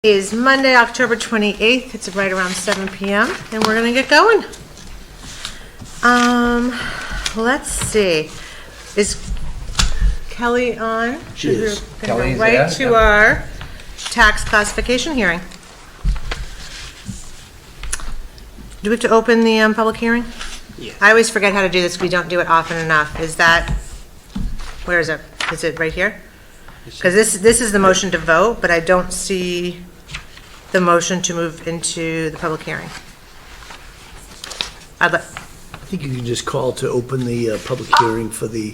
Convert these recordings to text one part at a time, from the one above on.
Is Monday, October 28th. It's right around 7 p.m. and we're gonna get going. Let's see. Is Kelly on? She is. We're gonna go right to our tax classification hearing. Do we have to open the public hearing? Yeah. I always forget how to do this. We don't do it often enough. Is that, where is it? Is it right here? Because this is the motion to vote, but I don't see the motion to move into the public hearing. I think you can just call to open the public hearing for the,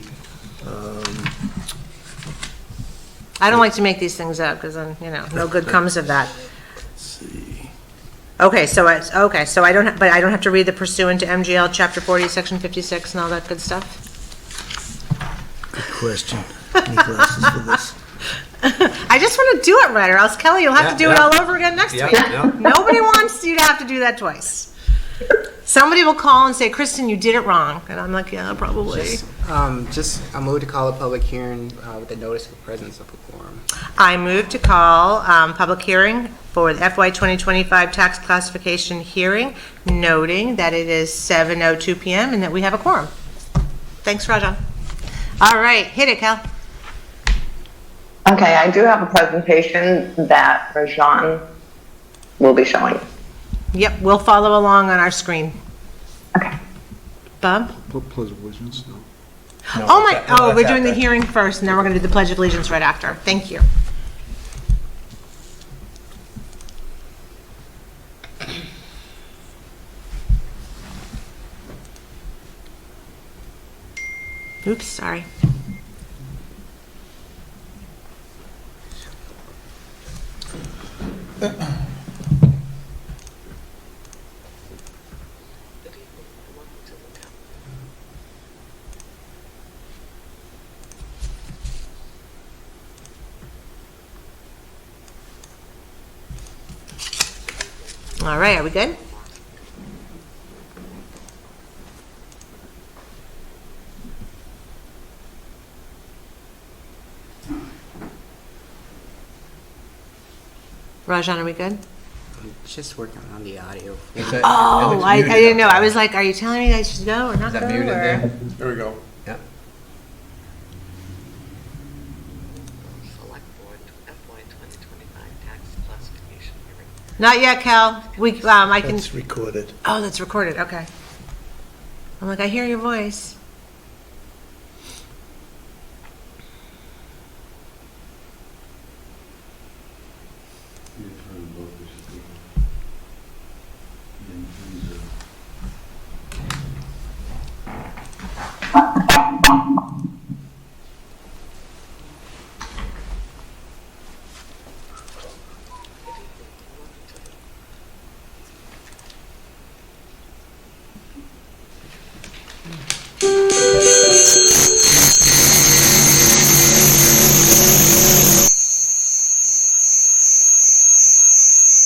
I don't like to make these things up because then, no good comes of that. let's see. Okay, so I don't, but I don't have to read the pursuant to MGL Chapter 40, Section 56 and all that good stuff? Good question. Any glasses for this? I just want to do it right, or else Kelly, you'll have to do it all over again next week. Nobody wants you to have to do that twice. Somebody will call and say, Kristen, you did it wrong. And I'm like, yeah, probably. I move to call a public hearing with the notice of presence of a quorum. I move to call public hearing for the FY 2025 tax classification hearing, noting that it is 7:02 p.m. and that we have a quorum. Thanks, Rajan. All right, hit it, Cal. Okay, I do have a presentation that Rajan will be showing. Yep, we'll follow along on our screen. Okay. Bob? Pledge of Allegiance, no. We're doing the hearing first, and then we're going to do the Pledge of Allegiance right after. Thank you. Oops, sorry. All right, are we good? Rajan, are we good? I'm just working on the audio. Oh, I didn't know. I was like, are you telling me I should go or not go? muted or- there? There we go. Yeah. Select Board FY 2025 tax classification hearing. Not yet, Cal. I can. That's recorded. Oh, that's recorded. Okay. I'm like, I hear your voice.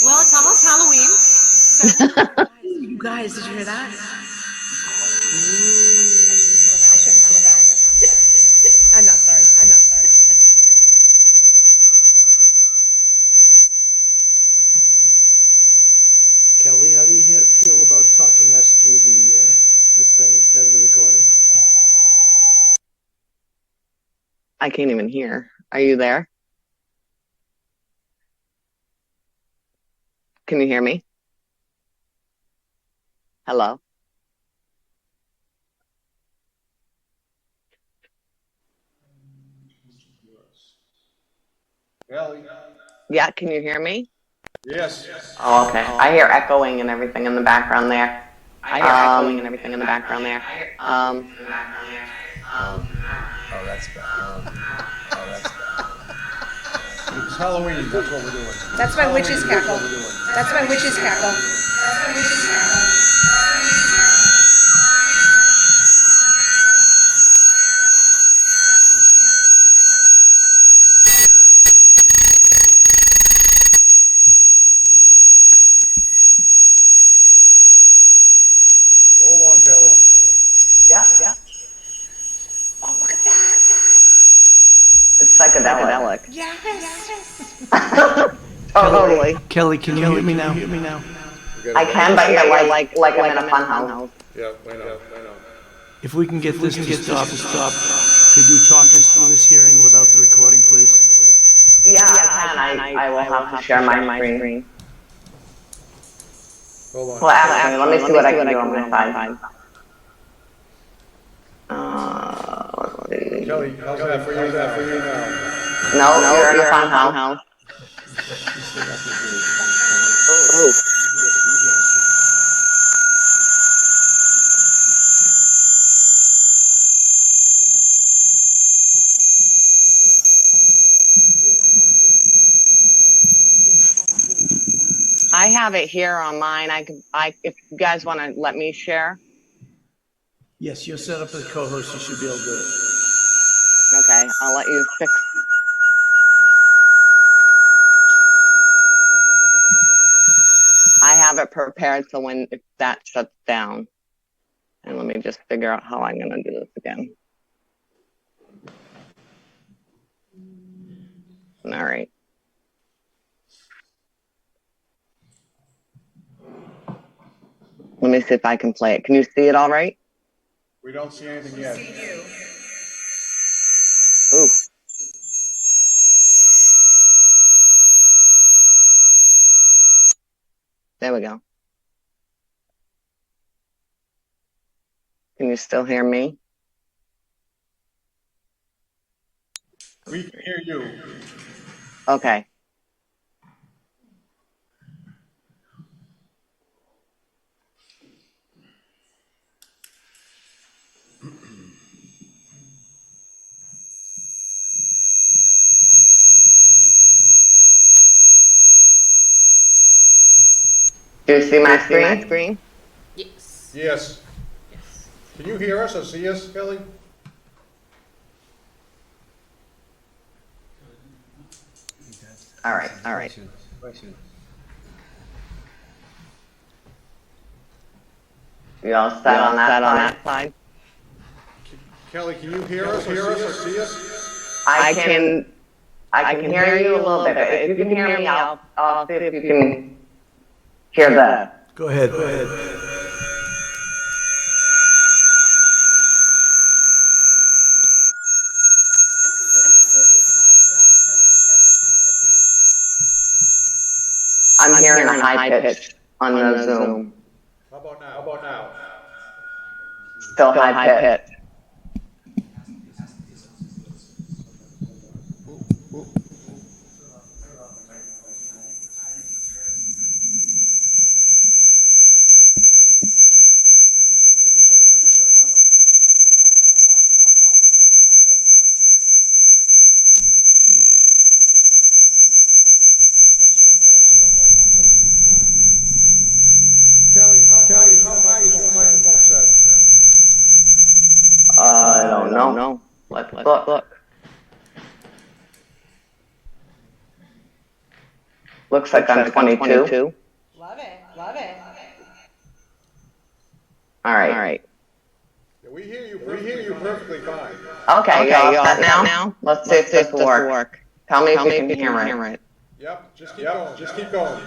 Well, it's almost Halloween. So, you guys, did you hear that? I shouldn't feel bad. I'm not sorry. I'm not sorry. Kelly, how do you feel about talking us through this thing instead of the recording? I can't even hear. Are you there? Can you hear me? Hello? Kelly? Yeah, can you hear me? Yes. Oh, okay. I hear echoing and everything in the background there. I hear echoing and everything in the background there. Oh, that's bad. Oh, that's bad. It's Halloween, that's what we're doing. That's my witch's Halloween, cackle. That's what we're doing. That's my witch's cackle. Hold on, Kelly. Yeah, yeah. Oh, look at that. It's psychedelic. Yes. Totally. Kelly, can you hear me now? I can, but you're like I'm in a fun house. Yeah, I know. If we can get this to stop, could you talk us through this hearing without the recording, please? Yeah, I can. I will have to share my screen. Hold on. Well, actually, let me see what I can do on my side. Let's see. Kelly, how's that for you now? No, you're in a fun house. Oh. I have it here on mine. If you guys want to let me share. Yes, you're set up as co-host, you should be able to do it. Okay, I'll let you fix. I have it prepared so if that shuts down. And let me just figure out how I'm going to do this again. All right. Let me see if I can play it. Can you see it all right? We don't see anything yet. Ooh. There we go. Can you still hear me? We can hear you. Okay. Do you see my screen? Yes. Can you hear us or see us, Kelly? All right. You all set on that side? Kelly, can you hear us or see us? I can hear you a little bit, but if you can hear me, I'll see if you can hear that. Go ahead. I'm hearing a high pitch on the Zoom. How about now? Still high pitch. Kelly, how high is your microphone set? I don't know. Let's look. Looks like I'm 22. Love it. All right. Yeah, we hear you perfectly fine. Okay, you all set now? Let's see if this will work. Tell me if you can hear it. Yep, just keep going.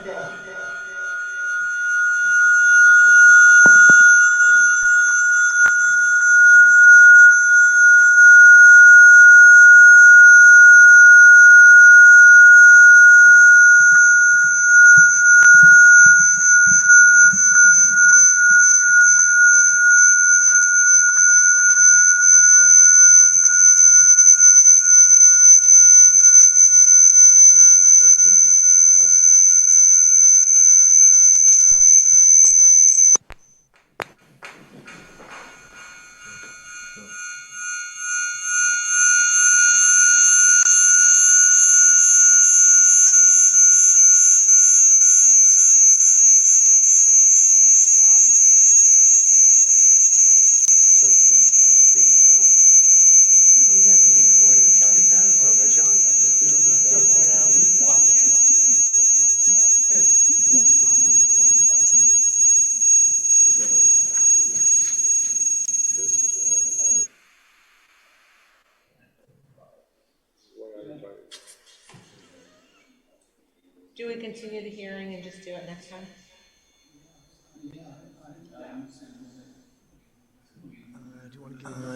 Do we continue the hearing and just do it next time?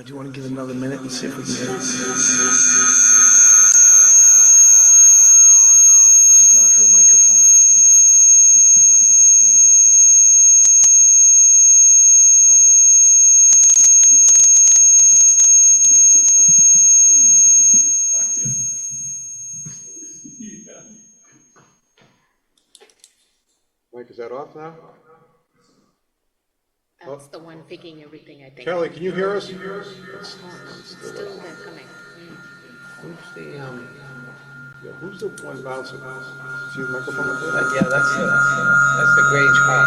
Do you want to give another minute and see if we can get it? This is not her microphone. Mike, is that off now? That's the one picking everything, I think. Kelly, can you hear us? Still they're coming. Yeah, who's the one bouncing? Is your microphone up there? Yeah, that's the Grange Hall.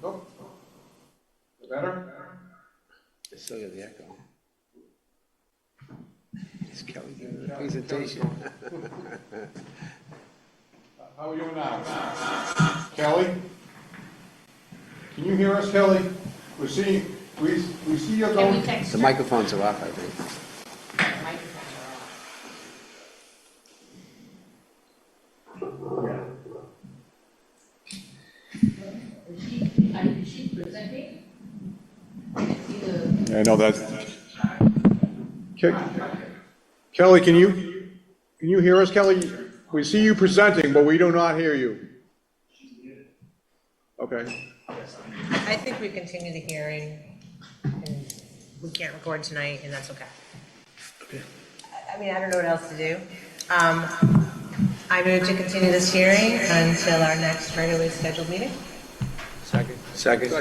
Nope. Better? I still got the echo. It's Kelly doing the presentation. How are you now? Kelly? Can you hear us, Kelly? We see you going. The microphones are off, I think. I know that. Kelly, can you hear us, Kelly? We see you presenting, but we do not hear you. Okay. I think we continue the hearing, and we can't record tonight, and that's okay. I mean, I don't know what else to do. I move to continue this hearing until our next regularly scheduled meeting. Second.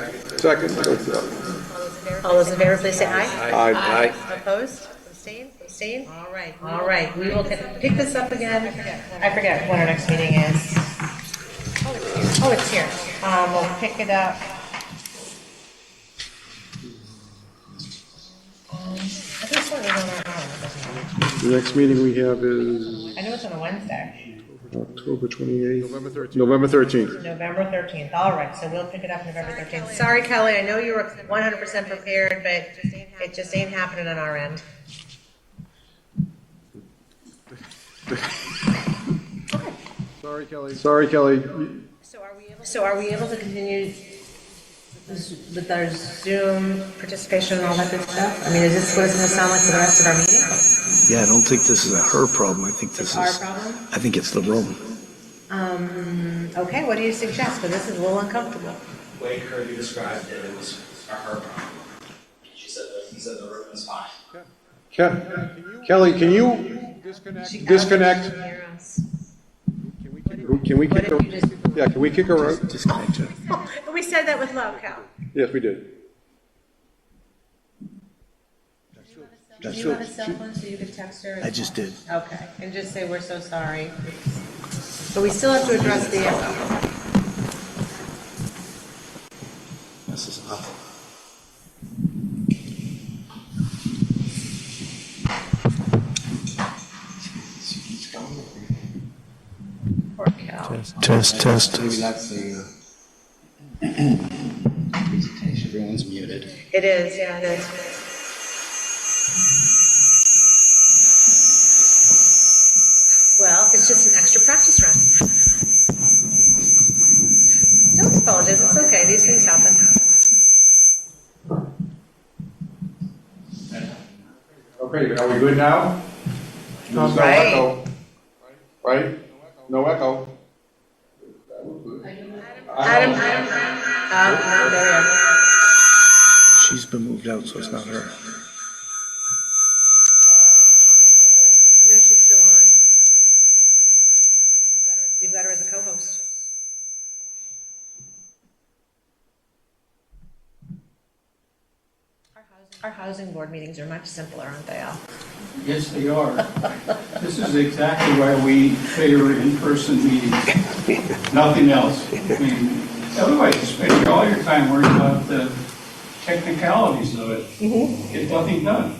All those in favor, please say aye. Aye. Opposed? Abstain? All right, we will pick this up again. I forget when our next meeting is. Oh, it's here. We'll pick it up. I think it's on our The next meeting we have is I know it's on a Wednesday. October 28th. November 13th. November 13th. All right, so we'll pick it up November 13th. Sorry, Kelly, I know you were 100% prepared, but it just ain't happening on our end. Sorry, Kelly. So are we able to continue with our Zoom participation and all that good stuff? I mean, is this what it's going to sound like for the rest of our meeting? Yeah, I don't think this is a her problem. I think this Our is, problem? I think it's the room. Okay, what do you suggest? Because this is a little uncomfortable. The way Kirby described it, it was her problem. She said he said the room was fine. Kelly, can you disconnect? Hear us. Can we kick her? What if you just- Yeah, can we kick her out? Disconnect her. We said that with love, Cal. Yes, we did. Do you have a cell phone so you could text her? I just did. Okay, and just say we're so sorry. But we still have to address the echo. This is up. Poor Cal. Test. Maybe that's the presentation. Everyone's muted. It is, yeah, it is. Well, it's just an extra practice run. Don't apologize, it's okay, these things happen. Okay, are we good now? No Right. echo. Right? No echo. Adam, there we are. She's been moved out, so it's not her. No, she's still on. Be better as a co-host. Our housing board meetings are much simpler, aren't they, Al? Yes, they are. This is exactly why we favor in-person meetings. Nothing else. I mean, otherwise you're spending all your time worrying about the technicalities of it. Get nothing done.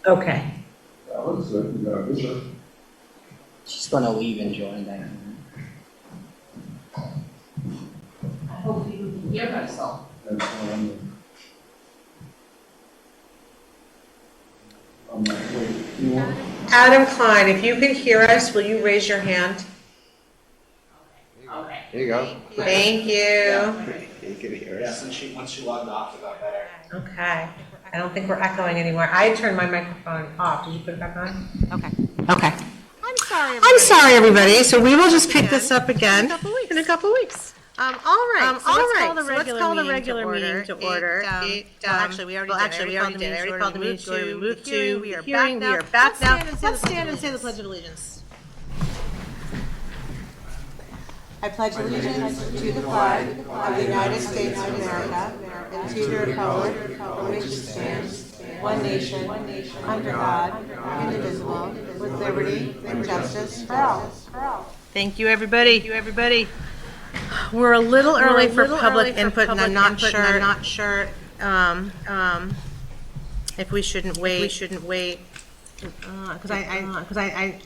Okay. looks good, we got a visitor. She's gonna leave and join that. Hopefully you can hear her, so. That's what I'm wait, you want? Adam Klein, if you can hear us, will you raise your hand? Okay. There you go. Thank you. You can hear Yeah, since once she logged off, it got better. Okay. I don't think we're echoing anymore. I turned my microphone off. Did you put it back on? Okay. Okay. I'm sorry, everybody. So we will just pick this up again in a couple weeks. All right. So let's call the regular meeting to order. Actually, we already did. I already called the meeting to order. We moved to the hearing. We are back now. Let's stand and say the Pledge of Allegiance. I pledge allegiance to the flag of the United States of America and to the republic for which it stands, one nation, under God, indivisible, with liberty and justice for all. Thank you, everybody. We're a little early for public input, and I'm not sure if we shouldn't wait. Because I.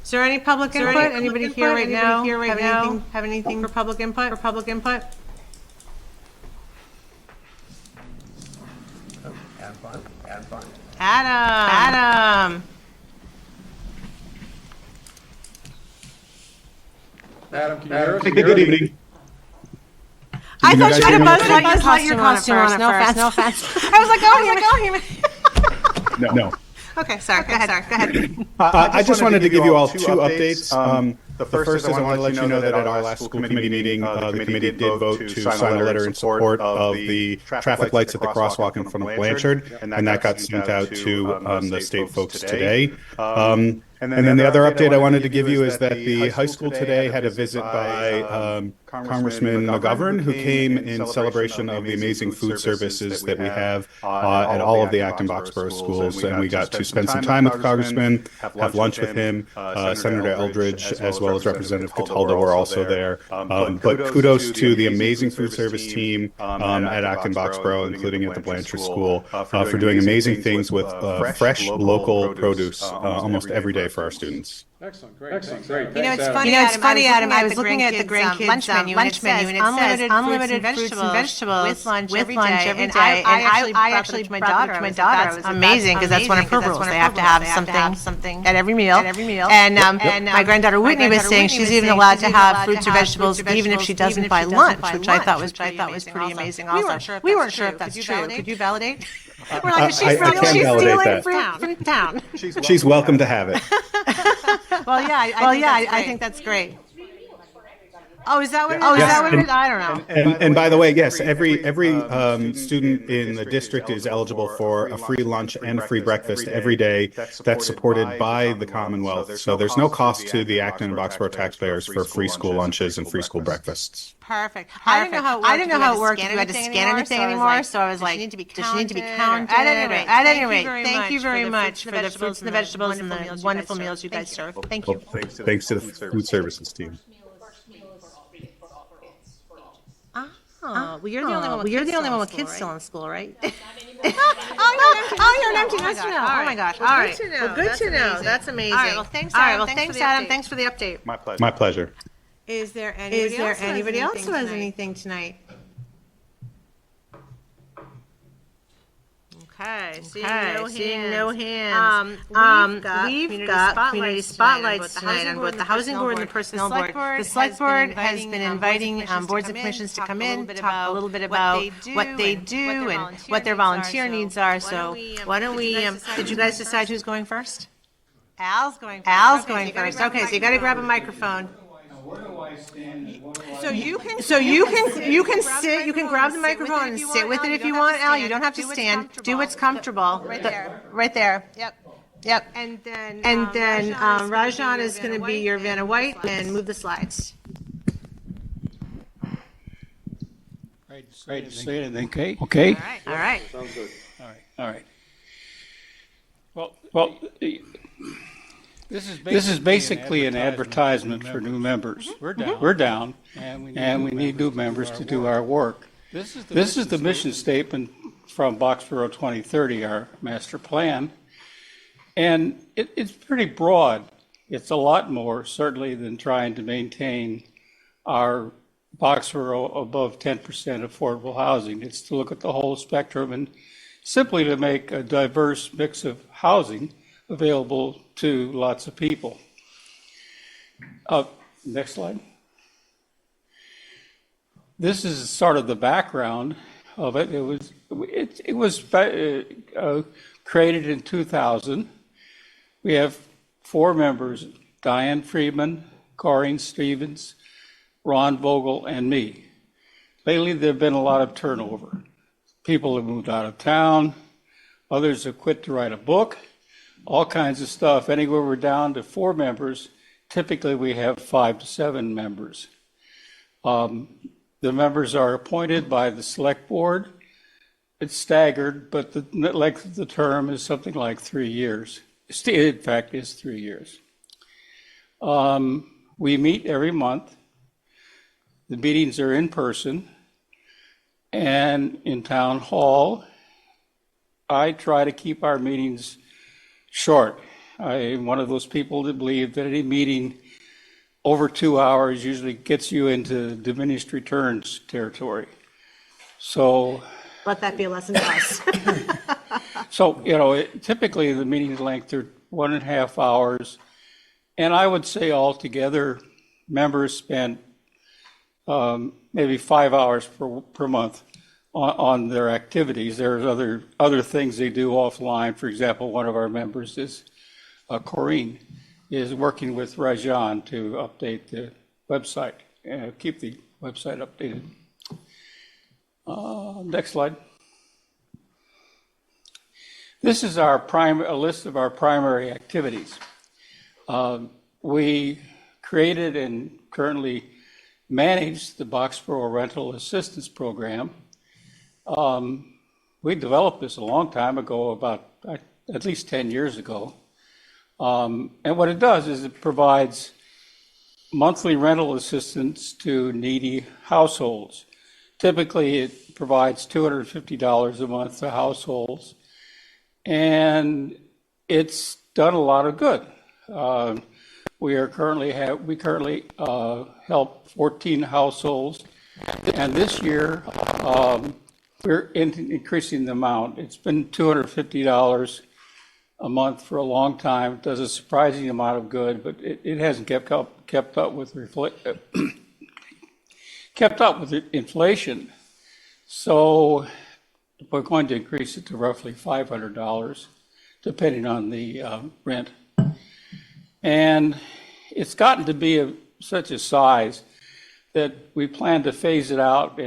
Is there any public input? Anybody here right now have anything for public input? Adam. Adam, can you hear us? Good evening. I thought you had a buzz light your costume on first. No offense. I was like, oh, No. Okay, sorry. Go ahead. I just wanted to give you all two updates. The first is I want to let you know that at our last school committee meeting, the committee did vote to sign a letter in support of the traffic lights at the crosswalk in front of Blanchard, and that got sent out to the state folks today. And then the other update I wanted to give you is that the high school today had a visit by Congressman McGovern, who came in celebration of the amazing food services that we have at all of the Acton Boxborough schools. And we got to spend some time with the Congressman, have lunch with him. Senator Eldridge, as well as Representative Cataldo, were also there. But kudos to the amazing food service team at Acton Boxborough, including at the Blanchard School, for doing amazing things with fresh local produce almost every day for our students. Excellent, great. Thanks, You know, it's funny, Adam. I was looking at the grandkids' lunch menu, and it says unlimited fruits and vegetables with lunch every day. And I actually brought that to my daughter. It was amazing because that's one of her rules. They have to have something at every meal. And my granddaughter Whitney was saying she's even allowed to have fruits or vegetables even if she doesn't buy lunch, which I thought was pretty amazing. Also, we weren't sure if that's true. Could you validate? We're like, she's stealing fruit from town. She's welcome to have it. Well, yeah, I think that's great. Oh, is that what it is? I don't know. And by the way, yes, every student in the district is eligible for a free lunch and a free breakfast every day. That's supported by the Commonwealth. So there's no cost to the Acton and Boxborough taxpayers for free school lunches and free school breakfasts. Perfect. I didn't know how it worked. You had to scan anything anymore. So I was like, does she need to be counted? At any rate, thank you very much for the fruits and the vegetables and the wonderful meals you guys serve. Thank you. Well, thanks to the food services team. Well, you're the only one with kids still in school, right? Oh, you're an empty nester now. Oh my gosh. All right. Well, good to know. That's amazing. All right. Well, thanks, Adam. Thanks for the update. My pleasure. Is there anybody else who has anything tonight? Okay, seeing no hands. We've got community spotlights tonight on both the housing board and the personnel board. The select board has been inviting boards and commissions to come in, talk a little bit about what they do and what their volunteer needs are. So why don't we, did you guys decide who's going first? Al's going first. Okay, so you got to grab a microphone. Where do I stand? So you can sit. You can grab the microphone and sit with it if you want, Al. You don't have to stand. Do what's comfortable. Right there. Yep. And then Rajan is going to be your Vanna White and move the slides. Ready to say anything, Kate? Okay. All right. Sounds good. All right. Well. This is basically an advertisement for new members. We're down, and we need new members to do our work. This is the mission statement from Boxborough 2030, our master plan. And it's pretty broad. It's a lot more, certainly, than trying to maintain our Boxborough above 10% affordable housing. It's to look at the whole spectrum and simply to make a diverse mix of housing available to lots of people. Next slide. This is sort of the background of it. It was created in 2000. We have 4 members: Diane Friedman, Corrine Stevens, Ron Vogel, and me. Lately, there have been a lot of turnover. People have moved out of town. Others have quit to write a book. All kinds of stuff. Anywhere we're down to 4 members, typically we have 5 to 7 members. The members are appointed by the select board. It's staggered, but the length of the term is something like 3 years. In fact, it's 3 years. We meet every month. The meetings are in person and in town hall. I try to keep our meetings short. I'm one of those people that believe that any meeting over 2 hours usually gets you into diminished returns territory. So Let that be a lesson to us. So, typically the meeting length are 1.5 hours. And I would say altogether, members spend maybe 5 hours per month on their activities. There's other things they do offline. For example, one of our members is Corrine, is working with Rajan to update the website, keep the website updated. Next slide. This is a list of our primary activities. We created and currently manage the Boxborough Rental Assistance Program. We developed this a long time ago, about at least 10 years ago. And what it does is it provides monthly rental assistance to needy households. Typically, it provides $250 a month to households, and it's done a lot of good. We currently help 14 households, and this year we're increasing the amount. It's been $250 a month for a long time. It does a surprising amount of good, but it hasn't kept up with inflation. So we're going to increase it to roughly $500, depending on the rent. And it's gotten to be such a size that we plan to phase it out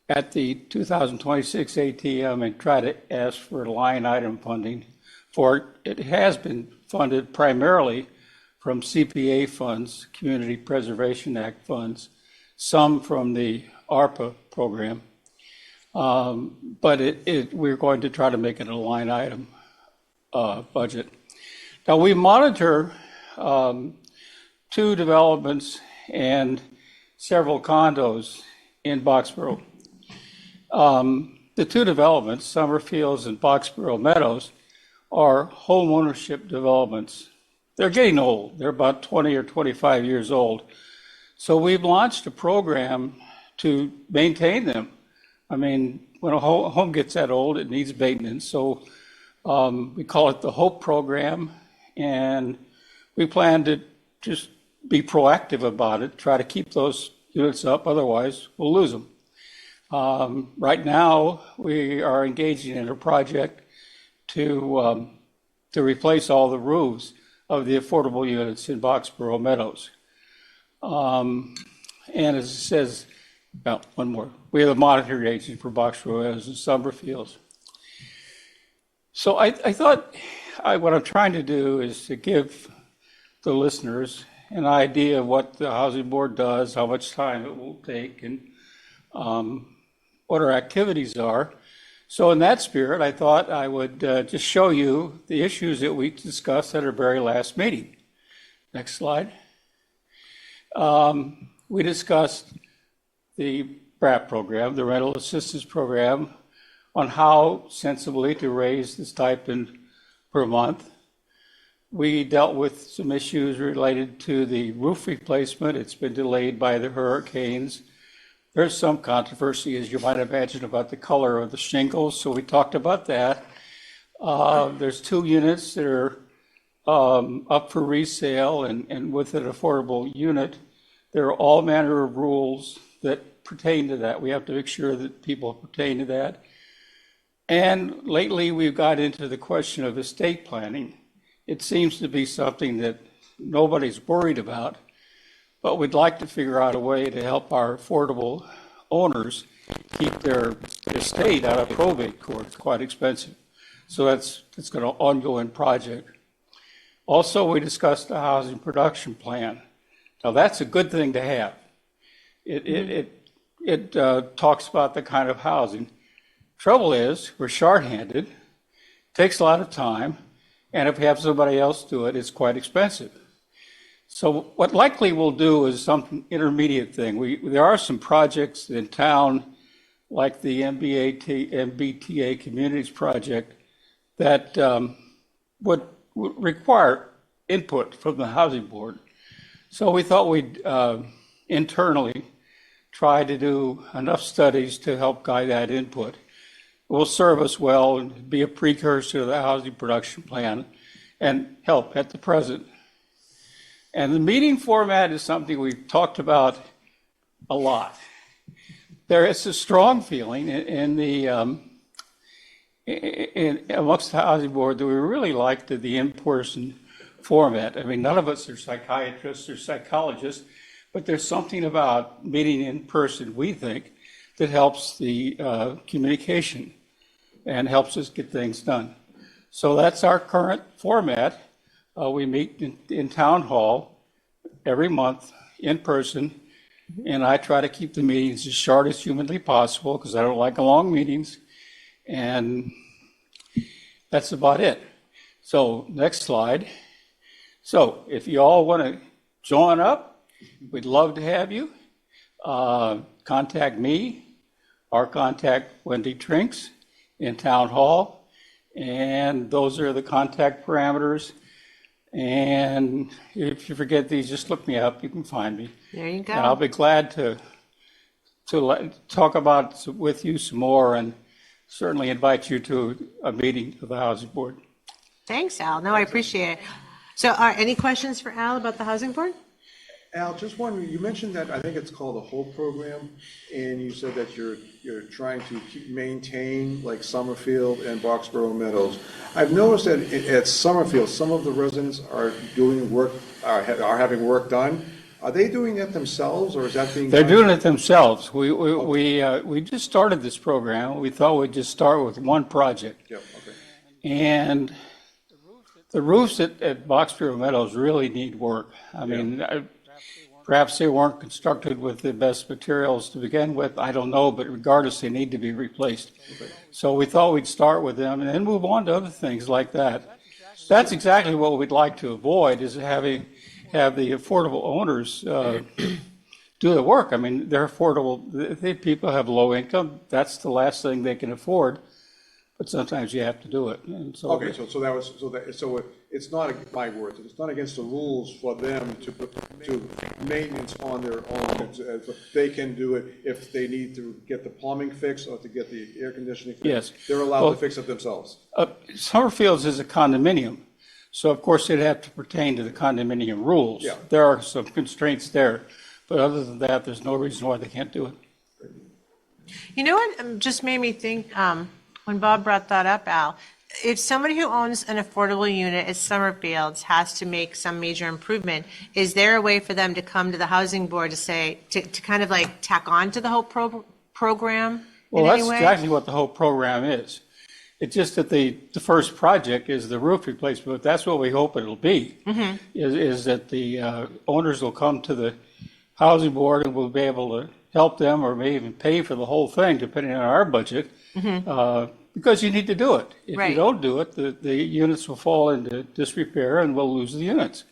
at the 2026 ATM and try to ask for line item funding for it. It has been funded primarily from CPA funds, Community Preservation Act funds, some from the ARPA program. But we're going to try to make it a line item budget. Now, we monitor 2 developments and several condos in Boxborough. The 2 developments, Summerfields and Boxborough Meadows, are home ownership developments. They're getting old. They're about 20 or 25 years old. So we've launched a program to maintain them. I mean, when a home gets that old, it needs maintenance. So we call it the HOPE program, and we plan to just be proactive about it, try to keep those units up, otherwise we'll lose them. Right now, we are engaging in a project to replace all the roofs of the affordable units in Boxborough Meadows. And as it says, one more, we have a monitoring agency for Boxborough Meadows and Summerfields. So I thought what I'm trying to do is to give the listeners an idea of what the Housing Board does, how much time it will take, and what our activities are. So in that spirit, I thought I would just show you the issues that we discussed at our very last meeting. Next slide. We discussed the BRAP program, the Rental Assistance Program, on how sensibly to raise the stipend per month. We dealt with some issues related to the roof replacement. It's been delayed by the hurricanes. There's some controversy, as you might imagine, about the color of the shingles, so we talked about that. There's 2 units that are up for resale, and with an affordable unit, there are all manner of rules that pertain to that. We have to make sure that people pertain to that. And lately, we've got into the question of estate planning. It seems to be something that nobody's worried about, but we'd like to figure out a way to help our affordable owners keep their estate out of probate court. It's quite expensive. So it's an ongoing project. Also, we discussed the housing production plan. Now, that's a good thing to have. It talks about the kind of housing. Trouble is, we're shorthanded, takes a lot of time, and if we have somebody else do it, it's quite expensive. So what likely we'll do is some intermediate thing. There are some projects in town, like the MBTA Communities Project, that would require input from the Housing Board. So we thought we'd internally try to do enough studies to help guide that input. It will serve us well and be a precursor to the housing production plan and help at the present. And the meeting format is something we've talked about a lot. There is a strong feeling amongst the Housing Board that we really like the in-person format. I mean, none of us are psychiatrists or psychologists, but there's something about meeting in person, we think, that helps the communication and helps us get things done. So that's our current format. We meet in town hall every month in person, and I try to keep the meetings as short as humanly possible because I don't like long meetings, and that's about it. So next slide. So if you all want to join up, we'd love to have you. Contact me or contact Wendy Trinks in town hall, and those are the contact parameters. And if you forget these, just look me up. You can find me. There you go. And I'll be glad to talk about with you some more, and certainly invite you to a meeting of the Housing Board. Thanks, Al. No, I appreciate it. So any questions for Al about the Housing Board? Al, just wondering, you mentioned that, I think it's called the HOPE program, and you said that you're trying to maintain like Summerfield and Boxborough Meadows. I've noticed that at Summerfield, some of the residents are doing work, are having work done. Are they doing that themselves, or is that being They're done? doing it themselves. We just started this program. We thought we'd just start with one project. Yep, okay. And the roofs at Boxborough Meadows really need work. I mean, perhaps they weren't constructed with the best materials to begin with. I don't know, but regardless, they need to be replaced. Okay. So we thought we'd start with them and then move on to other things like that. That's exactly what we'd like to avoid, is have the affordable owners do the work. I mean, they're affordable. People have low income. That's the last thing they can afford. But sometimes you have to do it. And so Okay, so it's not, my words, it's not against the rules for them to maintenance on their own. They can do it if they need to get the plumbing fixed or to get the air conditioning fixed. Yes. They're allowed to fix it themselves. Summerfield's is a condominium, so of course they'd have to pertain to the condominium rules. Yeah. There are some constraints there, but other than that, there's no reason why they can't do it. You know what just made me think, when Bob brought that up, Al, if somebody who owns an affordable unit at Summerfields has to make some major improvement, is there a way for them to come to the Housing Board to say, to kind of like tack on to the whole program Well, in any that's way? exactly what the whole program is. It's just that the first project is the roof replacement, but that's what we hope it'll be, is that the owners will come to the Housing Board and we'll be able to help them or may even pay for the whole thing, depending on our budget, because you need to do it. If Right. you don't do it, the units will fall into disrepair and we'll lose the units.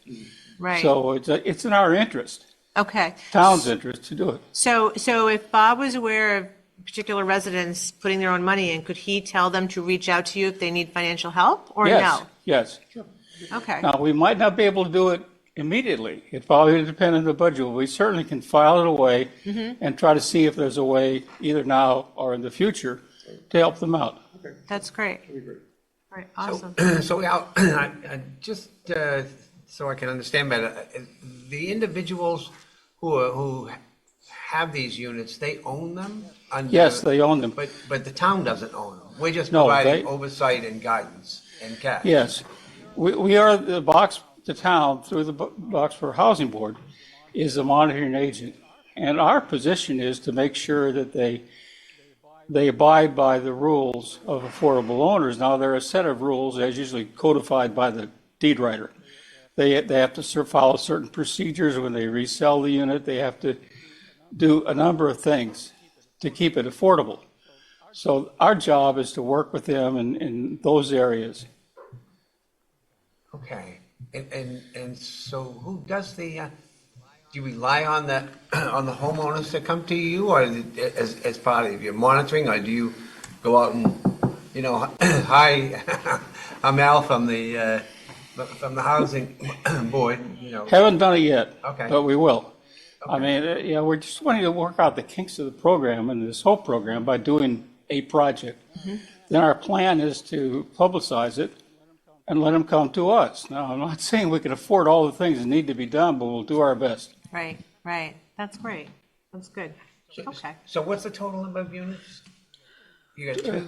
Right. So it's in our interest, Okay. town's interest, to do it. So if Bob was aware of particular residents putting their own money in, could he tell them to reach out to you if they need financial help, or Yes, no? yes. Okay. Now, we might not be able to do it immediately. It probably would depend on the budget. We certainly can file it away and try to see if there's a way, either now or in the future, to help them out. That's great. All right, awesome. So, Al, just so I can understand better, the individuals who have these units, they own them? Yes, they own them. But the town doesn't own them. We're just No, providing they- oversight and guidance and cash. Yes. We are the town, through the Boxborough Housing Board, is the monitoring agent. And our position is to make sure that they abide by the rules of affordable owners. Now, there are a set of rules, as usually codified by the deed writer. They have to follow certain procedures when they resell the unit. They have to do a number of things to keep it affordable. So our job is to work with them in those areas. Okay. And so who does do you rely on the homeowners to come to you, or as part of your monitoring, or do you go out and, hi, I'm Al from the housing board, Haven't done it yet, Okay. but we will. I mean, we're just wanting to work out the kinks of the program and this whole program by doing a project. Then our plan is to publicize it and let them come to us. Now, I'm not saying we can afford all the things that need to be done, but we'll do our best. Right, right. That's great. That's good. Okay. So what's the total number of units? You got two,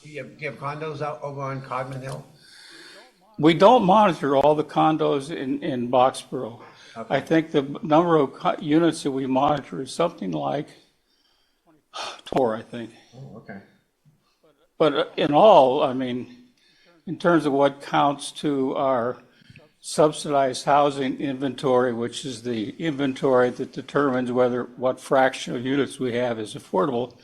you have condos out over on Codman Hill? We don't monitor all the condos in Boxborough. Okay. I think the number of units that we monitor is something like 4, I think. Oh, okay. But in all, I mean, in terms of what counts to our subsidized housing inventory, which is the inventory that determines what fraction of units we have is affordable,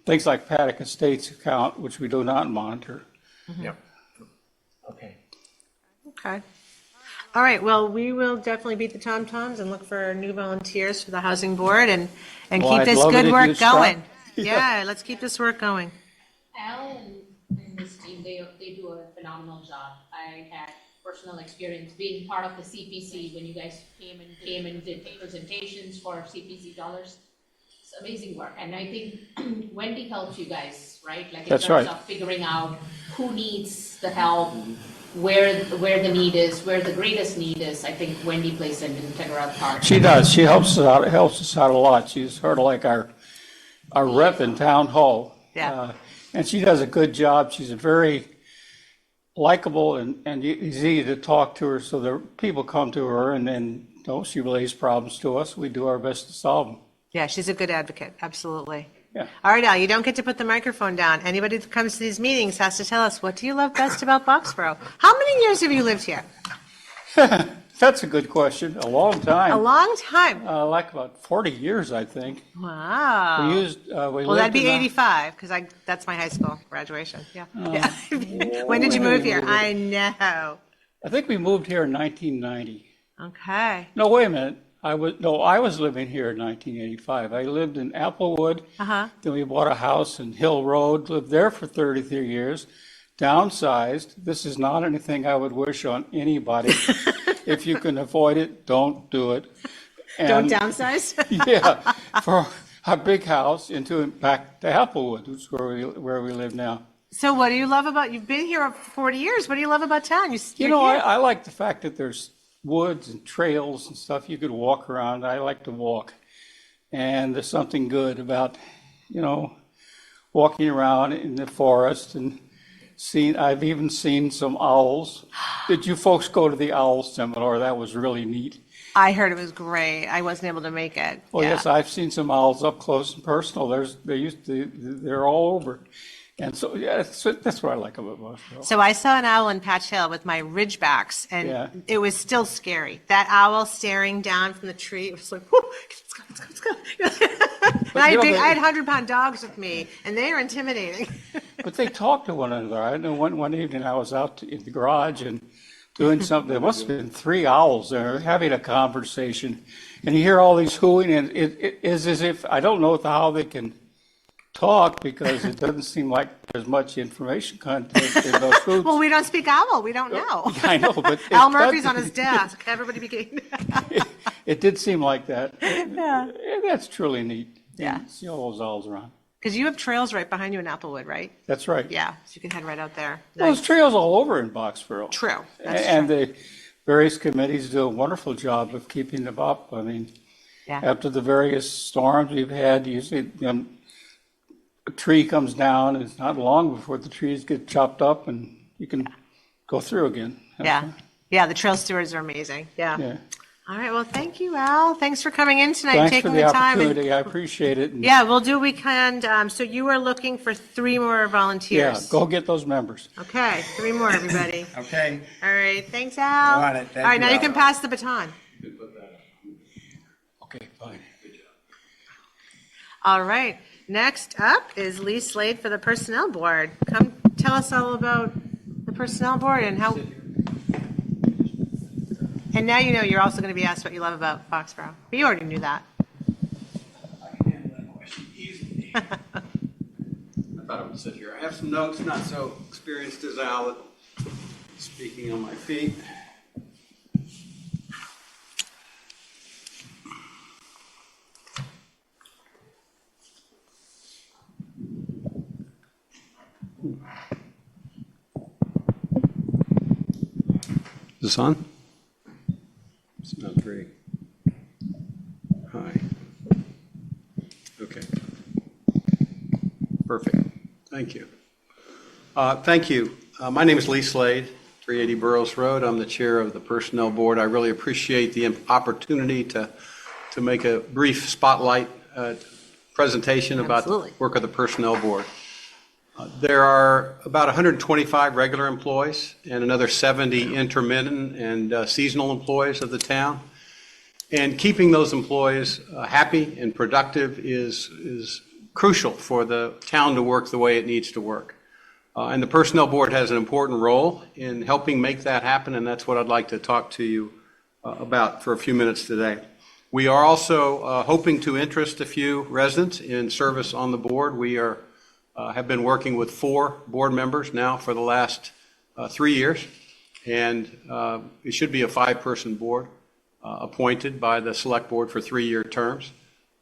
things like Paddock Estates account, which we do not monitor. Yep. Okay. Okay. All right, well, we will definitely beat the tom-toms and look for new volunteers for the housing board and Well, keep I'd this love it good if work you'd start. going. Yeah, let's keep this work going. Al and his team, they do a phenomenal job. I had personal experience being part of the CPC when you guys came and did presentations for CPC dollars. It's amazing work, and I think Wendy helps you guys, right? Like in That's terms right. of figuring out who needs the help, where the need is, where the greatest need is. I think Wendy plays an integral part. She does. She helps us out a lot. She's sort of like our rep in town hall. Yeah. And she does a good job. She's a very likable and easy to talk to her, so the people come to her, and then she relays problems to us. We do our best to solve them. Yeah, she's a good advocate, absolutely. Yeah. All right, Al, you don't get to put the microphone down. Anybody that comes to these meetings has to tell us, what do you love best about Boxborough? How many years have you lived here? That's a good question. A long time. A long time. Like about 40 years, I think. Wow. Well, That'd be 85, because that's my high school graduation. Yeah. Yeah. When did you move here? I know. I think we moved here in 1990. Okay. No, wait a minute. I was living here in 1985. I lived in Applewood. Uh-huh. Then we bought a house in Hill Road, lived there for 33 years, downsized. This is not anything I would wish on anybody. If you can avoid it, don't do it. Don't downsize? Yeah, for a big house back to Applewood, which is where we live now. So what do you love about, you've been here for 40 years. What do you love about town? I like the fact that there's woods and trails and stuff you could walk around. I like to walk. And there's something good about, walking around in the forest and I've even seen some owls. Did you folks go to the owl seminar? That was really neat. I heard it was great. I wasn't able to make it. Well, Yeah. yes, I've seen some owls up close and personal. They're all over. And so, yeah, that's what I like about Boxborough. So I saw an owl in Patch Hill with my Ridgebacks, and Yeah. it was still scary. That owl staring down from the tree, it was like, whoo, let's go. And I had 100-pound dogs with me, and they are intimidating. But they talk to one another. I know one evening I was out in the garage, and doing something. There must have been 3 owls there having a conversation. And you hear all these hooting, and it is as if, I don't know how they can talk because it doesn't seem like there's much information content in those hoots. Well, we don't speak owl. We don't know. I know, but Al Murphy's on his desk. Everybody became. It did seem like that. Yeah. That's truly neat. Yeah. See all those owls around. Because you have trails right behind you in Applewood, right? That's right. Yeah, so you can head right out there. Well, there's trails all over in Boxborough. True. That's And true. the various committees do a wonderful job of keeping them up. I mean, Yeah. after the various storms we've had, usually a tree comes down, and it's not long before the trees get chopped up and you can go through again. Yeah. Yeah, the trail stewards are amazing. Yeah. Yeah. All right, well, thank you, Al. Thanks for coming in tonight, Thanks for taking the the time. opportunity. I appreciate it. And Yeah, we'll do what we can. So you are looking for 3 more yeah, volunteers. go get those members. Okay, 3 more, everybody. Okay. All right, thanks, Al. Got it. Thank All right, you, now you Al. can pass the baton. Okay, fine. All right, next up is Lee Slade for the Personnel Board. Come tell us all about the Personnel Board and how. And now you know you're also going to be asked what you love about Foxborough. But you already knew that. I can handle that question easily. I thought I would sit here. I have some notes, not so experienced as Al at speaking on my feet. Is this on? It's not very. Hi. Okay. Perfect. Thank you. Thank you. My name is Lee Slade, 380 Burroughs Road. I'm the chair of the Personnel Board. I really appreciate the opportunity to make a brief spotlight presentation about Absolutely. the work of the Personnel Board. There are about 125 regular employees and another 70 intermittent and seasonal employees of the town. And keeping those employees happy and productive is crucial for the town to work the way it needs to work. And the Personnel Board has an important role in helping make that happen, and that's what I'd like to talk to you about for a few minutes today. We are also hoping to interest a few residents in service on the board. We have been working with 4 board members now for the last 3 years, and it should be a 5-person board appointed by the Select Board for 3-year terms.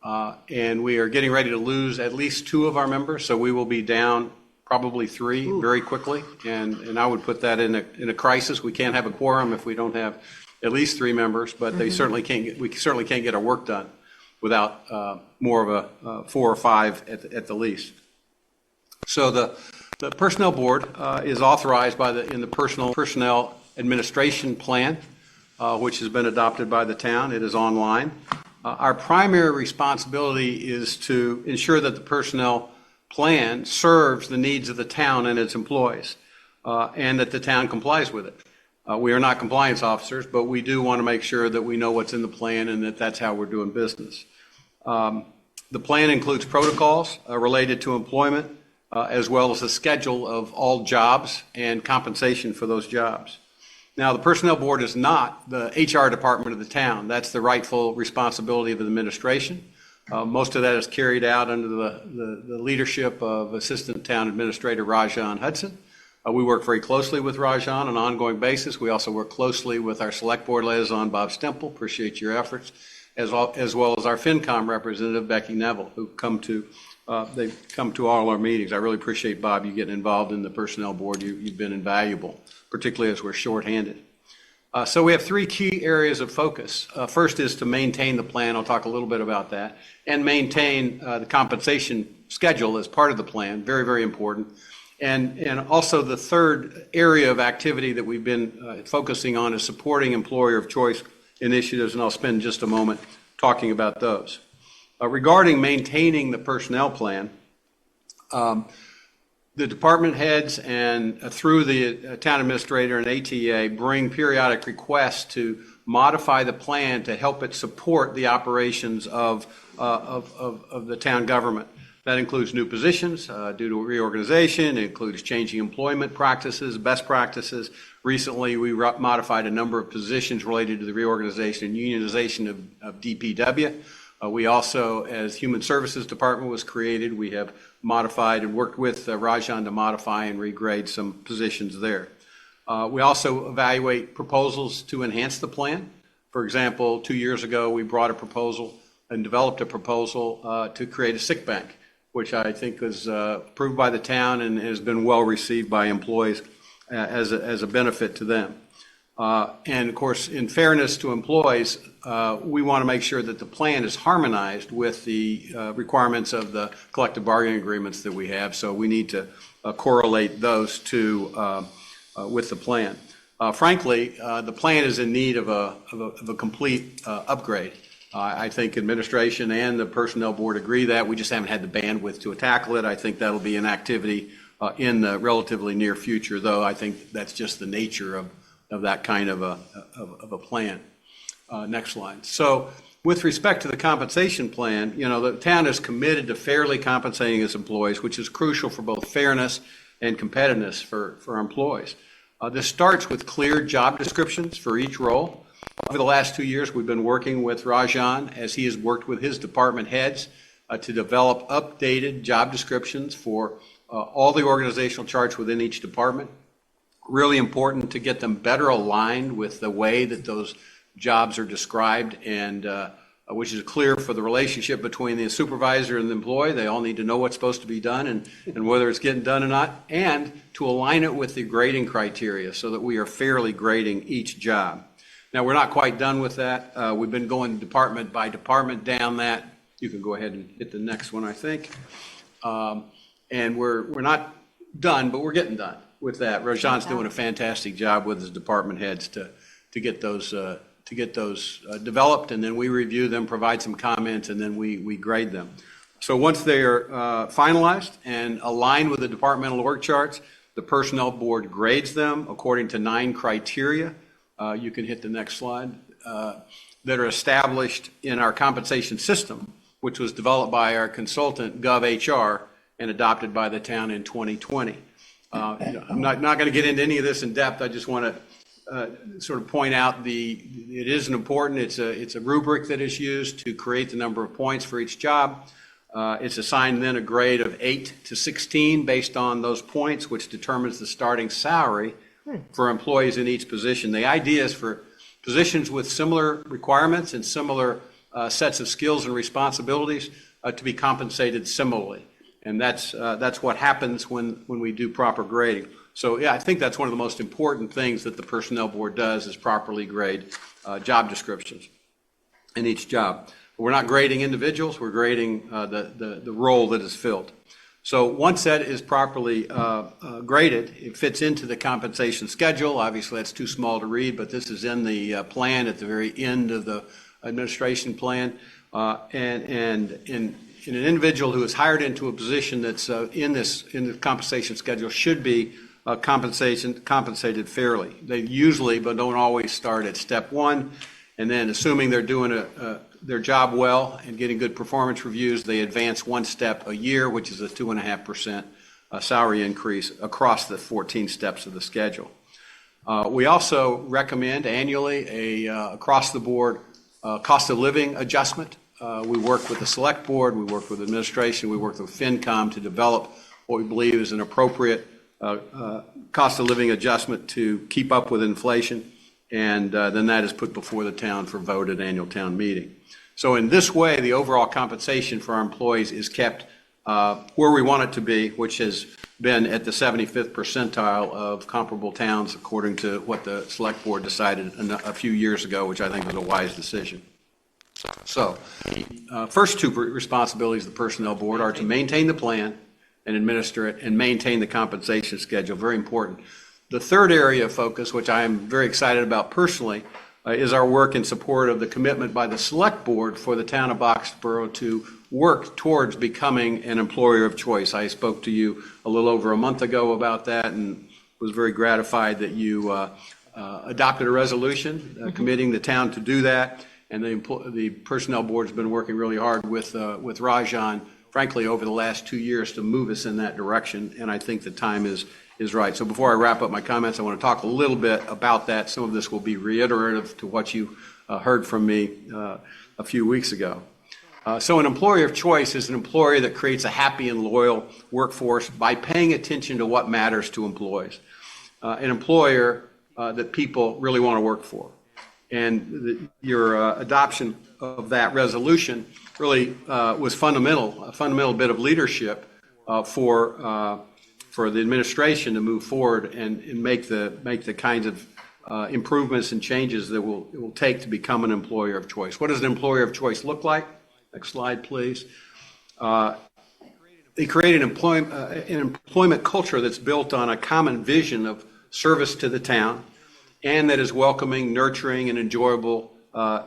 And we are getting ready to lose at least 2 of our members, so we will be down probably 3 very quickly, and I would put that in a crisis. We can't have a quorum if we don't have at least 3 members, but we certainly can't get our work done without more of a 4 or 5 at the least. So the Personnel Board is authorized in the Personnel Administration Plan, which has been adopted by the town. It is online. Our primary responsibility is to ensure that the personnel plan serves the needs of the town and its employees, and that the town complies with it. We are not compliance officers, but we do want to make sure that we know what's in the plan and that that's how we're doing business. The plan includes protocols related to employment, as well as a schedule of all jobs and compensation for those jobs. Now, the Personnel Board is not the HR department of the town. That's the rightful responsibility of the administration. Most of that is carried out under the leadership of Assistant Town Administrator Rajan Hudson. We work very closely with Rajan on an ongoing basis. We also work closely with our Select Board liaison, Bob Stemple. Appreciate your efforts, as well as our FinCom representative, Becky Neville, who they've come to all our meetings. I really appreciate, Bob, you getting involved in the Personnel Board. You've been invaluable, particularly as we're shorthanded. So we have 3 key areas of focus. First is to maintain the plan. I'll talk a little bit about that. And maintain the compensation schedule as part of the plan. Very, very important. And also the third area of activity that we've been focusing on is supporting employer of choice initiatives, and I'll spend just a moment talking about those. Regarding maintaining the personnel plan, the department heads and through the town administrator and ATA bring periodic requests to modify the plan to help it support the operations of the town government. That includes new positions due to reorganization. It includes changing employment practices, best practices. Recently, we modified a number of positions related to the reorganization and unionization of DPW. We also, as Human Services Department was created, we have modified and worked with Rajan to modify and regrade some positions there. We also evaluate proposals to enhance the plan. For example, 2 years ago, we brought a proposal and developed a proposal to create a sick bank, which I think was approved by the town and has been well received by employees as a benefit to them. And of course, in fairness to employees, we want to make sure that the plan is harmonized with the requirements of the collective bargaining agreements that we have. So we need to correlate those two with the plan. Frankly, the plan is in need of a complete upgrade. I think administration and the personnel board agree that. We just haven't had the bandwidth to tackle it. I think that'll be an activity in the relatively near future, though I think that's just the nature of that kind of a plan. Next slide. So with respect to the compensation plan, you know, the town is committed to fairly compensating its employees, which is crucial for both fairness and competitiveness for employees. This starts with clear job descriptions for each role. Over the last 2 years, we've been working with Rajan as he has worked with his department heads to develop updated job descriptions for all the organizational charts within each department. Really important to get them better aligned with the way that those jobs are described, and which is clear for the relationship between the supervisor and the employee. They all need to know what's supposed to be done and whether it's getting done or not, and to align it with the grading criteria so that we are fairly grading each job. Now, we're not quite done with that. We've been going department by department down that. You can go ahead and hit the next one, I think. And we're not done, but we're getting done with that. Rajan's doing a fantastic job with his department heads to get those developed, and then we review them, provide some comments, and then we grade them. So once they are finalized and aligned with the departmental org charts, the personnel board grades them according to 9 criteria. You can hit the next slide, that are established in our compensation system, which was developed by our consultant, GovHR, and adopted by the town in 2020. I'm not going to get into any of this in depth. I just want to sort of point out it is an important, it's a rubric that is used to create the number of points for each job. It's assigned then a grade of 8 to 16 based on those points, which determines the starting salary for employees in each position. The idea is for positions with similar requirements and similar sets of skills and responsibilities to be compensated similarly. And that's what happens when we do proper grading. So yeah, I think that's one of the most important things that the personnel board does is properly grade job descriptions in each job. We're not grading individuals, we're grading the role that is filled. So once that is properly graded, it fits into the compensation schedule. Obviously, that's too small to read, but this is in the plan at the very end of the administration plan. And in an individual who is hired into a position that's in the compensation schedule should be compensated fairly. They usually, but don't always, start at step 1, and then assuming they're doing their job well and getting good performance reviews, they advance 1 step a year, which is a 2.5% salary increase across the 14 steps of the schedule. We also recommend annually across the board cost of living adjustment. We work with the select board, we work with administration, we work with FinCom to develop what we believe is an appropriate cost of living adjustment to keep up with inflation, and then that is put before the town for vote at annual town meeting. So in this way, the overall compensation for our employees is kept where we want it to be, which has been at the 75th percentile of comparable towns, according to what the select board decided a few years ago, which I think was a wise decision. So first 2 responsibilities of the personnel board are to maintain the plan and administer it and maintain the compensation schedule. Very important. The third area of focus, which I am very excited about personally, is our work in support of the commitment by the select board for the town of Boxborough to work towards becoming an employer of choice. I spoke to you a little over a month ago about that and was very gratified that you adopted a resolution committing the town to do that. And the personnel board has been working really hard with Rajan frankly, over the last 2 years to move us in that direction, and I think the time is right. So before I wrap up my comments, I want to talk a little bit about that. Some of this will be reiterative to what you heard from me a few weeks ago. So an employer of choice is an employer that creates a happy and loyal workforce by paying attention to what matters to employees. An employer that people really want to work for. And your adoption of that resolution really was a fundamental bit of leadership for the administration to move forward and make the kinds of improvements and changes that it will take to become an employer of choice. What does an employer of choice look like? Next slide, please. They create an employment culture that's built on a common vision of service to the town and that is welcoming, nurturing, and enjoyable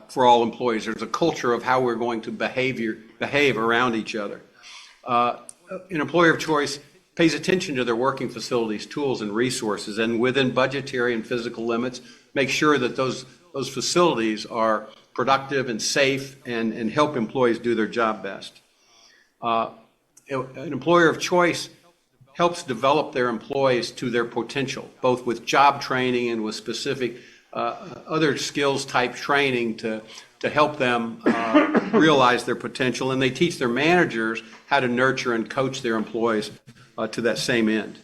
for all employees. There's a culture of how we're going to behave around each other. An employer of choice pays attention to their working facilities, tools, and resources, and within budgetary and physical limits, make sure that those facilities are productive and safe and help employees do their job best. An employer of choice helps develop their employees to their potential, both with job training and with specific other skills type training to help them realize their potential. And they teach their managers how to nurture and coach their employees to that same end.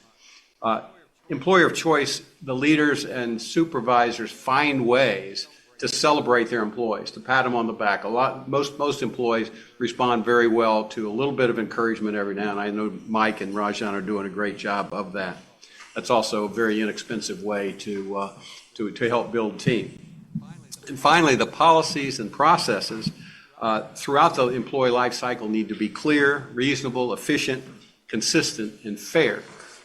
Employer of choice, the leaders and supervisors find ways to celebrate their employees, to pat them on the back. Most employees respond very well to a little bit of encouragement every now and then. I know Mike and Rajan are doing a great job of that. That's also a very inexpensive way to help build a team. And finally, the policies and processes throughout the employee life cycle need to be clear, reasonable, efficient, consistent, and fair.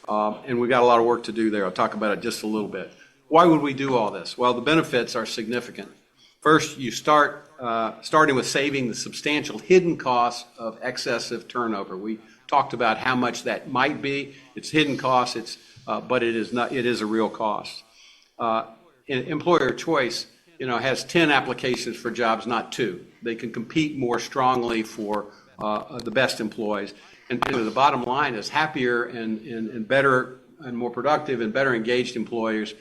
And we've got a lot of work to do there. I'll talk about it just a little bit. Why would we do all this? Well, the benefits are significant. First, you starting with saving the substantial hidden costs of excessive turnover. We talked about how much that might be. It's hidden costs, but it is not. It is a real cost. Employer choice, has 10 applications for jobs, not 2. They can compete more strongly for the best employees. And the bottom line is happier and better and more productive and better engaged employers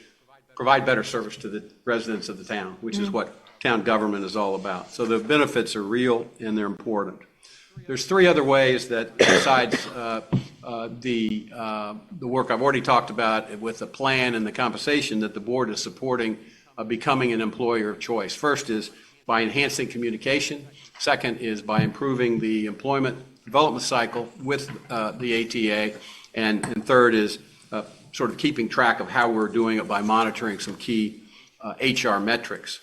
provide better service to the residents of the town, which is what town government is all about. So the benefits are real and they're important. There's 3 other ways that, besides the work I've already talked about with the plan and the compensation, that the board is supporting becoming an employer of choice. First is by enhancing communication. Second is by improving the employment development cycle with the ATA. And third is sort of keeping track of how we're doing it by monitoring some key HR metrics.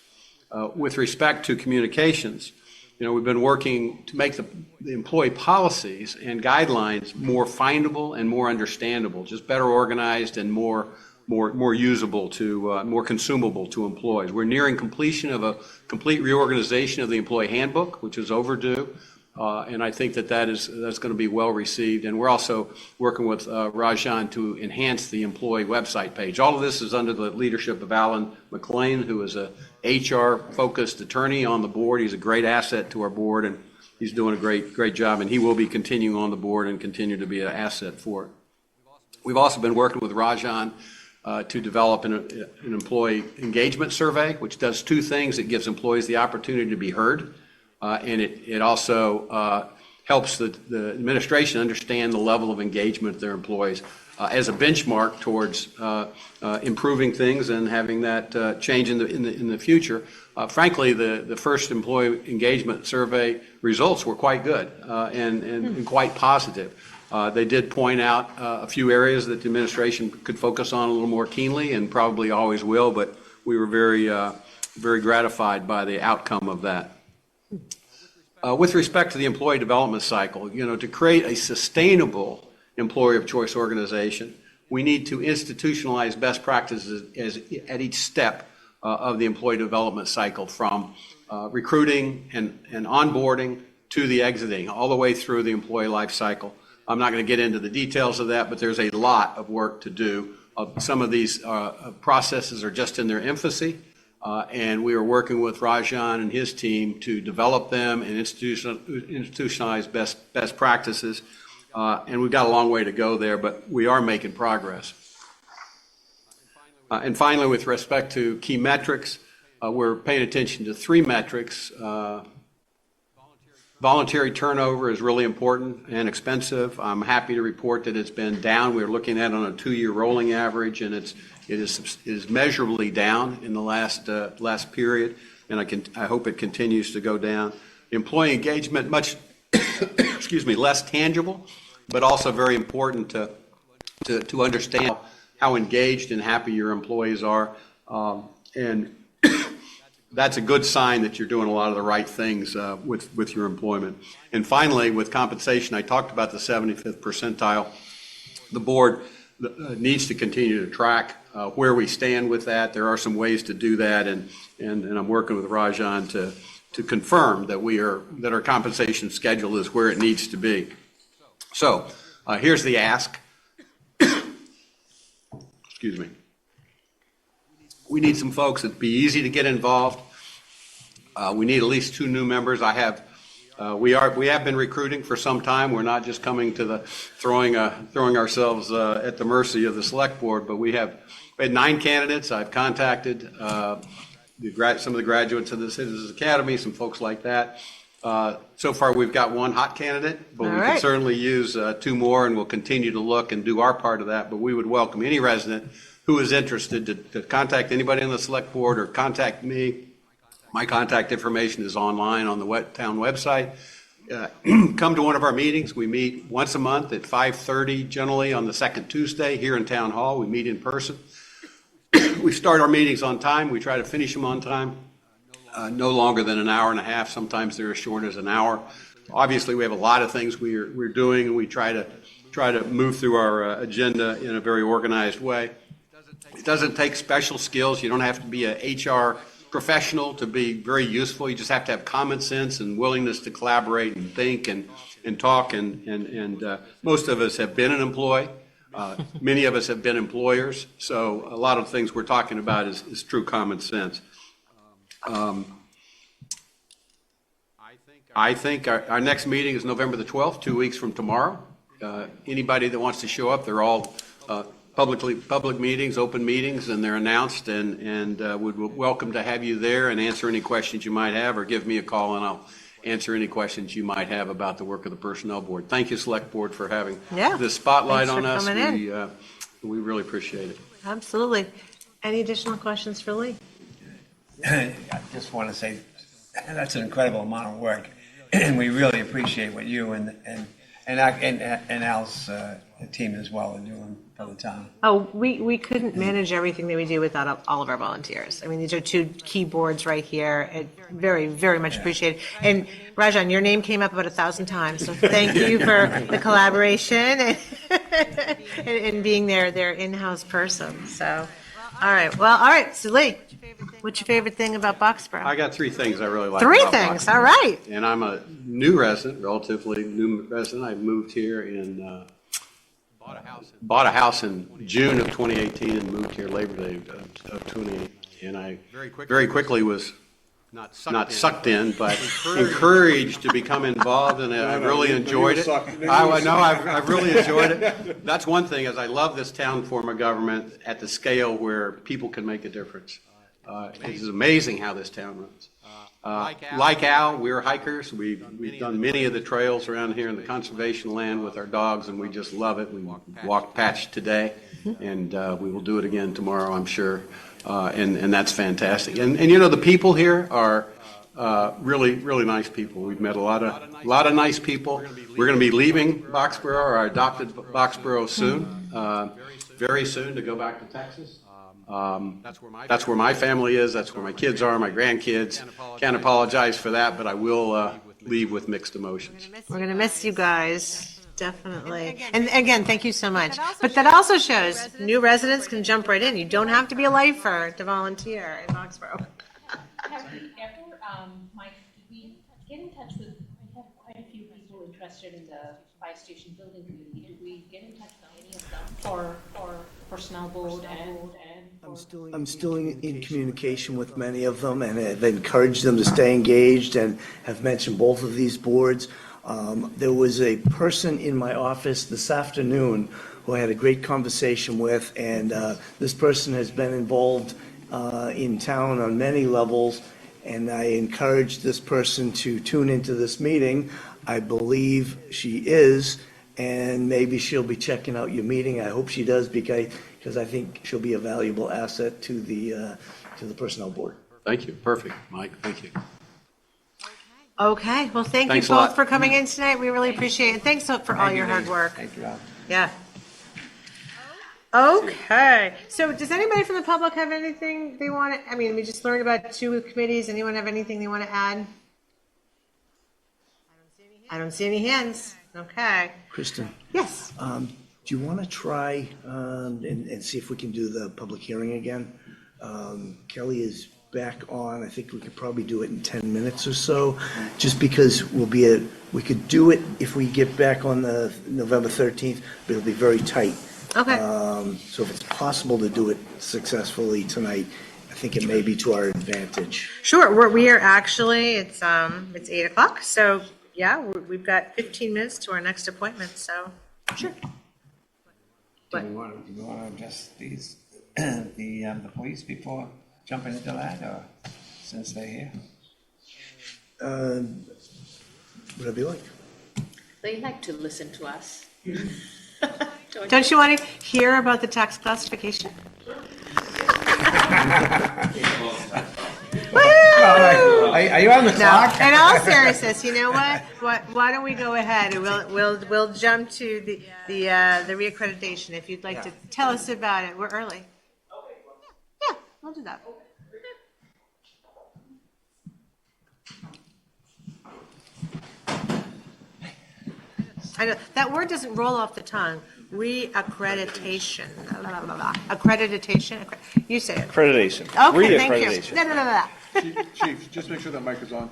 With respect to communications, we've been working to make the employee policies and guidelines more findable and more understandable, just better organized and more usable to, more consumable to employees. We're nearing completion of a complete reorganization of the employee handbook, which is overdue. And I think that's going to be well received. And we're also working with Rajan to enhance the employee website page. All of this is under the leadership of Alan McLean, who is a HR-focused attorney on the board. He's a great asset to our board, and he's doing a great job. And he will be continuing on the board and continue to be an asset for it. We've also been working with Rajan to develop an employee engagement survey, which does 2 things. It gives employees the opportunity to be heard. And it also helps the administration understand the level of engagement of their employees as a benchmark towards improving things and having that change in the future. Frankly, the first employee engagement survey results were quite good and quite positive. They did point out a few areas that the administration could focus on a little more keenly, and probably always will, but we were very gratified by the outcome of that. With respect to the employee development cycle, to create a sustainable employer of choice organization, we need to institutionalize best practices at each step of the employee development cycle, from recruiting and onboarding to the exiting, all the way through the employee life cycle. I'm not going to get into the details of that, but there's a lot of work to do. Some of these processes are just in their infancy. And we are working with Rajan and his team to develop them and institutionalize best practices. And we've got a long way to go there, but we are making progress. And finally, with respect to key metrics, we're paying attention to 3 metrics. Voluntary turnover is really important and expensive. I'm happy to report that it's been down. We're looking at it on a 2-year rolling average, and it is measurably down in the last period, and I hope it continues to go down. Employee engagement, much less tangible, but also very important to understand how engaged and happy your employees are, and that's a good sign that you're doing a lot of the right things with your employment. And finally, with compensation, I talked about the 75th percentile. The board needs to continue to track where we stand with that. There are some ways to do that, and I'm working with Rajan to confirm that our compensation schedule is where it needs to be. So here's the ask. Excuse me. We need some folks that'd be easy to get involved. We need at least 2 new members. We have been recruiting for some time. We're not just coming to throwing ourselves at the mercy of the select board, but we had 9 candidates. I've contacted some of the graduates of the Citizens Academy, some folks like that. So far, we've got 1 hot candidate, but we can certainly use 2 more, and we'll continue to look and do our part of that. But we would welcome any resident who is interested to contact anybody on the select board or contact me. My contact information is online on the town website. Come to one of our meetings. We meet once a month at 5:30, generally on the second Tuesday here in Town Hall. We meet in person. We start our meetings on time. We try to finish them on time. No longer than an hour and a half. Sometimes they're as short as an hour. Obviously, we have a lot of things we're doing, and we try to move through our agenda in a very organized way. It doesn't take special skills. You don't have to be a HR professional to be very useful. You just have to have common sense and willingness to collaborate and think and talk. And most of us have been an employee. Many of us have been employers. So a lot of things we're talking about is true common sense. I think our next meeting is November the 12th, 2 weeks from tomorrow. Anybody that wants to show up, they're all public meetings, open meetings, and they're announced, and would welcome to have you there and answer any questions you might have, or give me a call and I'll answer any questions you might have about the work of the Personnel Board. Thank you, Select Board, for having this spotlight on us. We really appreciate it. Absolutely. Any additional questions for Lee? I just want to say that's an incredible amount of work, and we really appreciate what you and Al's team as well are doing for the town. Oh, we couldn't manage everything that we do without all of our volunteers. I mean, these are 2 key boards right here. Very, very much appreciated. And Rajan, your name came up about 1,000 times, so thank you for the collaboration and being their in-house person. So, all right. So Lee, what's your favorite thing about Boxborough? I got 3 things I really like. 3 things. All right. And I'm a new resident, relatively new resident. I moved here in. Bought a house in June of 2018 and moved here Labor Day of 2018. And I very quickly was not sucked in, but encouraged to become involved, and I really enjoyed it. I know I've really enjoyed it. That's one thing, is I love this town form of government at the scale where people can make a difference. It is amazing how this town runs. Like Al, we're hikers. We've done many of the trails around here in the conservation land with our dogs, and we just love it. We walked Patch today, and we will do it again tomorrow, I'm sure. And that's fantastic. And the people here are really, really nice people. We've met a lot of nice people. We're going to be leaving Boxborough, our adopted Boxborough, soon, very soon, to go back to Texas. That's where my family is. That's where my kids are, my grandkids. Can't apologize for that, but I will leave with mixed emotions. We're going to miss you guys. Definitely. And again, thank you so much. But that also shows new residents can jump right in. You don't have to be a lifer to volunteer in Boxborough. Have we ever, Mike, did we get in touch with, we have quite a few people interested in the fire station building community. Did we get in touch with any of them for personnel board and I'm still in communication with many of them, and have encouraged them to stay engaged, and have mentioned both of these boards. There was a person in my office this afternoon who I had a great conversation with, and this person has been involved in town on many levels, and I encouraged this person to tune into this meeting. I believe she is, and maybe she'll be checking out your meeting. I hope she does, because I think she'll be a valuable asset to the personnel board. Thank you. Perfect, Mike. Thank you. Okay, well, thank you Thanks a both lot. for coming in tonight. We really appreciate it. Thanks for all your hard work. Thank you, Al. Yeah. Okay, so does anybody from the public have anything they want to, I mean, we just learned about 2 committees. Anyone have anything they want to add? I don't see any hands. Okay. Kristen, Yes. do you want to try and see if we can do the public hearing again? Kelly is back on. I think we could probably do it in 10 minutes or so, just because we could do it if we get back on the November 13th, but it'll be very tight. Okay. So if it's possible to do it successfully tonight, I think it may be to our advantage. Sure, we are actually, it's 8 o'clock, so yeah, we've got 15 minutes to our next appointment, so, sure. Do we want to address these, the police before jumping into that, or since they're here? Whatever you like. They like to listen to us. Don't you want to hear about the tax classification? Are you on the No, clock? in all seriousness, you know what? Why don't we go ahead and we'll jump to the reaccreditation. If you'd like to tell us about it, we're early. Yeah, we'll do that. I know that word doesn't roll off the tongue. Reaccreditation. Accreditation. You say it. Accreditation. Okay, thank you. Reaccreditation. No. Chief, just make sure that mic is on.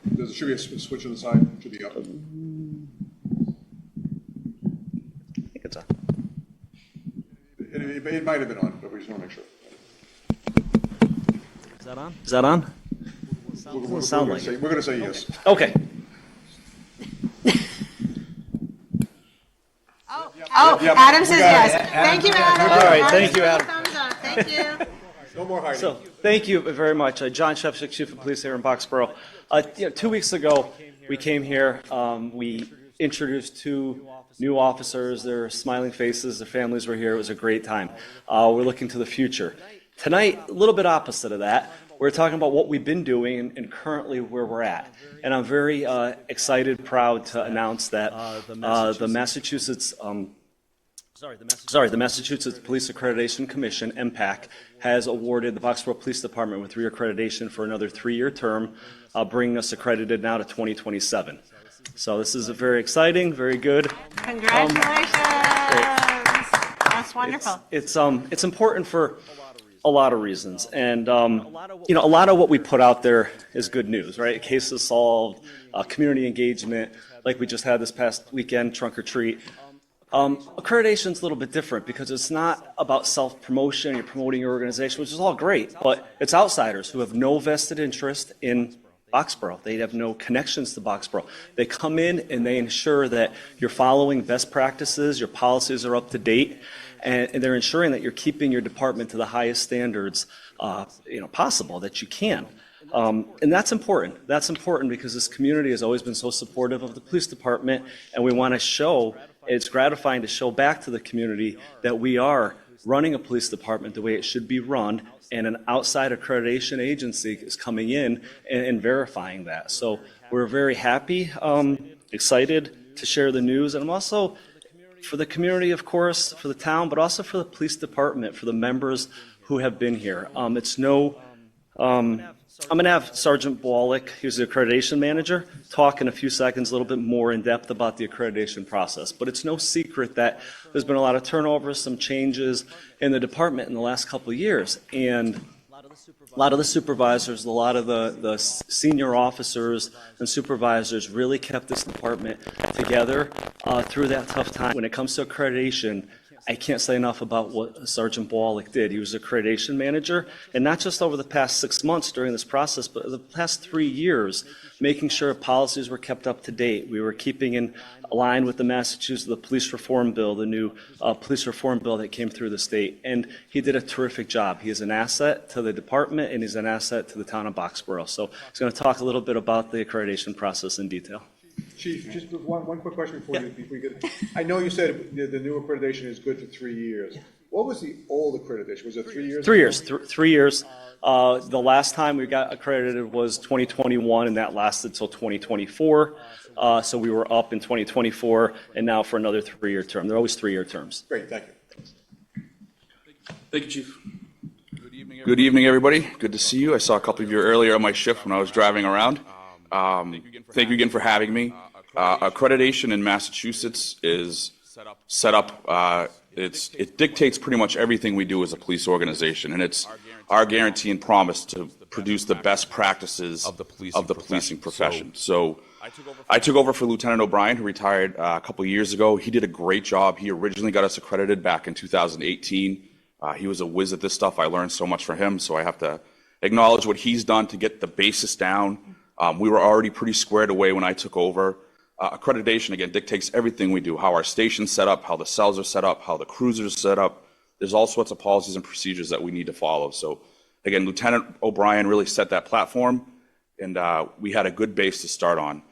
There should be a switch on the side, it should be up. I think it's on. It might have been on, but we just want to make sure. Is that on? Is that on? We're sound gonna like say- it. We're going to say yes. Okay. Oh, Yep, Adam says we got yes. it. Thank you, Adam. All right, Adam thank says you, Adam. thumbs up. Thank you. No more hiding. So, thank you very much. John Shepsik, Chief of Police here in Boxborough. 2 weeks ago, we came here. We introduced 2 new officers. Their smiling faces, their families were here. It was a great time. We're looking to the future. Tonight, a little bit opposite of that. We're talking about what we've been doing and currently where we're at. And I'm very excited, proud to announce that the Massachusetts the Massachusetts Police Accreditation Commission, MPAC, has awarded the Boxborough Police Department with reaccreditation for another 3-year term, bringing us accredited now to 2027. So this is very exciting, very good. Congratulations. That's wonderful. It's important for a lot of reasons, and a lot of what we put out there is good news, right? Cases solved, community engagement, like we just had this past weekend, trunk or treat. Accreditation's a little bit different because it's not about self-promotion, you're promoting your organization, which is all great, but it's outsiders who have no vested interest in Boxborough. They have no connections to Boxborough. They come in and they ensure that you're following best practices, your policies are up to date, and they're ensuring that you're keeping your department to the highest standards possible that you can. And that's important. That's important because this community has always been so supportive of the police department, and we want to show, it's gratifying to show back to the community that we are running a police department the way it should be run, and an outside accreditation agency is coming in and verifying that. So we're very happy, excited to share the news, and I'm also, for the community, of course, for the town, but also for the police department, for the members who have been here. I'm going to have Sergeant Wallach, who's the accreditation manager, talk in a few seconds a little bit more in depth about the accreditation process. But it's no secret that there's been a lot of turnover, some changes in the department in the last couple of years. And a lot of the supervisors, a lot of the senior officers and supervisors really kept this department together through that tough time. When it comes to accreditation, I can't say enough about what Sergeant Bawlick did. He was accreditation manager, and not just over the past 6 months during this process, but the past 3 years, making sure policies were kept up to date. We were keeping in line with the Massachusetts, the police reform bill, the new police reform bill that came through the state, and he did a terrific job. He is an asset to the department, and he's an asset to the town of Boxborough. So he's going to talk a little bit about the accreditation process in detail. Chief, just one quick question before you get. I know you said the new accreditation is good for 3 years. What was the old accreditation? Was it 3 years? 3 years. 3 years. The last time we got accredited was 2021, and that lasted till 2024. So we were up in 2024, and now for another 3-year term. They're always 3-year terms. Great, thank you. Thank you, Chief. Good evening, everybody. Good to see you. I saw a couple of you earlier on my shift when I was driving around. Thank you again for having me. Accreditation in Massachusetts is set up. It dictates pretty much everything we do as a police organization, and it's our guarantee and promise to produce the best practices of the policing profession. So I took over for Lieutenant O'Brien, who retired a couple of years ago. He did a great job. He originally got us accredited back in 2018. He was a whiz at this stuff. I learned so much from him, so I have to acknowledge what he's done to get the basis down. We were already pretty squared away when I took over. Accreditation, again, dictates everything we do, how our station's set up, how the cells are set up, how the cruisers are set up. There's all sorts of policies and procedures that we need to follow. So, again, Lieutenant O'Brien really set that platform, and we had a good base to start on.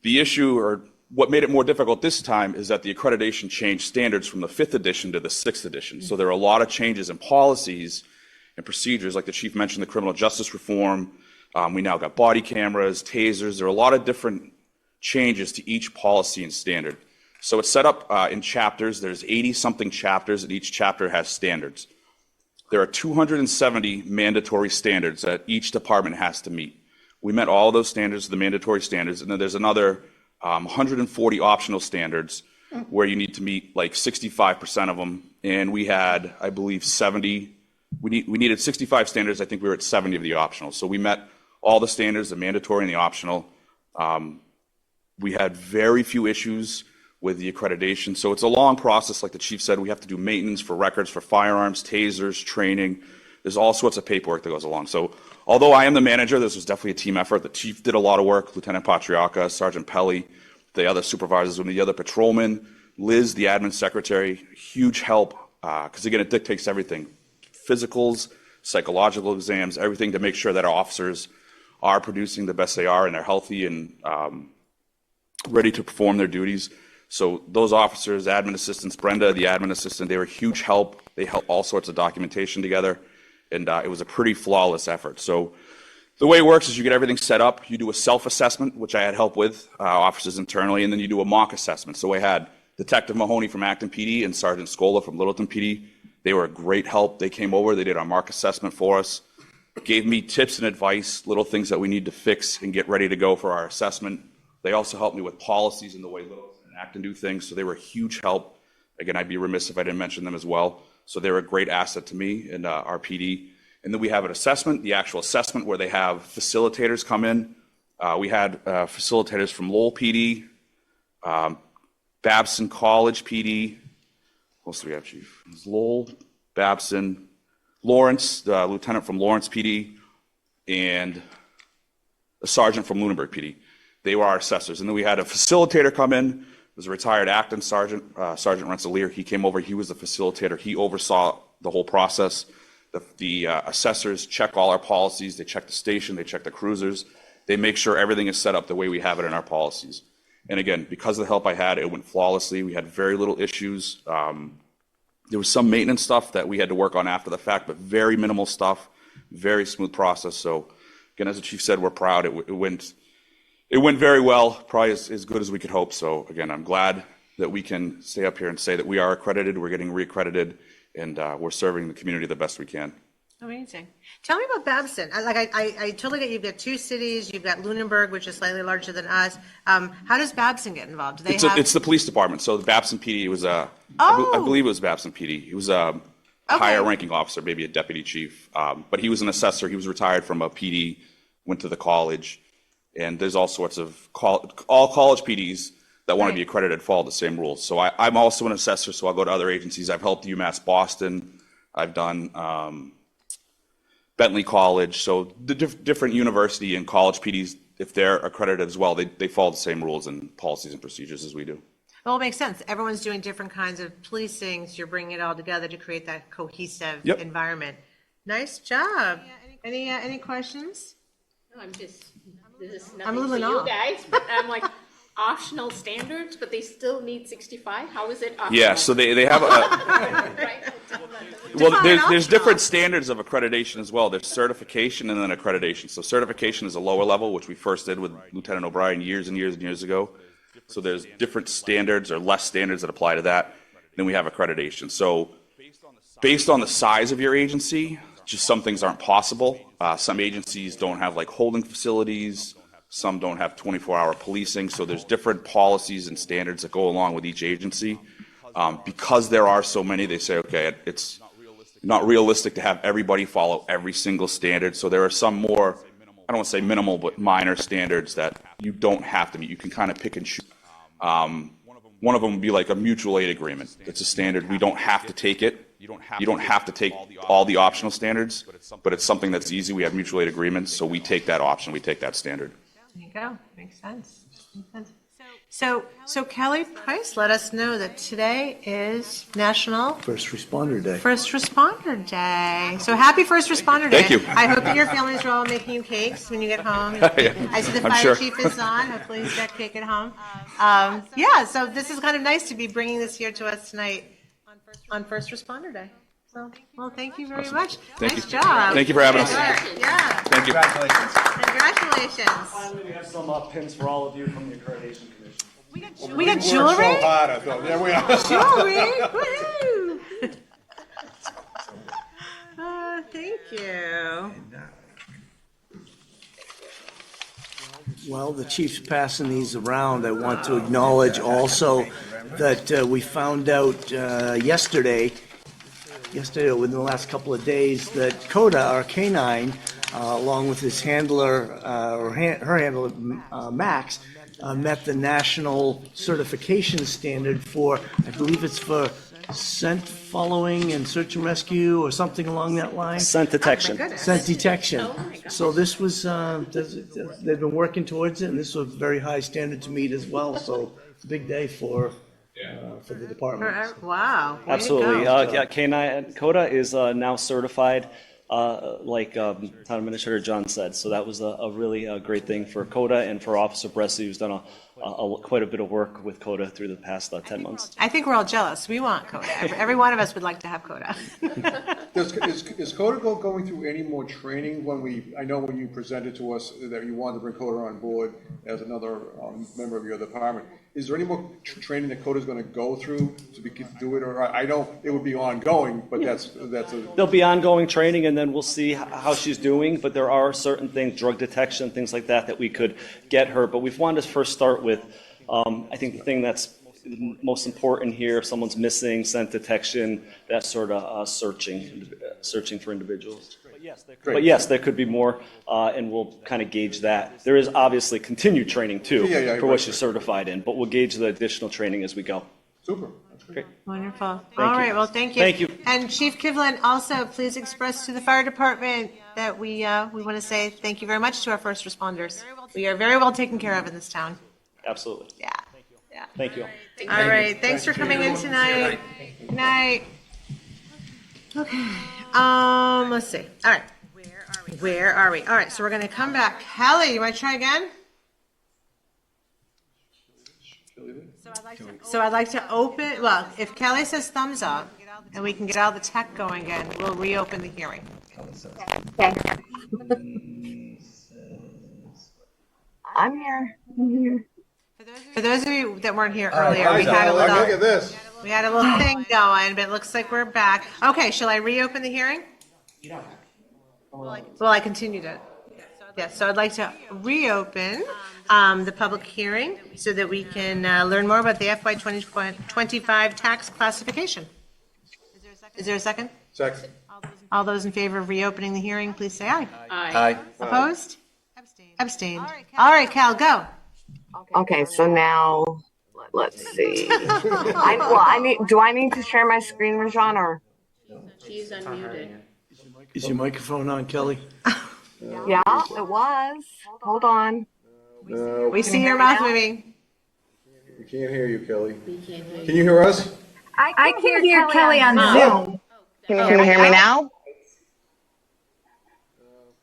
The issue, or what made it more difficult this time, is that the accreditation changed standards from the 5th edition to the 6th edition. So there are a lot of changes in policies and procedures, like the Chief mentioned, the criminal justice reform. We now got body cameras, tasers. There are a lot of different changes to each policy and standard. So it's set up in chapters. There's 80-something chapters, and each chapter has standards. There are 270 mandatory standards that each department has to meet. We met all those standards, the mandatory standards, and then there's another 140 optional standards where you need to meet like 65% of them. And we had, I believe, 70. We needed 65 standards. I think we were at 70 of the optional. So we met all the standards, the mandatory and the optional. We had very few issues with the accreditation. So it's a long process. Like the Chief said, we have to do maintenance for records for firearms, tasers, training. There's all sorts of paperwork that goes along. So although I am the manager, this was definitely a team effort. The Chief did a lot of work, Lieutenant Patriarca, Sergeant Pelly, the other supervisors, and the other patrolmen, Liz, the admin secretary, huge help, because again, it dictates everything. Physicals, psychological exams, everything to make sure that our officers are producing the best they are and they're healthy and ready to perform their duties. So those officers, admin assistants, Brenda, the admin assistant, they were huge help. They helped all sorts of documentation together, and it was a pretty flawless effort. So the way it works is you get everything set up. You do a self-assessment, which I had help with, officers internally, and then you do a mock assessment. So I had Detective Mahoney from Acton PD and Sergeant Scola from Littleton PD. They were a great help. They came over, they did our mock assessment for us, gave me tips and advice, little things that we need to fix and get ready to go for our assessment. They also helped me with policies and the way Littleton and Acton do things, so they were a huge help. Again, I'd be remiss if I didn't mention them as well. So they were a great asset to me and our PD. And then we have an assessment, the actual assessment where they have facilitators come in. We had facilitators from Lowell PD, Babson College PD. What else do we have, Chief? It was Lowell, Babson, Lawrence, the lieutenant from Lawrence PD, and a sergeant from Lunenburg PD. They were our assessors. And then we had a facilitator come in. It was a retired Acton sergeant, Sergeant Rensselaer. He came over. He was the facilitator. He oversaw the whole process. The assessors check all our policies. They check the station. They check the cruisers. They make sure everything is set up the way we have it in our policies. And again, because of the help I had, it went flawlessly. We had very little issues. There was some maintenance stuff that we had to work on after the fact, but very minimal stuff, very smooth process. So again, as the Chief said, we're proud. It went very well, probably as good as we could hope. So again, I'm glad that we can stay up here and say that we are accredited, we're getting reaccredited, and we're serving the community the best we can. Amazing. Tell me about Babson. I totally get you've got two cities. You've got Lunenburg, which is slightly larger than us. How does Babson get involved? It's the police department. So the Babson PD was I believe it was Babson PD. He was a higher ranking officer, maybe a deputy chief. But he was an assessor. He was retired from a PD, went to the college. And there's all sorts of all college PDs that want to be accredited follow the same rules. So I'm also an assessor, so I'll go to other agencies. I've helped UMass Boston. I've done Bentley College. So the different university and college PDs, if they're accredited as well, they follow the same rules and policies and procedures as we do. Well, it makes sense. Everyone's doing different kinds of policing, so you're bringing it all together to create that cohesive environment. Nice job. Any questions? No, this is I'm nothing for moving you on. guys, but I'm like, optional standards, but they still need 65? How is it optional? Yeah, so they have a... Right? Well, there's different standards of accreditation as well. There's certification and then accreditation. So certification is a lower level, which we first did with Lieutenant O'Brien years and years and years ago. So there's different standards or less standards that apply to that. Then we have accreditation. So based on the size of your agency, just some things aren't possible. Some agencies don't have like holding facilities. Some don't have 24-hour policing. So there's different policies and standards that go along with each agency. Because there are so many, they say, okay, it's not realistic to have everybody follow every single standard. So there are some more, I don't want to say minimal, but minor standards that you don't have to meet. You can kind of pick and choose. One of them would be like a mutual aid agreement. It's a standard. We don't have to take it. You don't have to take all the optional standards, but it's something that's easy. We have mutual aid agreements, so we take that option. We take that standard. There you go. Makes sense. So Kelly Price let us know that today is National First Responder Day. First Responder Day. So happy First Responder Day. Thank you. I hope that your families are all making you cakes when you get home. I see the I'm fire sure. chief is on. Hopefully he's got cake at home. So this is kind of nice to be bringing this here to us tonight on First Responder Day. So, well, thank you very much. Thank Nice you. job. Thank you for having us. Yeah. Thank you. Congratulations. Finally, we have some pins for all of you from the Accreditation Commission. We got jewelry? There we are. Jewelry. Woohoo. Thank you. While the chief's passing these around, I want to acknowledge also that we found out yesterday, within the last couple of days, that Coda, our canine, along with his handler, her handler, Max, met the national certification standard for, I believe it's for scent following and search and rescue or something along that line. Scent detection. Scent detection. So this was, they've been working towards it, and this was a very high standard to meet as well. So it's a big day for the department. Wow. Way to Absolutely. go. K9 Coda is now certified, like Town Administrator John said. So that was a really great thing for Coda and for Officer Bressi, who's done quite a bit of work with Coda through the past 10 months. I think we're all jealous. We want Coda. Every one of us would like to have Coda. Is Coda going through any more training I know when you presented to us that you wanted to bring Coda on board as another member of your department. Is there any more training that Coda's going to go through to do it? Or I know it would be ongoing, but that's a... There'll be ongoing training, and then we'll see how she's doing. But there are certain things, drug detection, things like that we could get her. But we've wanted to first start with, I think the thing that's most important here, if someone's missing, scent detection, that sort of searching for individuals. But yes, there could be more, and we'll kind of gauge that. There is obviously continued training too for what she's certified in, but we'll gauge the additional training as we go. Super. That's great. Wonderful. All you. right. Well, thank you. Thank you. And Chief Kivlin, also please express to the fire department that we want to say thank you very much to our first responders. We are very well taken care of in this town. Absolutely. Yeah. Yeah. Thank you. All right. Thanks for coming in tonight. Good night. Okay. Let's see. All right. Where are we? All right. So we're going to come back. Kelly, you want to try again? So I'd like to open, well, if Kelly says thumbs up and we can get all the tech going again, we'll reopen the hearing. I'm here. For those of you that weren't here earlier, we had Look at this. we had a little thing going, but it looks like we're back. Okay, shall I reopen the hearing? Well, I continued it. Yes, so I'd like to reopen the public hearing so that we can learn more about the FY 2025 tax classification. Is there a second? Second. All those in favor of reopening the hearing, please say aye. Aye. Opposed? Abstained. All right, Cal, go. Okay, so now Let's see. Do I need to share my screen, Rajan, or? She's unmuted. Is your microphone on, Kelly? Yeah, it was. Hold on. No, We see your mouth moving. we can't hear you, Kelly. We can't hear Can you hear us? I can hear Kelly on Zoom. Can you hear me now?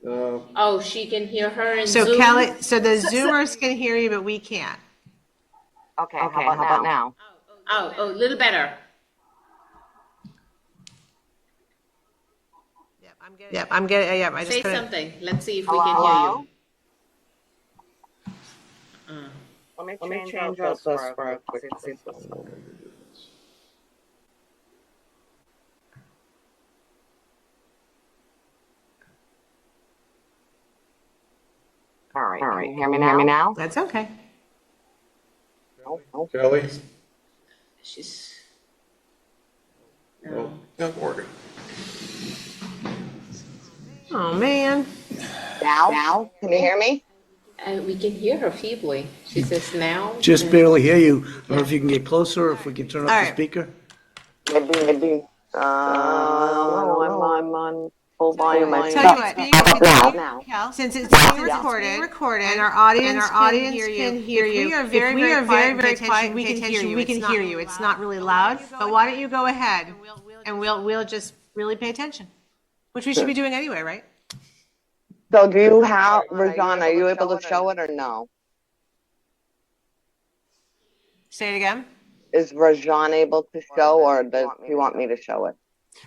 Oh, she can hear her in So Zoom? Kelly, so the Zoomers can hear you, but we can't. Okay, how about now? Oh, a little better. Yep, I'm getting, yep, I just Say couldn't. something. Let's see if we Hello? can hear you. Let me change out this for a quick. See if this works. All right. Can you hear me now? That's okay. Kelly? She's. No, not working. Oh, man. Now? Can you hear me? We can hear her feebly. She says now. Just barely hear you. I don't know if you can get closer or if we can turn up All the right. speaker. Maybe. I'm on full volume. Tell you what, Kel, since it's being recorded, and our audience can hear you. We are very, very quiet. We can hear you. It's not really loud. But why don't you go ahead and we'll just really pay attention, which we should be doing anyway, right? So do you have, Rajan, are you able to show it or no? Say it again. Is Rajan able to show or does he want me to show it?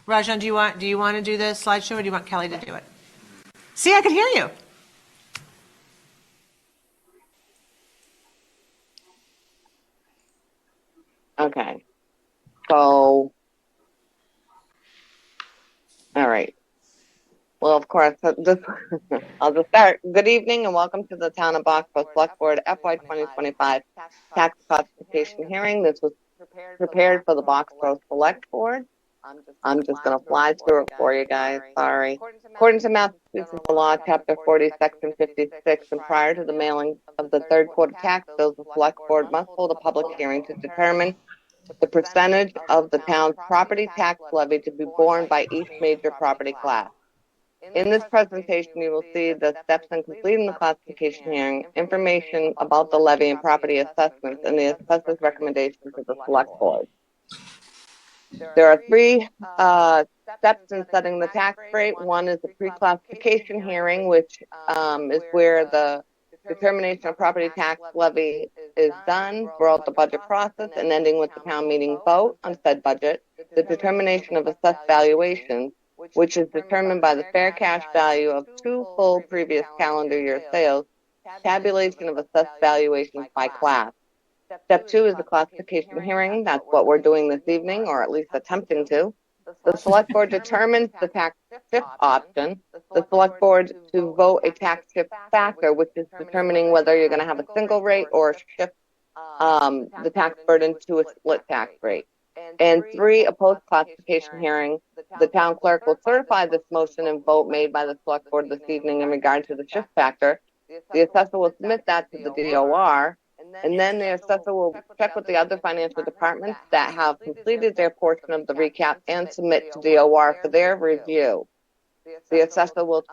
Rajan, do you want to do the slideshow or do you want Kelly to do it? See, I can hear you. Okay. So, all right. Well, of course, I'll just start. Good evening and welcome to the Town of Boxborough Select Board FY 2025 Tax Classification Hearing. This was prepared for the Boxborough Select Board. I'm just going to fly through it for you guys. Sorry. According to Massachusetts law, Chapter 40, Section 56, and prior to the mailing of the third quarter tax bills, the Select Board must hold a public hearing to determine the percentage of the town's property tax levy to be borne by each major property class. In this presentation, you will see the steps in completing the classification hearing, information about the levy and property assessments, and the assessor's recommendations to the Select Board. There are three steps in setting the tax rate. One is the pre-classification hearing, which is where the determination of property tax levy is done throughout the budget process and ending with the town meeting vote on said budget. The determination of assessed valuations, which is determined by the fair cash value of 2 full previous calendar year sales, tabulation of assessed valuations by class. Step 2 is the classification hearing. That's what we're doing this evening, or at least attempting to. The Select Board determines the tax shift option. The Select Board to vote a tax shift factor, which is determining whether you're going to have a single rate or shift the tax burden to a split tax rate. And 3, a post-classification hearing. The town clerk will certify this motion and vote made by the Select Board this evening in regard to the shift factor. The assessor will submit that to the DOR, and then the assessor will check with the other financial departments that have completed their portion of the recap and submit to DOR for their review. The assessor will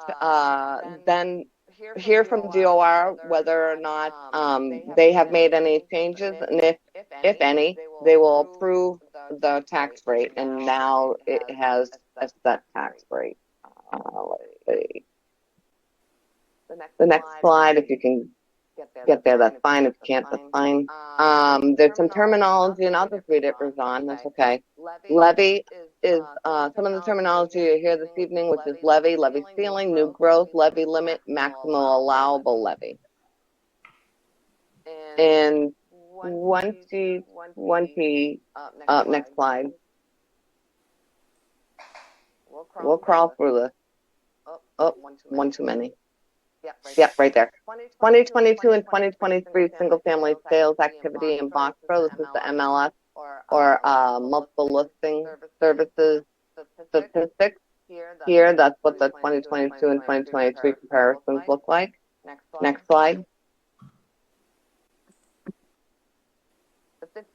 then hear from DOR whether or not they have made any changes, and if any, they will approve the tax rate, and now it has a set tax rate. Let's see. The next slide, if you can get there, that's fine. If you can't, that's fine. There's some terminology, and I'll just read it, Rajan, that's okay. Levy is some of the terminology you hear this evening, which is levy, levy ceiling, new growth, levy limit, maximum allowable levy. And 1T, next slide. We'll crawl through this. Oh, one too many. Yep, right there. 2022 and 2023 single-family sales activity in Boxborough. This is the MLS, or multiple listing services statistics. Here, that's what the 2022 and 2023 comparisons look like. Next slide.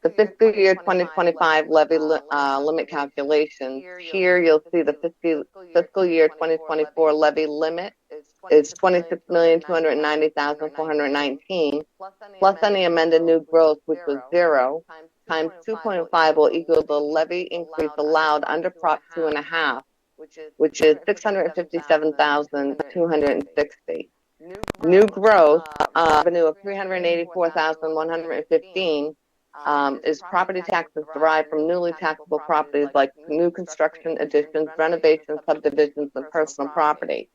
the fiscal year 2025 levy limit calculations. Here you'll see the fiscal year 2024 levy limit is 26,290,419 plus any amended new growth, which was 0, times 2.5 will equal the levy increase allowed under Prop 2.5, which is 657,260. New growth revenue of 384,115 is property taxes derived from newly taxable properties like new construction, additions, renovations, subdivisions, and personal property.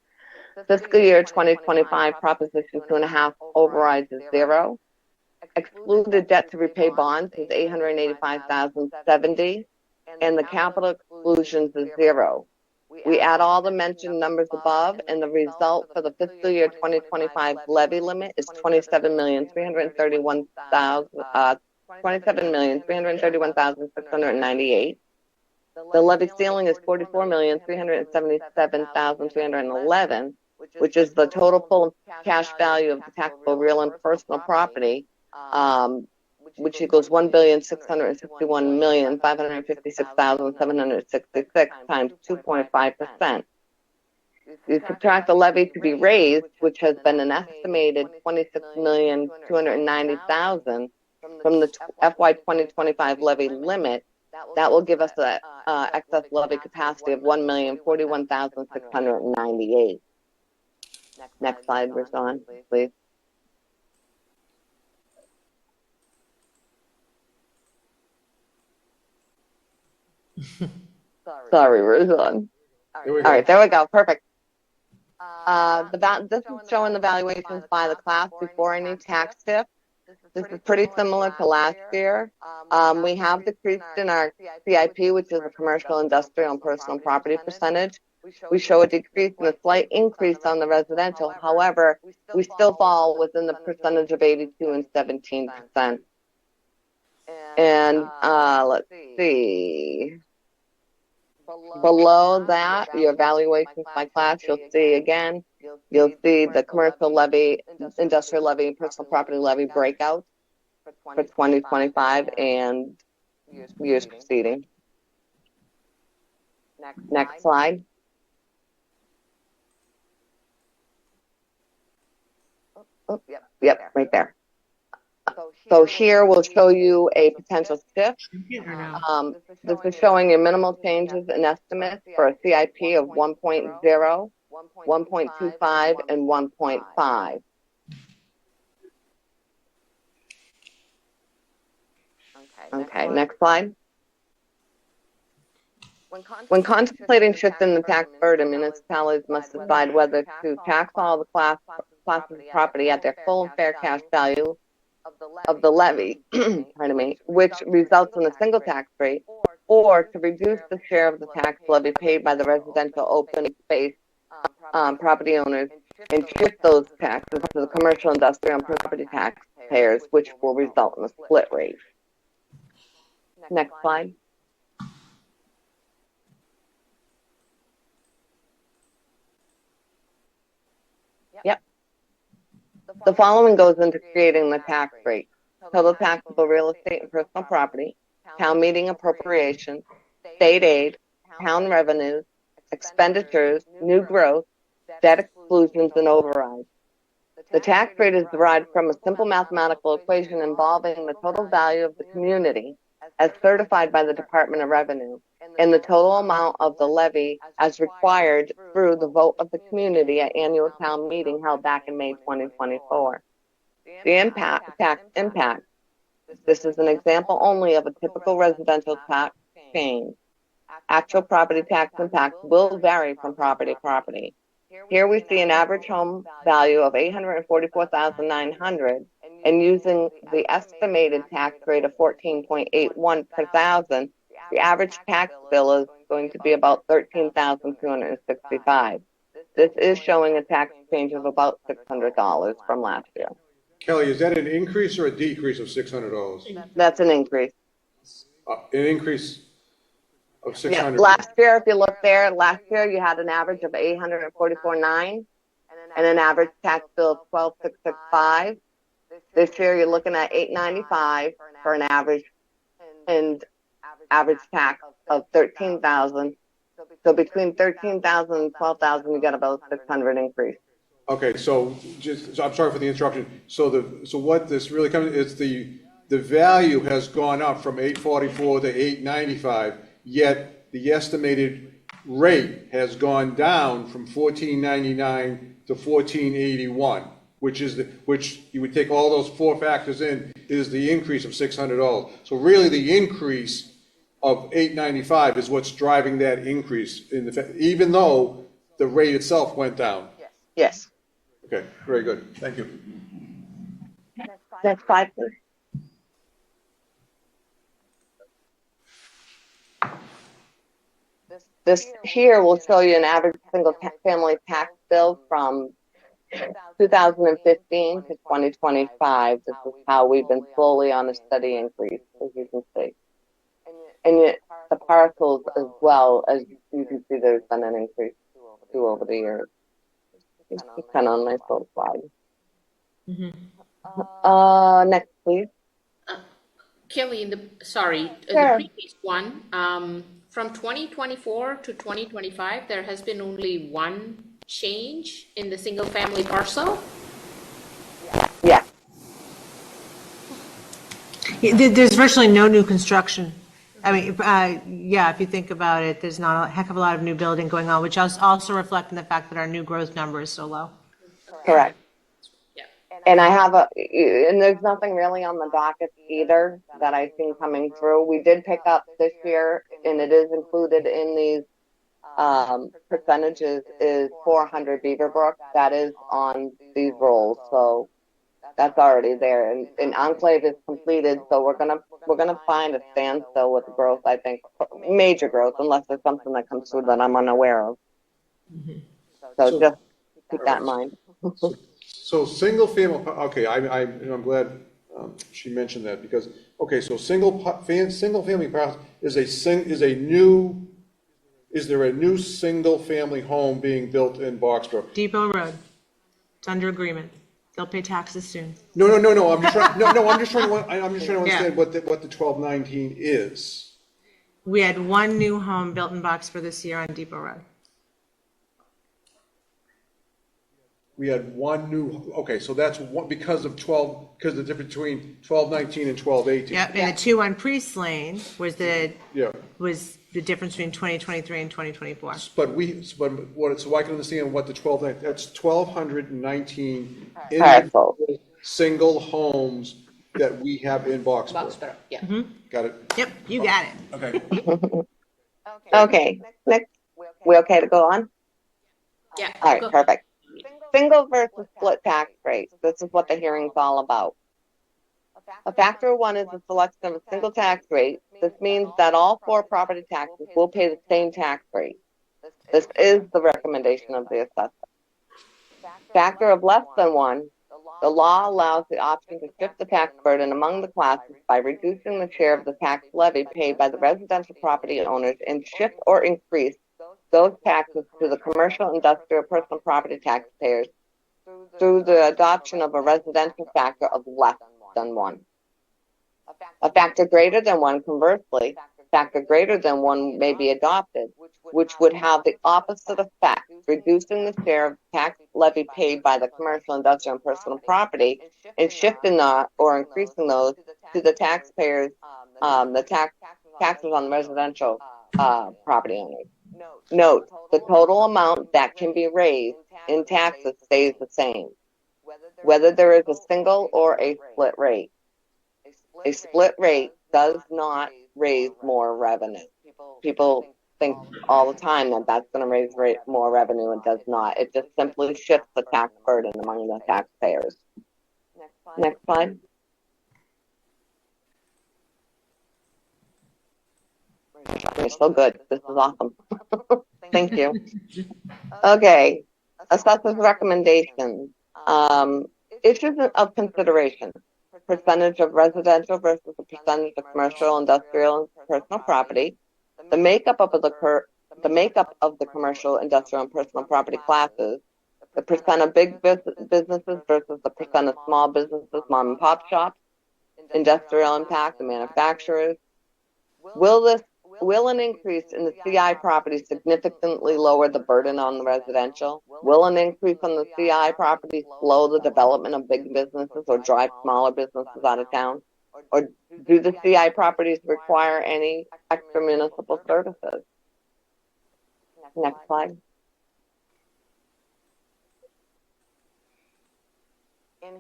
Fiscal year 2025 Proposition 2.5 overrides is 0. Excluded debt to repay bonds is 885,070, and the capital exclusions is 0. We add all the mentioned numbers above, and the result for the fiscal year 2025 levy limit is 27,331,698. The levy ceiling is 44,377,311, which is the total full cash value of the taxable real and personal property, which equals 1,661,556,766 times 2.5%. You subtract the levy to be raised, which has been an estimated 26,290,000 from the FY 2025 levy limit. That will give us an excess levy capacity of 1,041,698. Next slide, Rashawn, please. Sorry, Rashawn. All right, there we go. Perfect. This is showing the valuations by the class before any tax shift. This is pretty similar to last year. We have decreased in our CIP, which is a commercial, industrial, and personal property percentage. We show a decrease and a slight increase on the residential. However, we still fall within the percentage of 82 and 17%. And let's see. Below that, your valuations by class, you'll see the commercial levy, industrial levy, personal property levy breakout for 2025 and years preceding. Next slide. Yep, right there. So here we'll show you a potential shift. This is showing you minimal changes in estimates for a CIP of 1.0, 1.25, and 1.5. Okay, next slide. When contemplating shifting the tax burden, municipalities must decide whether to tax all the classes of property at their full and fair cash value of the levy, pardon me, which results in a single tax rate, or to reduce the share of the tax levy paid by the residential open space property owners and shift those taxes to the commercial, industrial, and property taxpayers, which will result in a split rate. Next slide. Yep. The following goes into creating the tax rate: total taxable real estate and personal property, town meeting appropriations, state aid, town revenues, expenditures, new growth, debt exclusions, and overrides. The tax rate is derived from a simple mathematical equation involving the total value of the community as certified by the Department of Revenue and the total amount of the levy as required through the vote of the community at annual town meeting held back in May 2024. The tax impact. This is an example only of a typical residential tax change. Actual property tax impact will vary from property to property. Here we see an average home value of $844,900, and using the estimated tax rate of 14.81 per thousand, the average tax bill is going to be about $13,265. This is showing a tax change of about $600 from last year. Kelly, is that an increase or a decrease of $600? That's an increase. An increase of $600. Yeah, last year, if you look there, last year you had an average of $844,900 and an average tax bill of $12,665. This year you're looking at $895 for an average and average tax of 13,000. So between 13,000 and 12,000, you get about 600 increase. Okay, so I'm sorry for the interruption. So what this really comes is the value has gone up from 844 to 895, yet the estimated rate has gone down from 1499 to 1481, which you would take all those four factors in, is the increase of $600. So really the increase of 895 is what's driving that increase even though the rate itself went down. Yes. Okay, very good. Thank you. Next slide, please. This here will show you an average single family tax bill from 2015 to 2025. This is how we've been slowly on a steady increase, as you can see. And yet the parcels as well, as you can see, there's been an increase too over the years. It's kind of a nice little slide. Next, please. Kelly, the Sure. previous one, from 2024 to 2025, there has been only one change in the single-family parcel. Yeah. There's virtually no new construction. I mean, yeah, if you think about it, there's not a heck of a lot of new building going on, which is also reflecting the fact that our new growth number is so low. Correct. And and there's nothing really on the docket either that I've seen coming through. We did pick up this year, and it is included in these percentages, is 400 Beaverbrook. That is on these rolls, so that's already there. And Enclave is completed, so we're gonna find a standstill with growth. I think major growth, unless there's something that comes through that I'm unaware of. So just keep that in mind. So single family, okay, I'm glad she mentioned that, because, okay, so single family house is there a new single family home being built in Boxborough? Depot Road. It's under agreement. They'll pay taxes soon. No. I'm just trying to understand what the 1219 is. We had one new home built in Boxford this year on Depot Road. We had one new, okay, so that's because of the difference between 1219 and 1218. Yep, and the two on Priest Lane was the difference between 2023 and 2024. So I can understand what the 1219, that's 1,219 single homes that we have in Boxborough. Yeah. Got it? Yep, you got it. Okay. Okay, next. We okay to go on? Yeah. All right, perfect. Single versus split tax rates. This is what the hearing's all about. A factor one is the selection of a single tax rate. This means that all four property taxes will pay the same tax rate. This is the recommendation of the assessor. Factor of less than one, the law allows the option to shift the tax burden among the classes by reducing the share of the tax levy paid by the residential property owners and shift or increase those taxes to the commercial, industrial, personal property taxpayers through the adoption of a residential factor of less than one. A factor greater than one, conversely, factor greater than one may be adopted, which would have the opposite effect, reducing the share of tax levy paid by the commercial, industrial, and personal property, and shifting or increasing those to the taxpayers, taxes on the residential property owners. Note, the total amount that can be raised in taxes stays the same, whether there is a single or a split rate. A split rate does not raise more revenue. People think all the time that that's going to raise more revenue. It does not. It just simply shifts the tax burden among the taxpayers. Next slide. You're so good. This is awesome. Thank you. Okay. Assessor's recommendations. Issues of consideration. Percentage of residential versus the percentage of commercial, industrial, and personal property. The makeup of the commercial, industrial, and personal property classes. The percent of big businesses versus the percent of small businesses, mom and pop shops. Industrial impact, the manufacturers. Will an increase in the CI property significantly lower the burden on the residential? Will an increase on the CI property slow the development of big businesses or drive smaller businesses out of town? Or do the CI properties require any extra municipal services? Next slide.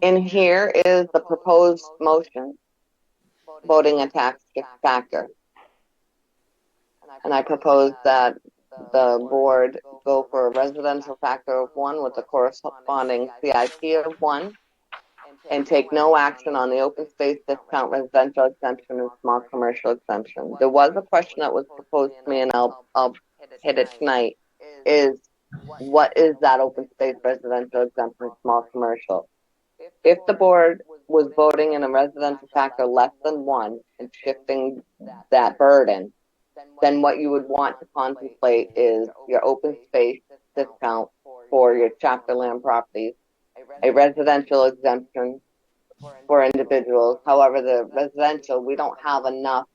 In here is the proposed motion, voting a tax factor. And I propose that the board go for a residential factor of 1 with a corresponding CIP of 1 and take no action on the open space discount, residential exemption, and small commercial exemption. There was a question that was proposed to me, and I'll hit it tonight, is what is that open space, residential exemption, small commercial? If the board was voting in a residential factor less than 1 and shifting that burden, then what you would want to contemplate is your open space discount for your chapter land properties, a residential exemption for individuals. However, the residential, we don't have enough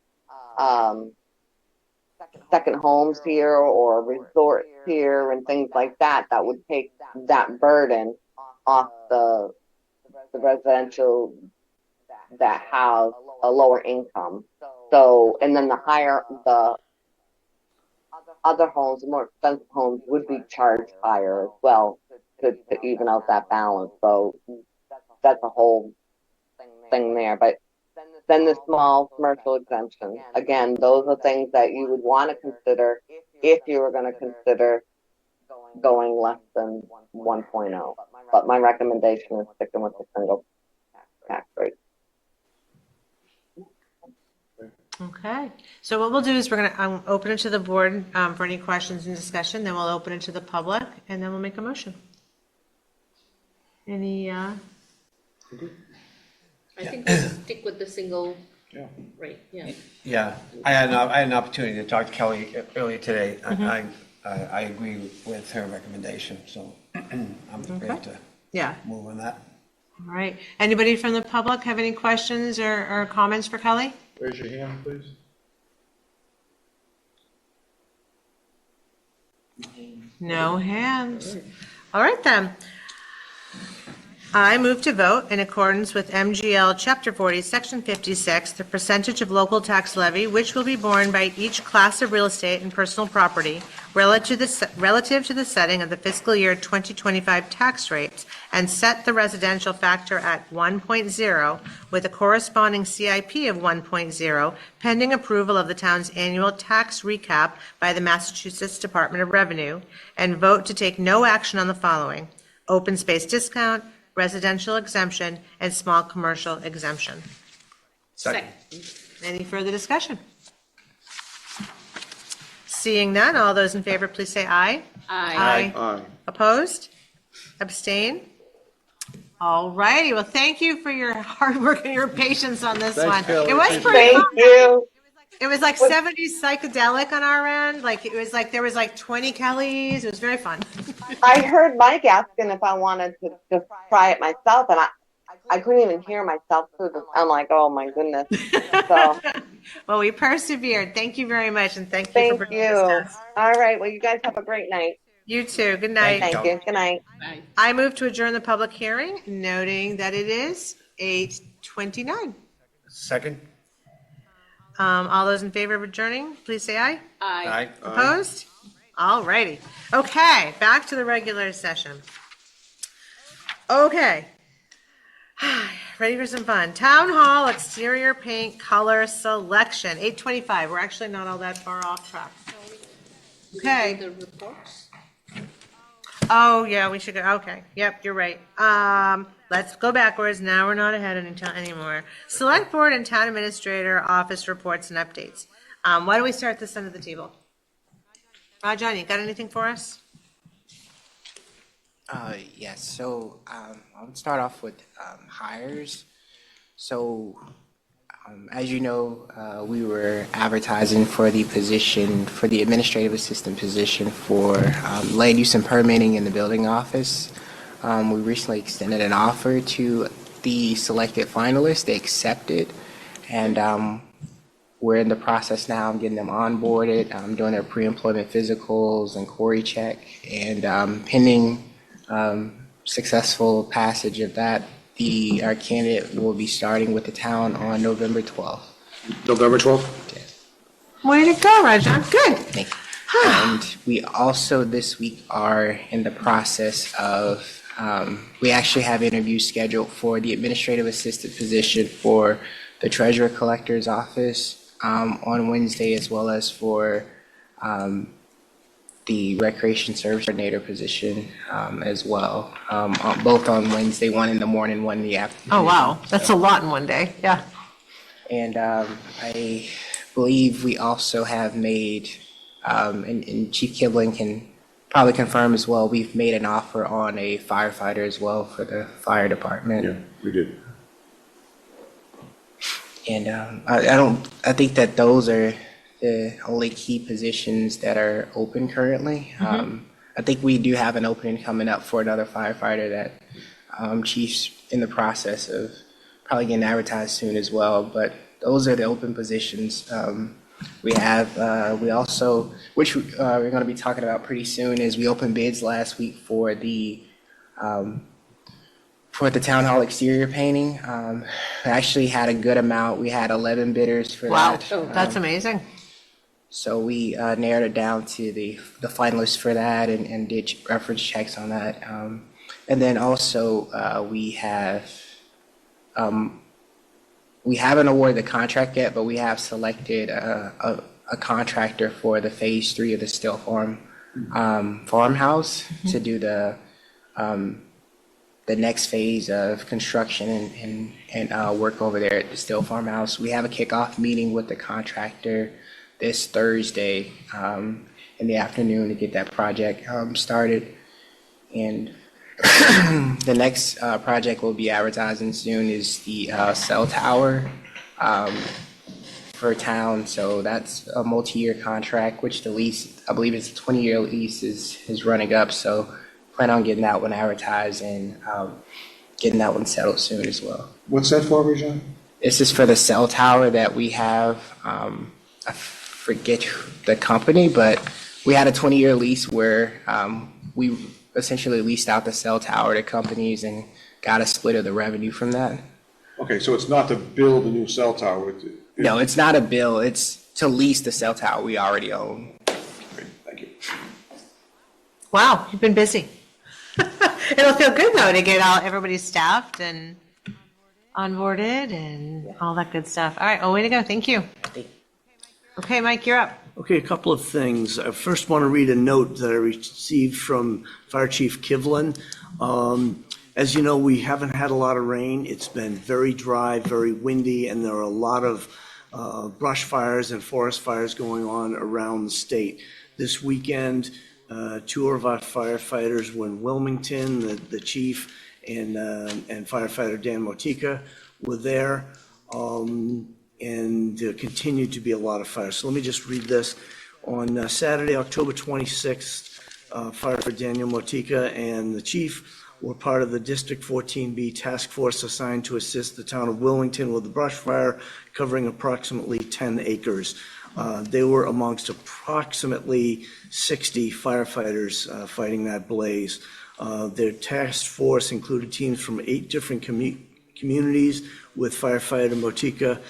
second homes here or resorts here and things like that that would take that burden off the residential that have a lower income. So, and then the higher the other homes, the more expensive homes would be charged higher as well to even out that balance. So that's a whole thing there. But then the small commercial exemption, again, those are things that you would want to consider if you were going to consider going less than 1.0. But my recommendation is sticking with the single tax rate. Okay, so what we'll do is we're going to open it to the board for any questions and discussion, then we'll open it to the public, and then we'll make a motion. Any, I think we'll stick with the single rate, yeah. Yeah, I had an opportunity to talk to Kelly earlier today. I agree with her recommendation, so I'm prepared to move on that. All right. Anybody from the public have any questions or comments for Kelly? Raise your hand, please. No hands. All right, then. I move to vote in accordance with MGL Chapter 40, Section 56, the percentage of local tax levy which will be borne by each class of real estate and personal property relative to the setting of the fiscal year 2025 tax rates, and set the residential factor at 1.0 with a corresponding CIP of 1.0 pending approval of the town's annual tax recap by the Massachusetts Department of Revenue, and vote to take no action on the following: open space discount, residential exemption, and small commercial exemption. Second. Any further discussion? Seeing none, all those in favor, please say aye. Aye. Aye. Opposed? Abstain? All righty. Well, thank you for your hard work and your patience on this one. Kelly. It was pretty Thank you. It was like 70s psychedelic on our end. Like, it was like there was like 20 Kellys. It was very fun. I heard Mike asking if I wanted to just try it myself, and I couldn't even hear myself through this. I'm like, oh my goodness. So Well, we persevered. Thank you very much, and thank you for thank bringing this to you. us. All right. Well, you guys have a great night. You too. Good night. Thank you. Good night. Aye. I move to adjourn the public hearing, noting that it is 8:29. Second? All those in favor of adjourning, please say aye. Aye. Opposed? All righty. Okay, back to the regular session. Okay. Ready for some fun. Town Hall exterior paint color selection, 8:25. We're actually not all that far off track. Okay. The reports? Oh, yeah, we should go, okay, yep, you're right. Let's go backwards, now we're not ahead anymore. Select Board and Town Administrator Office Reports and Updates. Why don't we start this end of the table? Rajan, you got anything for us? Yes, so I would start off with hires. So as you know, we were advertising for the position, for the administrative assistant position for land use and permitting in the building office. We recently extended an offer to the selected finalists. They accepted, and we're in the process now of getting them onboarded, doing their pre-employment physicals and query check, and pending successful passage of that, our candidate will be starting with the town on November 12th. November 12th? Yes. Way to go, Rajan. Good. Thank you. And we also this week are in the process of, we actually have interviews scheduled for the administrative assistant position for the treasurer collector's office on Wednesday, as well as for the recreation service coordinator position as well, both on Wednesday, one in the morning, one in the afternoon. Oh, wow. That's a lot in one day. Yeah. And I believe we also have made, and Chief Kibling can probably confirm as well, we've made an offer on a firefighter as well for the fire department. Yeah, we did. And I think that those are the only key positions that are open currently. I think we do have an opening coming up for another firefighter that Chief's in the process of probably getting advertised soon as well. But those are the open positions. We have, we also, which we're going to be talking about pretty soon, is we opened bids last week for the town hall exterior painting. We actually had a good amount. We had 11 bidders for that. Wow, that's amazing. So we narrowed it down to the finalists for that and did reference checks on that. And then also we haven't awarded the contract yet, but we have selected a contractor for the phase 3 of the Still Farm farmhouse to do the next phase of construction and work over there at the Still Farmhouse. We have a kickoff meeting with the contractor this Thursday in the afternoon to get that project started. And the next project we'll be advertising soon is the cell tower for town. So that's a multi-year contract, which the lease, I believe it's a 20-year lease, is running up. So plan on getting that one advertised and getting that one settled soon as well. What's that for, Rajan? This is for the cell tower that we have. I forget the company, but we had a 20-year lease where we essentially leased out the cell tower to companies and got a split of the revenue from that. Okay, so it's not to build a new cell tower? No, it's not a bill. It's to lease the cell tower we already own. Great, thank you. Wow, you've been busy. It'll feel good, though, to get everybody staffed and onboarded and all that good stuff. All right, way to go. Thank you. Okay, Mike, you're up. Okay, a couple of things. I first want to read a note that I received from Fire Chief Kivlin. As you know, we haven't had a lot of rain. It's been very dry, very windy, and there are a lot of brush fires and forest fires going on around the state. This weekend, 2 of our firefighters were in Wilmington. The chief and firefighter Dan Motika were there. And there continued to be a lot of fires. So let me just read this. On Saturday, October 26th, firefighter Daniel Motika and the chief were part of the District 14B task force assigned to assist the town of Wilmington with the brush fire covering approximately 10 acres. They were amongst approximately 60 firefighters fighting that blaze. Their task force included teams from 8 different communities with firefighter Motika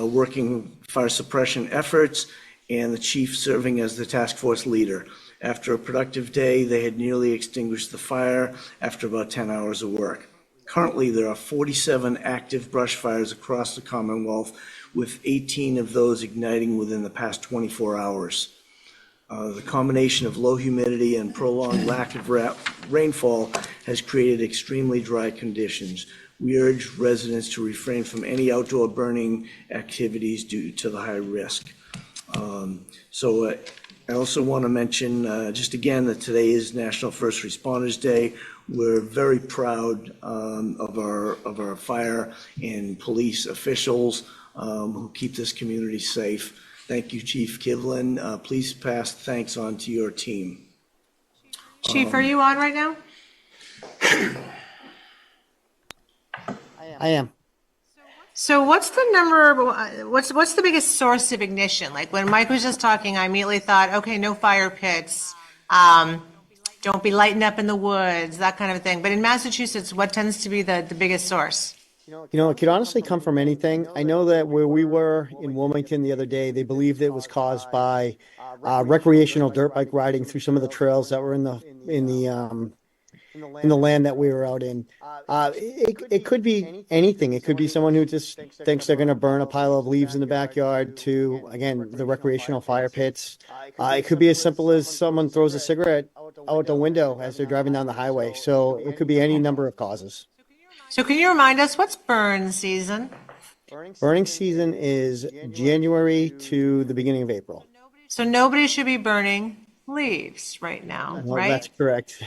working fire suppression efforts, and the chief serving as the task force leader. After a productive day, they had nearly extinguished the fire after about 10 hours of work. Currently, there are 47 active brush fires across the Commonwealth, with 18 of those igniting within the past 24 hours. The combination of low humidity and prolonged lack of rainfall has created extremely dry conditions. We urge residents to refrain from any outdoor burning activities due to the high risk. I also want to mention just again that today is National First Responders Day. We're very proud of our fire and police officials who keep this community safe. Thank you, Chief Kivlin. Please pass thanks on to your team. Chief, are you on right now? I am. So what's the number, what's the biggest source of ignition? Like when Mike was just talking, I immediately thought, okay, no fire pits, don't be lighting up in the woods, that kind of thing. But in Massachusetts, what tends to be the biggest source? It could honestly come from anything. I know that where we were in Wilmington the other day, they believed it was caused by recreational dirt bike riding through some of the trails that were in the land that we were out in. It could be anything. It could be someone who just thinks they're going to burn a pile of leaves in the backyard to, again, the recreational fire pits. It could be as simple as someone throws a cigarette out the window as they're driving down the highway. So it could be any number of causes. So can you remind us, what's burn season? Burning season is January to the beginning of April. So nobody should be burning leaves right now, Well, right? that's correct.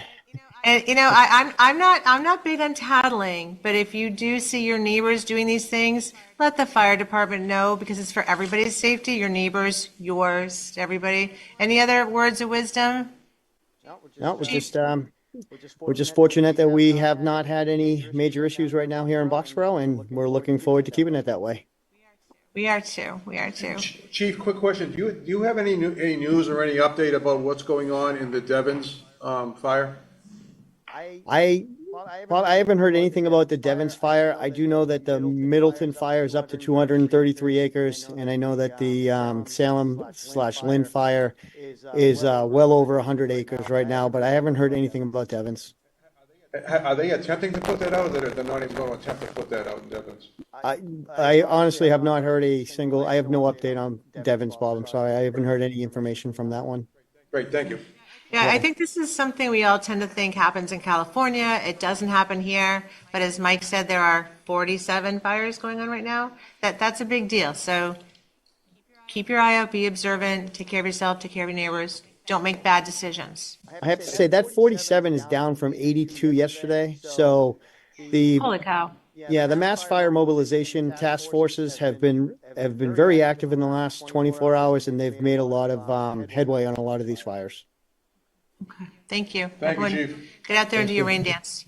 And I'm not big on tattling, but if you do see your neighbors doing these things, let the fire department know, because it's for everybody's safety, your neighbors, yours, everybody. Any other words of wisdom? No, we're just fortunate that we have not had any major issues right now here in Boxborough, and we're looking forward to keeping it that way. We are too. Chief, quick question. Do you have any news or any update about what's going on in the Devons fire? I haven't heard anything about the Devons fire. I do know that the Middleton fire is up to 233 acres, and I know that the Salem/Lynn fire is well over 100 acres right now, but I haven't heard anything about Devons. Are they attempting to put that out, or they're not even going to attempt to put that out in Devons? I honestly have not heard I have no update on Devons, Bob. I'm sorry. I haven't heard any information from that one. Great, thank you. Yeah, I think this is something we all tend to think happens in California. It doesn't happen here, but as Mike said, there are 47 fires going on right now. That's a big deal. So keep your eye out, be observant, take care of yourself, take care of your neighbors. Don't make bad decisions. I have to say that 47 is down from 82 yesterday. So Holy cow. Yeah, the mass fire mobilization task forces have been very active in the last 24 hours, and they've made a lot of headway on a lot of these fires. Okay, thank you. Thank you, Everyone, Chief. get out there and do your rain dance.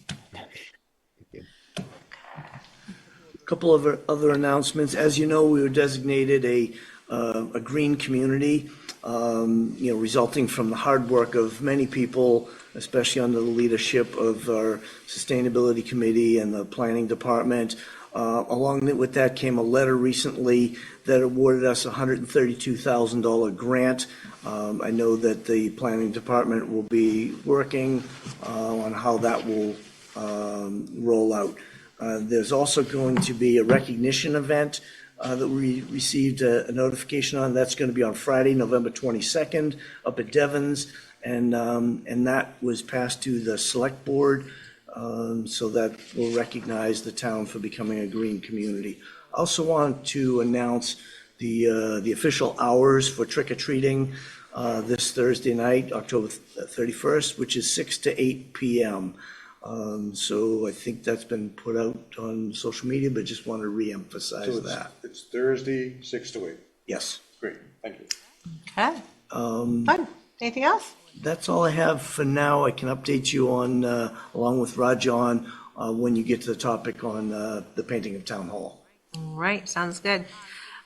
A couple of other announcements. As you know, we were designated a green community, resulting from the hard work of many people, especially under the leadership of our sustainability committee and the planning department. Along with that came a letter recently that awarded us a $132,000 grant. I know that the planning department will be working on how that will roll out. There's also going to be a recognition event that we received a notification on. That's going to be on Friday, November 22nd, up at Devons, and that was passed to the select board, so that will recognize the town for becoming a green community. I also want to announce the official hours for trick-or-treating this Thursday night, October 31st, which is 6 to 8 p.m. So I think that's been put out on social media, but just want to re-emphasize that. It's Thursday, 6 to 8. Yes. Great, thank you. Okay. Fun. Anything else? That's all I have for now. I can update you on, along with Rajan, when you get to the topic on the painting of Town Hall. All right, sounds good.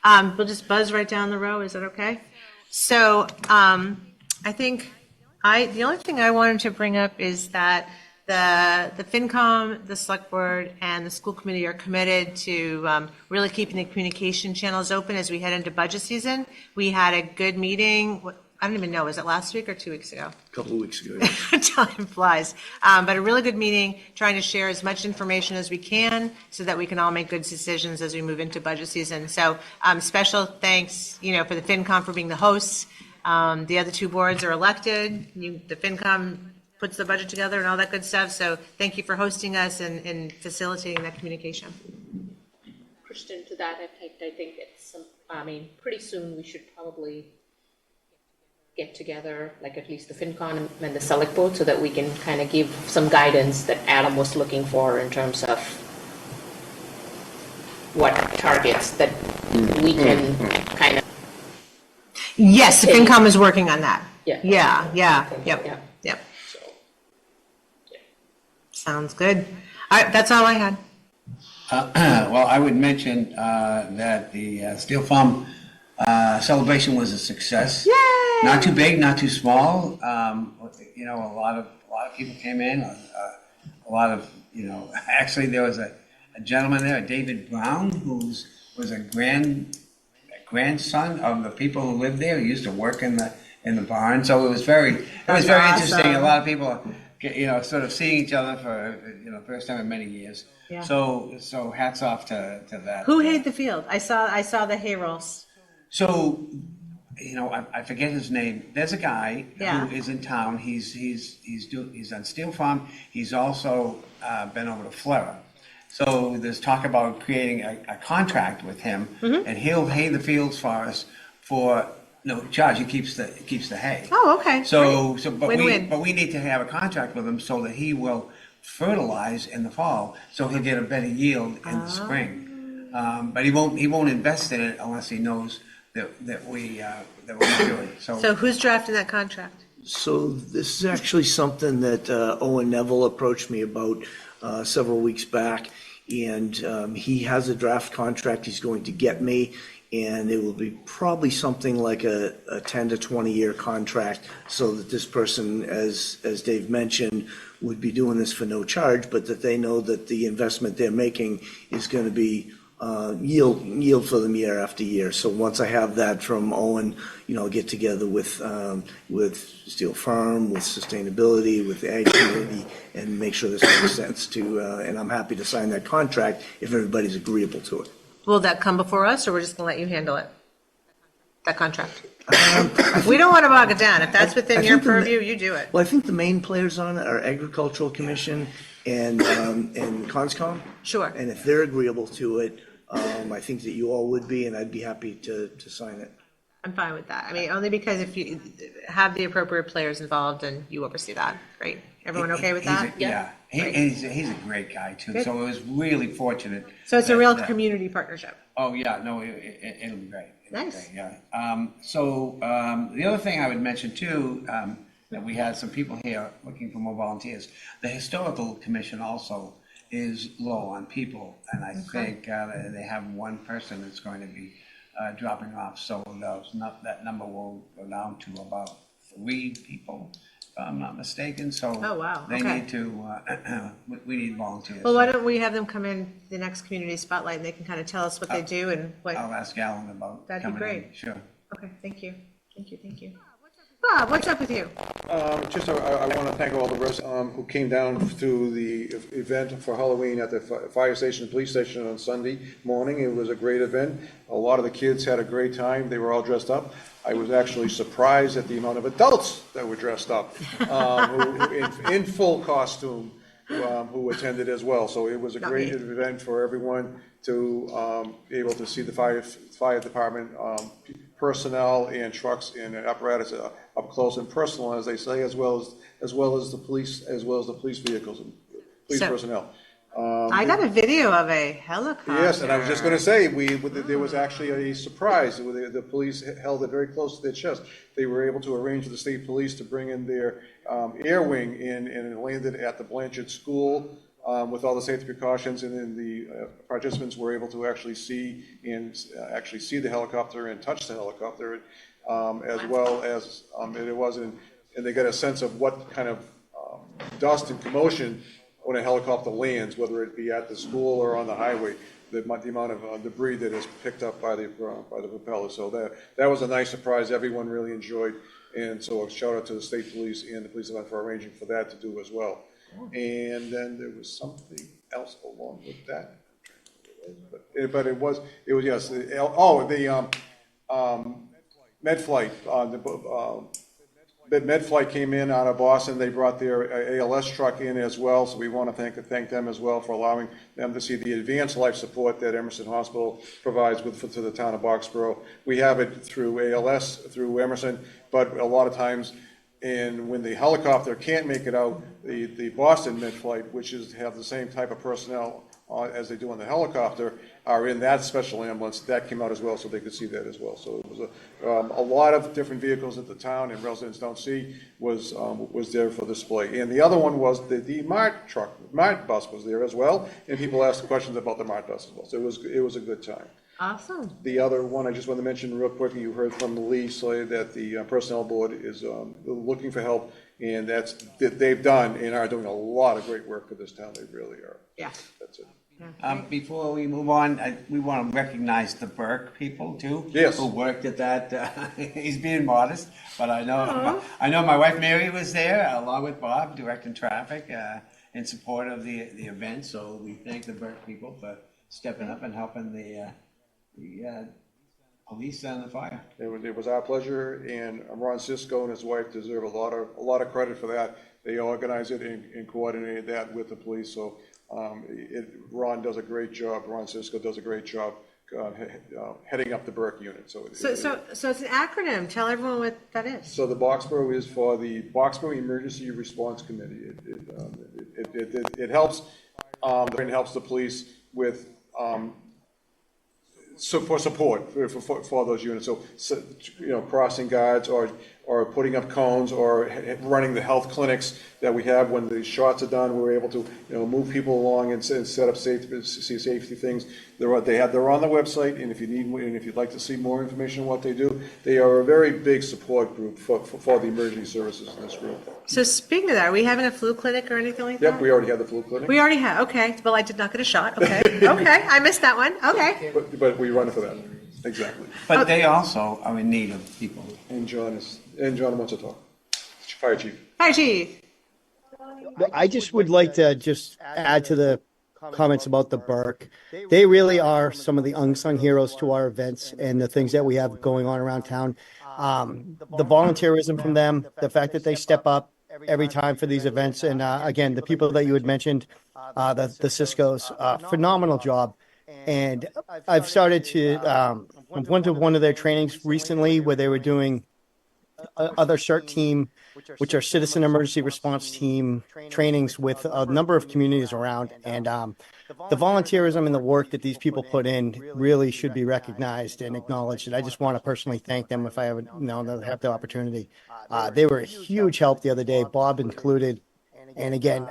We'll just buzz right down the row. Is that okay? So I think the only thing I wanted to bring up is that the FinCom, the Select Board, and the school committee are committed to really keeping the communication channels open as we head into budget season. We had a good meeting. I don't even know, was it last week or 2 weeks ago? A couple of weeks ago. Time flies. But a really good meeting, trying to share as much information as we can so that we can all make good decisions as we move into budget season. So special thanks, for the FinCom for being the hosts. The other two boards are elected. The FinCom puts the budget together and all that good stuff. So thank you for hosting us and facilitating that communication. Christian, to that effect, I think it's, pretty soon we should probably get together, like at least the FinCon and the Select Board, so that we can kind of give some guidance that Adam was looking for in terms of what targets that we can kind of. Yes, the FinCom is working on that. Yeah. Yep. Sounds good. All right, that's all I had. Well, I would mention that the Steel Farm celebration was a success. Yay! Not too big, not too small. You know, a lot of people came in. A lot of, you know, actually there was a gentleman there, David Brown, who was a grandson of the people who lived there. He used to work in the barn, so it was very interesting. A lot of people, you know, sort of seeing each other for first time in many years. Yeah. So hats off to that. Who hayed the field? I saw the hay rolls. So, you know, I forget his name. There's a guy who is in town. He's on Steel Farm. He's also been over to Flora. So there's talk about creating a contract with him, and he'll hay the fields for us for no charge. He keeps the hay. Oh, okay. But we need to have a contract with him so that he will fertilize in the fall, so he'll get a better yield in the spring. But he won't invest in it unless he knows that we do it. So who's drafting that contract? So this is actually something that Owen Neville approached me about several weeks back, and he has a draft contract he's going to get me, and it will be probably something like a 10 to 20 year contract, so that this person, as Dave mentioned, would be doing this for no charge, but that they know that the investment they're making is going to be yield for them year after year. So once I have that from Owen, you know, I'll get together with Steel Farm, with sustainability, with the ag community, and make sure this makes sense to. And I'm happy to sign that contract if everybody's agreeable to it. Will that come before us, or we're just going to let you handle it? That contract. We don't want to bog it down. If that's within your purview, you do it. Well, I think the main players on it are Agricultural Commission and Conscom. Sure. And if they're agreeable to it, I think that you all would be, and I'd be happy to sign it. I'm fine with that. I mean, only because if you have the appropriate players involved and you oversee that, great. Everyone okay with that? Yeah. He's a great guy too. Good. So it was really fortunate. So it's a real community partnership. Oh yeah, no, it'll be great. Nice. Great, yeah. The other thing I would mention too, that we had some people here looking for more volunteers. The Historical Commission also is low on people, and I think they have one person that's going to be dropping off. So that number will go down to about 3 people, if I'm not mistaken. So they need to. We need volunteers. Well, why don't we have them come in the next community spotlight, and they can kind of tell us what they do and what. I'll ask Alan about. That'd be great. In. Sure. Okay. Thank you. Bob, what's up with you? I want to thank all the residents who came down to the event for Halloween at the fire station, police station on Sunday morning. It was a great event. A lot of the kids had a great time. They were all dressed up. I was actually surprised at the amount of adults that were dressed up, who in full costume, who attended as well. So it was a great event for everyone to be able to see the fire department personnel and trucks and apparatus up close and personal, as they say, as well as the police vehicles and police personnel. I got a video of a helicopter. Yes, and I was just going to say, there was actually a surprise. The police held it very close to their chest. They were able to arrange with the state police to bring in their air wing in, and it landed at the Blanchard School with all the safety precautions, and then the participants were able to actually see the helicopter and touch the helicopter, as well as it was, and they got a sense of what kind of dust and commotion when a helicopter lands, whether it be at the school or on the highway, the amount of debris that is picked up by the propeller. So that was a nice surprise. Everyone really enjoyed, and so a shout out to the state police and the police department for arranging for that to do as well. And then there was something else along with that, but it was yes. The med flight. The med flight came in out of Boston. They brought their ALS truck in as well. So we want to thank them as well for allowing them to see the advanced life support that Emerson Hospital provides to the town of Boxborough. We have it through ALS, through Emerson, but a lot of times, and when the helicopter can't make it out, the Boston med flight, which have the same type of personnel as they do on the helicopter, are in that special ambulance. That came out as well, so they could see that as well. So it was a lot of different vehicles that the town and residents don't see was there for display. And the other one was the MART truck, MART bus was there as well, and people asked questions about the MART bus as well. So it was a good time. Awesome. The other one I just want to mention real quick, you heard from Lee say that the personnel board is looking for help, and they've done and are doing a lot of great work for this town. They really are. Yeah. That's it. Before we move on, we want to recognize the Burke people too. Yes. Who worked at that. He's being modest, but I know my wife Mary was there along with Bob directing traffic in support of the event. So we thank the Burke people for stepping up and helping the police and the fire. It was our pleasure, and Ron Cisco and his wife deserve a lot of credit for that. They organized it and coordinated that with the police. So Ron does a great job. Ron Cisco does a great job heading up the Burke unit. So it's an acronym. Tell everyone what that is. So the Boxborough is for the Boxborough Emergency Response Committee. It helps the police with for support for those units. So crossing guards or putting up cones or running the health clinics that we have. When the shots are done, we're able to move people along and set up safety things. They're on the website, and if you'd like to see more information on what they do, they are a very big support group for the emergency services in this group. So speaking of that, are we having a flu clinic or anything like that? Yep, we already have the flu clinic. We already have. Okay. Well, I did not get a shot. Okay. Okay. I missed that one. Okay. But we run it for that. Exactly. But they also are in need of people. And John wants to talk. Fire Chief. Hi, Chief. I just would like to just add to the comments about the Burke. They really are some of the unsung heroes to our events and the things that we have going on around town. The volunteerism from them, the fact that they step up every time for these events, and again, the people that you had mentioned, the Cisco's, phenomenal job. And I've started to went to one of their trainings recently where they were doing other CERT team, which are citizen emergency response team trainings with a number of communities around. And the volunteerism and the work that these people put in really should be recognized and acknowledged. And I just want to personally thank them if I have the opportunity. They were a huge help the other day, Bob included. And again,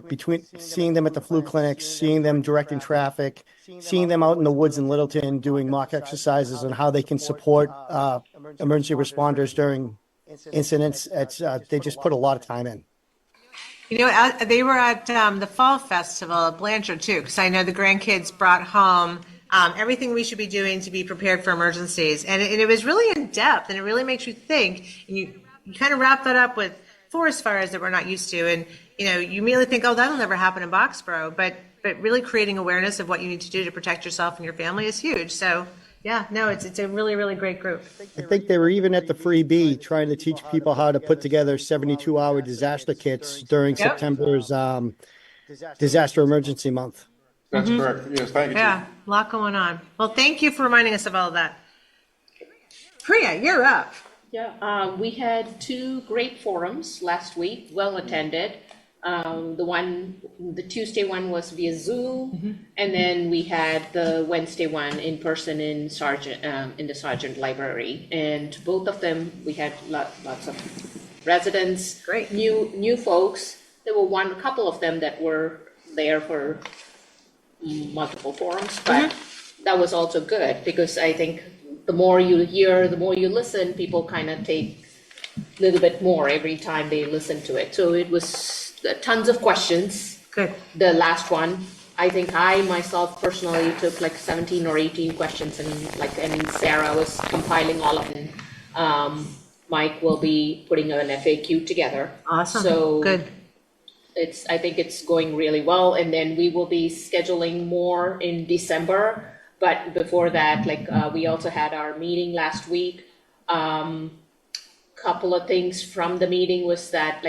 between seeing them at the flu clinics, seeing them directing traffic, seeing them out in the woods in Littleton doing mock exercises and how they can support emergency responders during incidents, they just put a lot of time in. They were at the Fall Festival at Blanchard too, because I know the grandkids brought home everything we should be doing to be prepared for emergencies. And it was really in depth, and it really makes you think. And you kind of wrap that up with forest fires that we're not used to. And, you immediately think, oh, that'll never happen in Boxborough. But really creating awareness of what you need to do to protect yourself and your family is huge. So, yeah, no, it's a really, really great group. I think they were even at the Freebie trying to teach people how to put together 72-hour disaster kits during September's disaster emergency month. That's correct. Yes, thank you. Yeah, a lot going on. Well, thank you for reminding us of all of that. Priya, you're up. Yeah, we had 2 great forums last week, well attended. The Tuesday one was via Zoom, and then we had the Wednesday one in person in the Sargent Library. And both of them, we had lots of residents, great new folks. There were a couple of them that were there for multiple forums, but that was also good because I think the more you hear, the more you listen, people kind of take a little bit more every time they listen to it. So it was tons of questions. Good. The last one, I think I myself personally took like 17 or 18 questions, and Sarah was compiling all of them. Mike will be putting an FAQ together. Awesome. So good. I think it's going really well, and then we will be scheduling more in December. But before that, we also had our meeting last week. Couple of things from the meeting was that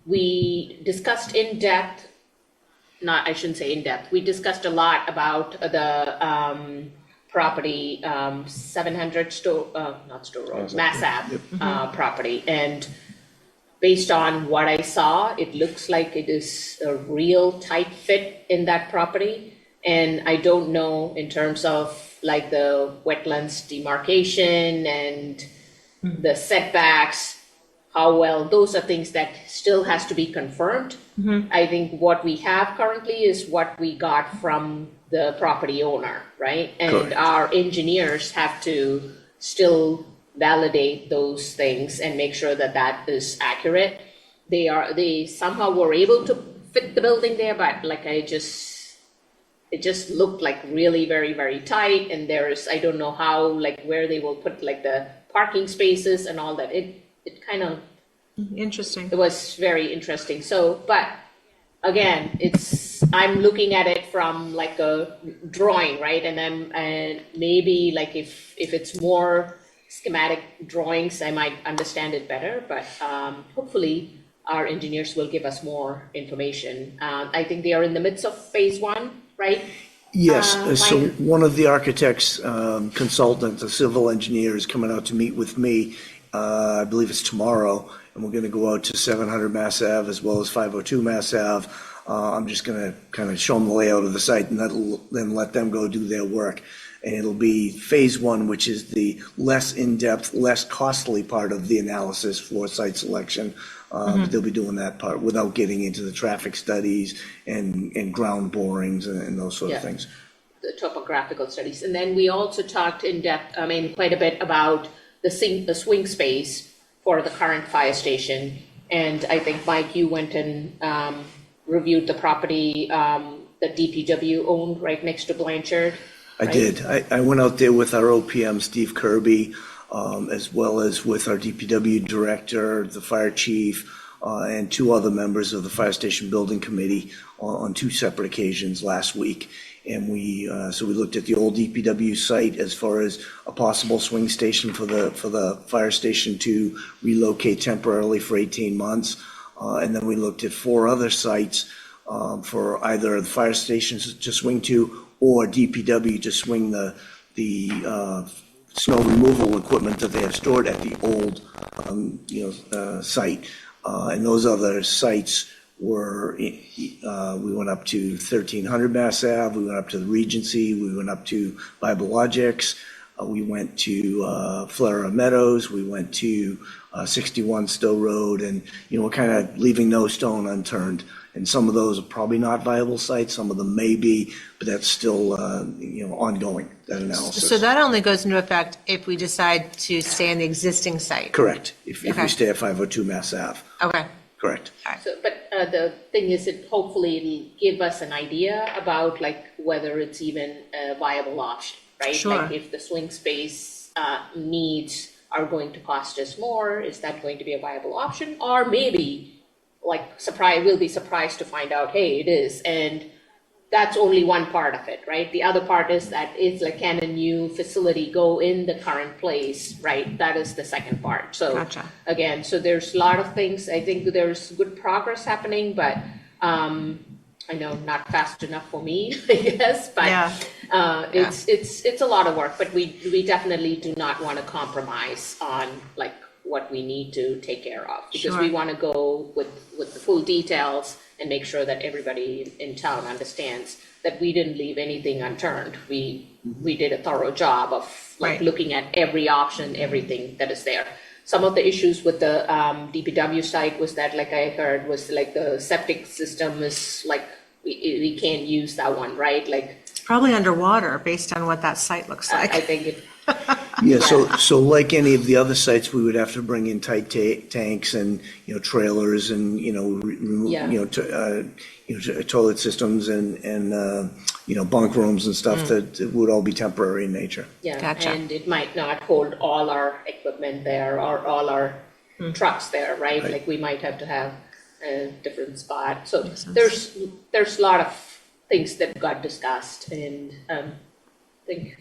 we discussed in depth. I shouldn't say in depth. We discussed a lot about the property 700 Mass Ave property, and based on what I saw, it looks like it is a real tight fit in that property. And I don't know in terms of like the wetlands demarcation and the setbacks, how well, those are things that still has to be confirmed. I think what we have currently is what we got from the property owner, right? And Correct. our engineers have to still validate those things and make sure that that is accurate. They somehow were able to fit the building there, but like it just looked like really very, very tight. And I don't know how, like where they will put like the parking spaces and all that. It kind of, Interesting. it was very interesting. So, but again, I'm looking at it from like a drawing, right? And maybe like if it's more schematic drawings, I might understand it better, but hopefully our engineers will give us more information. I think they are in the midst of phase 1, right? Yes, so Mike? one of the architects, consultants, a civil engineer is coming out to meet with me, I believe it's tomorrow, and we're going to go out to 700 Mass Ave as well as 502 Mass Ave. I'm just going to kind of show them the layout of the site and then let them go do their work. And it'll be phase 1, which is the less in-depth, less costly part of the analysis for site selection. They'll be doing that part without getting into the traffic studies and ground borings and those sort of things. The topographical studies. And then we also talked in depth, quite a bit about the swing space for the current fire station. And I think, Mike, you went and reviewed the property that DPW owned right next to Blanchard. I did. I went out there with our OPM, Steve Kirby, as well as with our DPW director, the fire chief, and 2 other members of the Fire Station Building Committee on 2 separate occasions last week. And we looked at the old DPW site as far as a possible swing station for the fire station to relocate temporarily for 18 months. And then we looked at 4 other sites for either the fire stations to swing to or DPW to swing the snow removal equipment that they have stored at the old site. And those other sites were, we went up to 1300 Mass Ave, we went up to the Regency, we went up to Bible Logics, we went to Flora Meadows, we went to 61 Stowe Road, and we're kind of leaving no stone unturned. And some of those are probably not viable sites, some of them may be, but that's still ongoing, that analysis. So that only goes into effect if we decide to stay in the existing site? Correct, if we stay at 502 Mass Ave. Okay. Correct. So, but the thing is, it hopefully it'll give us an idea about like whether it's even a viable option, right? Sure. Like if the swing space needs are going to cost us more, is that going to be a viable option? Or maybe like we'll be surprised to find out, hey, it is. And that's only one part of it, right? The other part is that it's like, can a new facility go in the current place, right? That is the second part. So Gotcha. again, so there's a lot of things. I think there's good progress happening, but I know not fast enough for me, I guess, but it's a lot of work, but we definitely do not want to compromise on like what we need to take care of, because we want to go with the full details and make sure that everybody in town understands that we didn't leave anything unturned. We did a thorough job of like looking at every option, everything that is there. Some of the issues with the DPW site was that, like I heard, was like the septic system is like, we can't use that one, right? Like It's probably underwater based on what that site looks like. I think it. Yeah, so like any of the other sites, we would have to bring in tight tanks and, trailers and, toilet systems and bunk rooms and stuff that would all be temporary in nature. Yeah, Gotcha. and it might not hold all our equipment there or all our trucks there, right? Like we might have to have a different spot. So there's a lot of things that got discussed, and I think.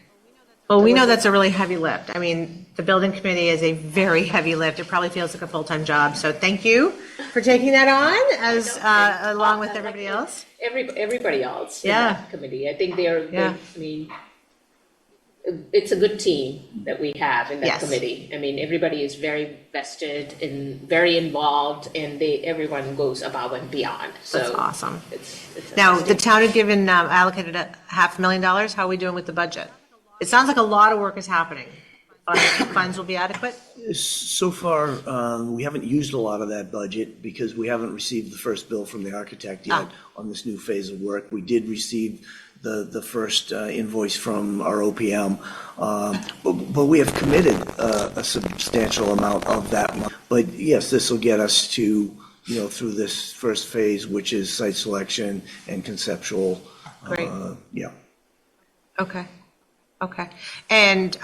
Well, we know that's a really heavy lift. I mean, the building committee is a very heavy lift. It probably feels like a full-time job. So thank you for taking that on as along with everybody else. Everybody else in Yeah. that committee. I think I mean, it's a good team that we have in that Yes. committee. I mean, everybody is very vested and very involved, and everyone goes above and beyond. So That's awesome. It's a Now, nice the team. town had given, allocated $500,000. How are we doing with the budget? It sounds like a lot of work is happening. Funds will be adequate? So far, we haven't used a lot of that budget because we haven't received the first bill from the architect yet on this new phase of work. We did receive the first invoice from our OPM, but we have committed a substantial amount of that money. But yes, this will get us to, through this first phase, which is site selection and conceptual. Great. Yeah. Okay. And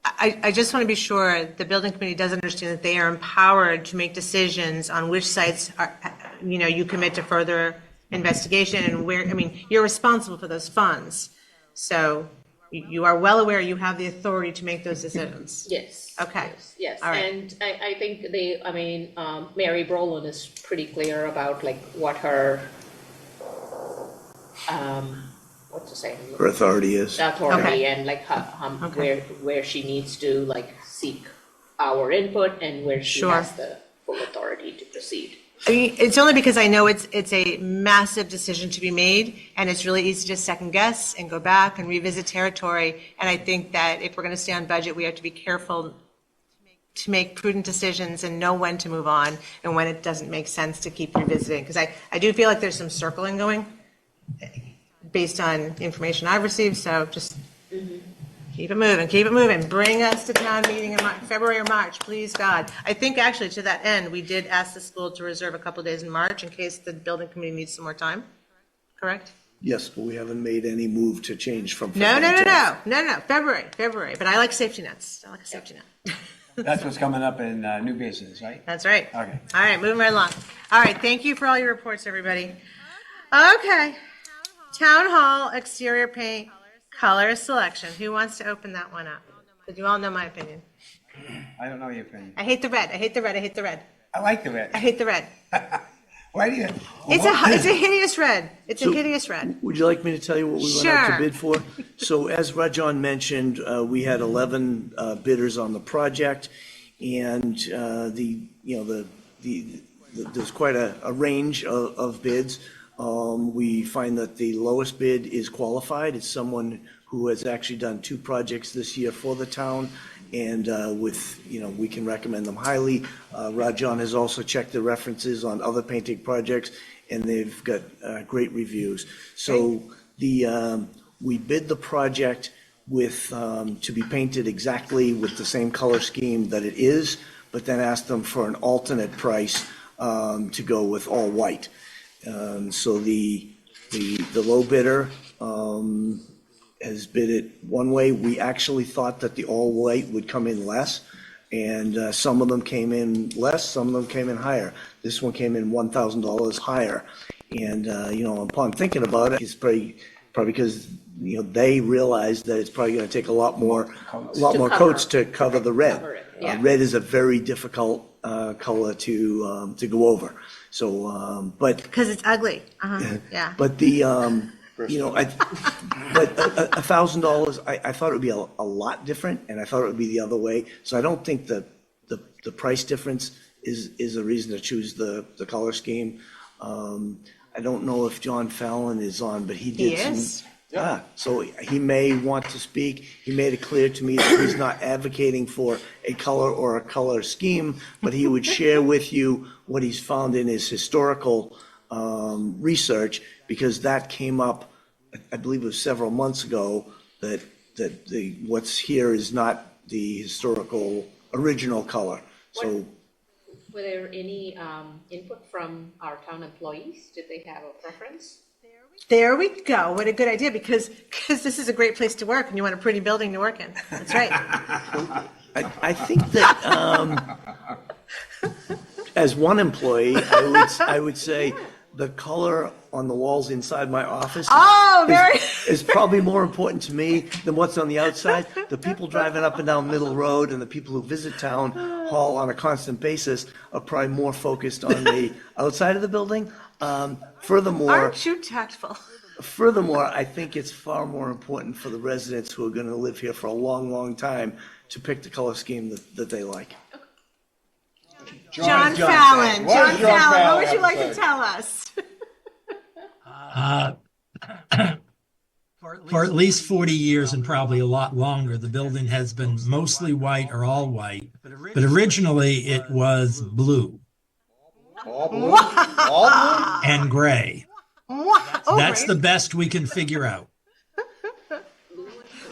I just want to be sure the building committee does understand that they are empowered to make decisions on which sites are, you commit to further investigation and where, you're responsible for those funds. So you are well aware you have the authority to make those decisions. Yes. Okay. Yes. All right. And I think Mary Brolin is pretty clear about like what her, what to say? Her authority is. Authority Okay. and like Okay. where she needs to like seek our input and where she Sure. has the full authority to proceed. It's only because I know it's a massive decision to be made, and it's really easy to second guess and go back and revisit territory. And I think that if we're going to stay on budget, we have to be careful to make prudent decisions and know when to move on and when it doesn't make sense to keep revisiting. Because I do feel like there's some circling going based on information I've received, so just keep it moving. Bring us to town meeting in February or March, please, God. I think actually to that end, we did ask the school to reserve a couple days in March in case the building committee needs some more time, correct? Yes, but we haven't made any move to change from. No, February. February, but I like safety nets. I like a safety net. That's what's coming up in new business, right? That's right. Okay. All right, moving right along. All right, thank you for all your reports, everybody. Okay. Town Hall exterior paint color selection. Who wants to open that one up? Because you all know my opinion. I don't know your opinion. I hate the red. I like the red. I hate the red. Why do you? It's a hideous red. It's a hideous red. Would you like me to tell you what we went out Sure. to bid for? So as Rajan mentioned, we had 11 bidders on the project, and there's quite a range of bids. We find that the lowest bid is qualified. It's someone who has actually done 2 projects this year for the town, and we can recommend them highly. Rajan has also checked the references on other painting projects, and they've got great reviews. So we bid the project with to be painted exactly with the same color scheme that it is, but then asked them for an alternate price to go with all white. So the low bidder has bid it one way. We actually thought that the all white would come in less, and some of them came in less, some of them came in higher. This one came in $1,000 higher, and upon thinking about it, it's probably because they realized that it's probably going to take a lot more coats to cover the red. Cover it, yeah. Red is a very difficult color to go over. So, but Because it's ugly. Yeah. but $1,000, I thought it would be a lot different, and I thought it would be the other way. So I don't think the price difference is a reason to choose the color scheme. I don't know if John Fallon is on, but he did He is? so he may want to speak. He made it clear to me that he's not advocating for a color or a color scheme, but he would share with you what he's found in his historical research, because that came up, I believe it was several months ago, that what's here is not the historical original color. So Were there any input from our town employees? Did they have a preference? There we go. What a good idea, because this is a great place to work and you want a pretty building to work in. That's right. I think that as one employee, I would say the color on the walls inside my office is probably more important to me than what's on the outside. The people driving up and down Middle Road and the people who visit Town Hall on a constant basis are probably more focused on the outside of the building. Furthermore, Aren't you tactful? Furthermore, I think it's far more important for the residents who are going to live here for a long, long time to pick the color scheme that they like. John John Fallon. saying? What John does John Fallon, what Fallon would have you to like say? to tell us? For at least 40 years and probably a lot longer, the building has been mostly white or all white, but originally it was blue All blue? All blue? and gray. Oh, That's great. the best we can figure out.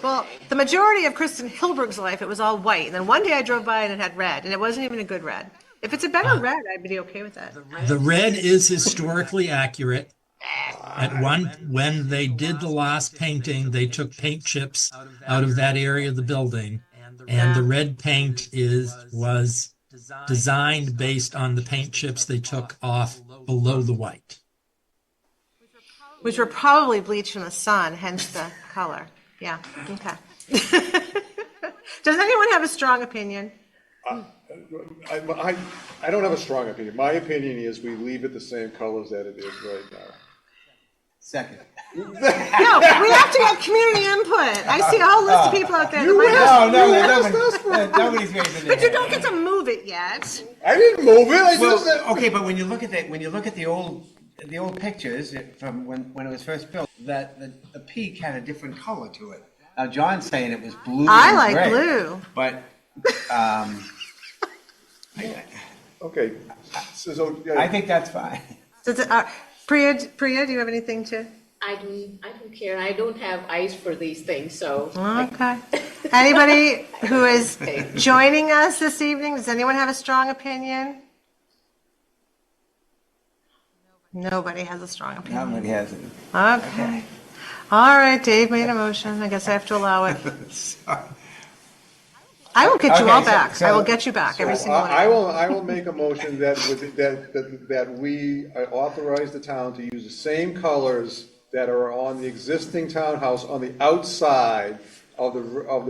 Well, the majority of Kristen Hilberg's life, it was all white. And then one day I drove by and it had red, and it wasn't even a good red. If it's a better red, I'd be okay with that. The red is historically accurate. When they did the last painting, they took paint chips out of that area of the building, and the red paint was designed based on the paint chips they took off below the white. Which were probably bleached in the sun, hence the color. Yeah, okay. Does anyone have a strong opinion? I don't have a strong opinion. My opinion is we leave it the same colors that it is right now. Second. No, we have to get community input. I see a whole list of people out there. that might have- Nobody's raising their But you hand. don't get to move it yet. I didn't move it. I just Well, okay, but when you look at the old pictures from when it was first built, the peak had a different color to it. Now John's saying it was blue. I and like gray, blue. but okay. So I think that's fine. Priya, do you have anything to? I don't care. I don't have eyes for these things, so. Okay. Anybody who is joining us this evening, does anyone have a strong opinion? Nobody has a strong opinion. Nobody has it. Okay. All right, Dave made a motion. I guess I have to allow it. I will get you all back. I will get you back, every single one. I will make a motion that we authorize the town to use the same colors that are on the existing townhouse on the outside of the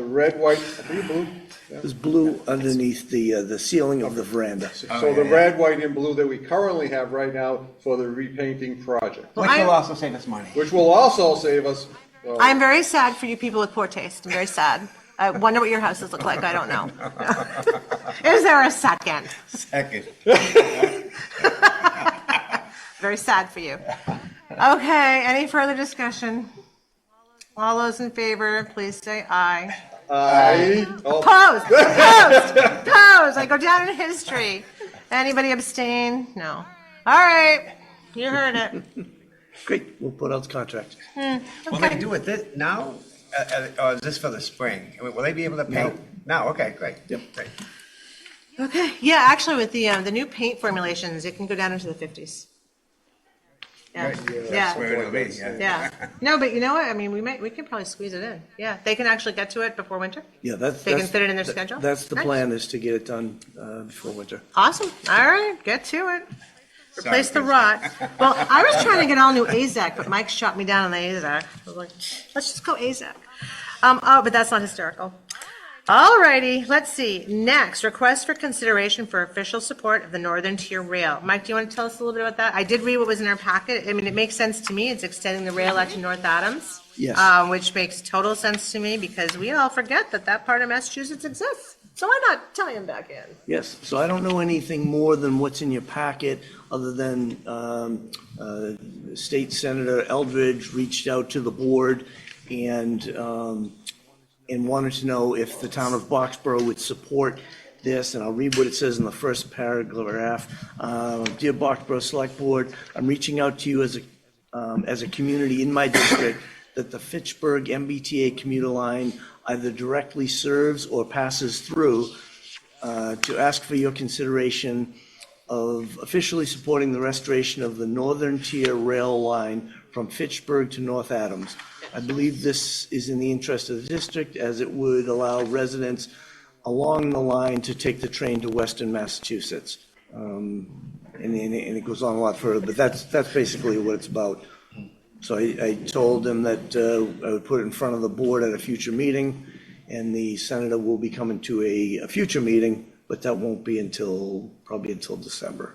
red, white, I think blue. Yeah. There's blue underneath the ceiling of the veranda. So the red, white, and blue that we currently have right now for the repainting project. Which will also save us money. Which will also save us. I'm very sad for you people with poor taste. I'm very sad. I wonder what your houses look like. I don't know. Is there a second? Second. Very sad for you. Okay, any further discussion? All those in favor, please say aye. Aye. Opposed? Opposed? I go down in history. Anybody abstain? No. All right, you heard it. Great, we'll put out the contract. Will they do it now, or is this for the spring? Will they be able to paint? No, okay, great. Yep. Great. Okay, yeah, actually with the new paint formulations, it can go down into the 50s. Yeah, Right. yeah. That's where it'll be, Yeah. No, but you know what? I mean, we can probably squeeze it in. Yeah, they can actually get to it before winter. Yeah, that's. They can fit it in their schedule? That's the Nice. plan, is to get it done before winter. Awesome. All right, get to it. Replace the rot. Well, I was trying to get all new AZAC, but Mike shot me down on the AZAC. I was like, let's just go AZAC. But that's not hysterical. All righty, let's see. Next, request for consideration for official support of the Northern Tier Rail. Mike, do you want to tell us a little bit about that? I did read what was in our packet. I mean, it makes sense to me. It's extending the rail out to North Adams. Yes. Which makes total sense to me because we all forget that part of Massachusetts exists. So why not tie him back in? Yes, so I don't know anything more than what's in your packet, other than State Senator Eldridge reached out to the board and wanted to know if the town of Boxborough would support this, and I'll read what it says in the first paragraph. Dear Boxborough Select Board, I'm reaching out to you as a community in my district that the Fitchburg MBTA commuter line either directly serves or passes through, to ask for your consideration of officially supporting the restoration of the Northern Tier Rail line from Fitchburg to North Adams. I believe this is in the interest of the district, as it would allow residents along the line to take the train to Western Massachusetts. And it goes on a lot further, but that's basically what it's about. So I told him that I would put it in front of the board at a future meeting, and the senator will be coming to a future meeting, but that won't be probably until December.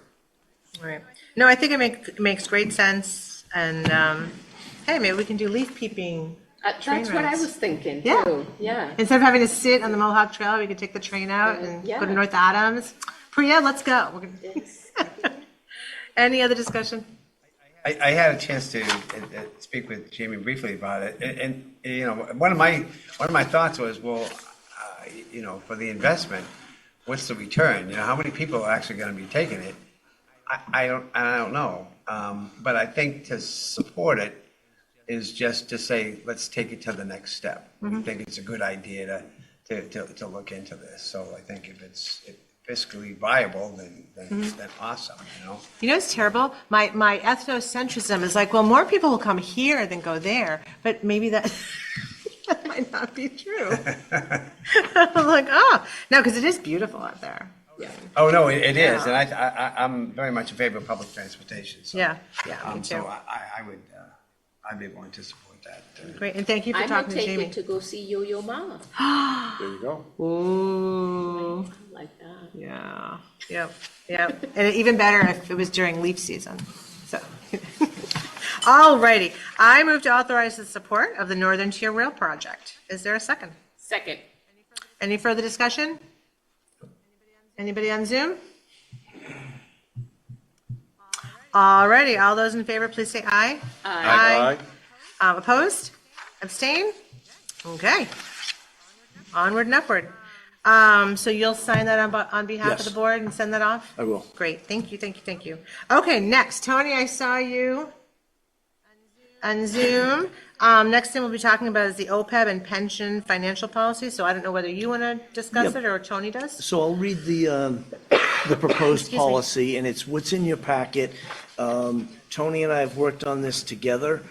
Right. No, I think it makes great sense, and Hey, maybe we can do leaf peeping. Train That's what I rides. was thinking Yeah. too. Yeah. Instead of having to sit on the Mohawk Trail, we could take the train out and Yeah. go to North Adams. Priya, let's go. We're gonna... Any other discussion? I had a chance to speak with Jamie briefly about it, and you know, one of my thoughts was, well, you know, for the investment, what's the return? You know, how many people are actually going to be taking it? I don't know, but I think to support it is just to say, let's take it to the next step. We think it's a good idea to look into this. So I think if it's fiscally viable, then awesome, you know? You know, it's terrible. My ethnocentrism is like, well, more people will come here than go there, but maybe that, that might not be true. I'm like, oh, no, because it is beautiful out there. Yeah. Oh, no, it is, Yeah. and I'm very much in favor of public transportation. So, Yeah, me too. So I'd be willing to support that. Great, and thank you for I might talking to take Jamie. you to go see Yo-Yo Ma. There you go. Ooh, Like that. yeah, yep. And even better if it was during leaf season, so. Alrighty, I move to authorize the support of the Northern Tier Rail Project. Is there a second? Second. Any further discussion? Anybody on Zoom? Alrighty, all those in favor, please say aye. Aye. Opposed? Abstain? Okay. Onward and upward. So you'll sign that on behalf of Yes. the board and send that off? I will. Great, thank you. Okay, next, Tony, I saw you on Zoom. Next thing we'll be talking about is the OPEB and pension financial policy, so I don't know whether you want to discuss Yep. it or Tony does? So I'll read the proposed Excuse me. policy, and it's what's in your packet. Tony and I have worked on this together.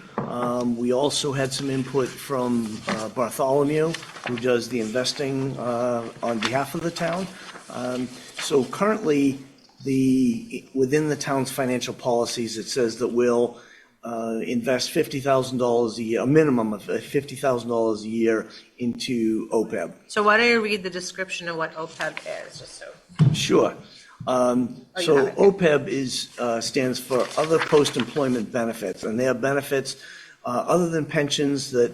We also had some input from Bartholomew, who does the investing on behalf of the town. So currently, within the town's financial policies, it says that we'll invest $50,000 a year, a minimum of $50,000 a year into OPEB. So why don't you read the description of what OPEB is, just so. Sure. you So have it. OPEB stands for Other Post-Employment Benefits, and they are benefits other than pensions that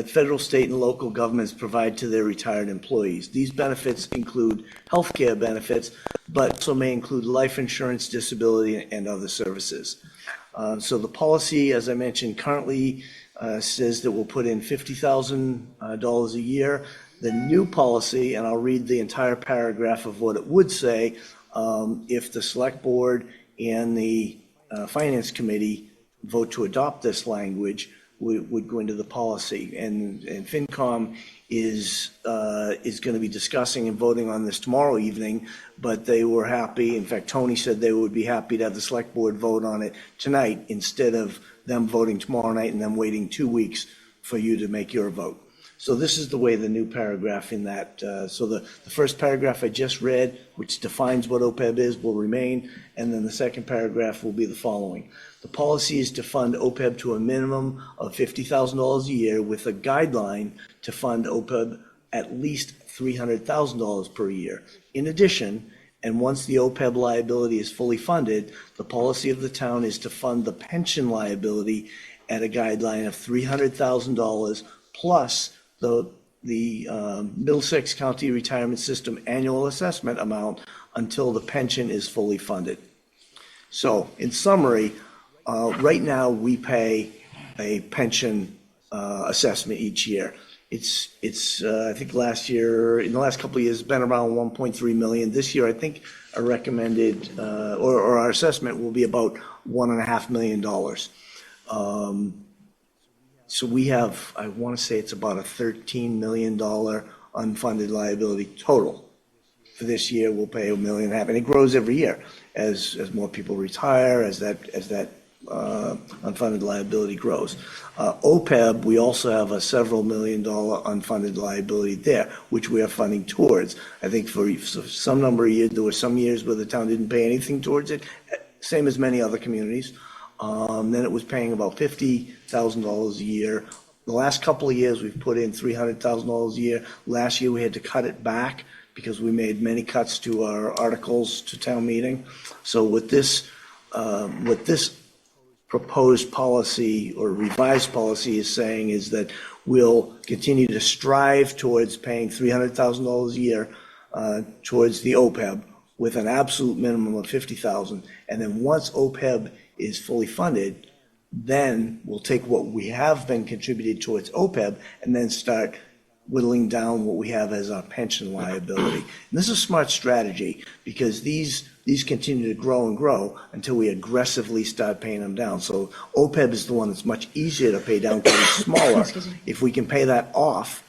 federal, state, and local governments provide to their retired employees. These benefits include healthcare benefits, but also may include life insurance, disability, and other services. So the policy, as I mentioned, currently says that we'll put in $50,000 a year. The new policy, and I'll read the entire paragraph of what it would say, if the select board and the finance committee vote to adopt this language, would go into the policy. And FinCom is going to be discussing and voting on this tomorrow evening, but they were happy. In fact, Tony said they would be happy to have the select board vote on it tonight instead of them voting tomorrow night and then waiting 2 weeks for you to make your vote. So this is the way the new paragraph in that, so the first paragraph I just read, which defines what OPEB is, will remain, and then the second paragraph will be the following. The policy is to fund OPEB to a minimum of $50,000 a year with a guideline to fund OPEB at least $300,000 per year. In addition, and once the OPEB liability is fully funded, the policy of the town is to fund the pension liability at a guideline of $300,000 plus the Middlesex County Retirement System annual assessment amount until the pension is fully funded. So, in summary, right now we pay a pension assessment each year. It's I think in the last couple of years, it's been around 1.3 million. This year, I think our recommended or our assessment will be about $1.5 million. So we have, I want to say it's about a $13 million unfunded liability total. For this year, we'll pay $1.5 million, and it grows every year as more people retire, as that unfunded liability grows. OPEB, we also have a several $1 million unfunded liability there, which we are funding towards. I think for some number of years, there were some years where the town didn't pay anything towards it, same as many other communities. Then it was paying about $50,000 a year. The last couple of years, we've put in $300,000 a year. Last year, we had to cut it back because we made many cuts to our articles to town meeting. So with this proposed policy or revised policy is saying is that we'll continue to strive towards paying $300,000 a year towards the OPEB with an absolute minimum of $50,000. And then once OPEB is fully funded, then we'll take what we have been contributed towards OPEB and then start whittling down what we have as our pension liability. And this is a smart strategy because these continue to grow and grow until we aggressively start paying them down. So OPEB is the one that's much easier to pay down because it's smaller. If we can pay that off,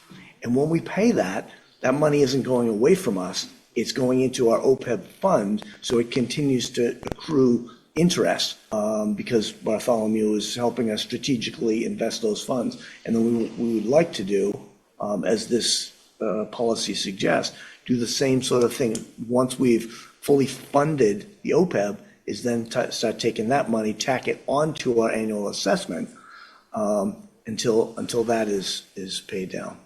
and when we pay that, that money isn't going away from us. It's going into our OPEB fund, so it continues to accrue interest because Bartholomew is helping us strategically invest those funds. And then we would like to do, as this policy suggests, do the same sort of thing. Once we've fully funded the OPEB, is then start taking that money, tack it onto our annual assessment until that is paid down.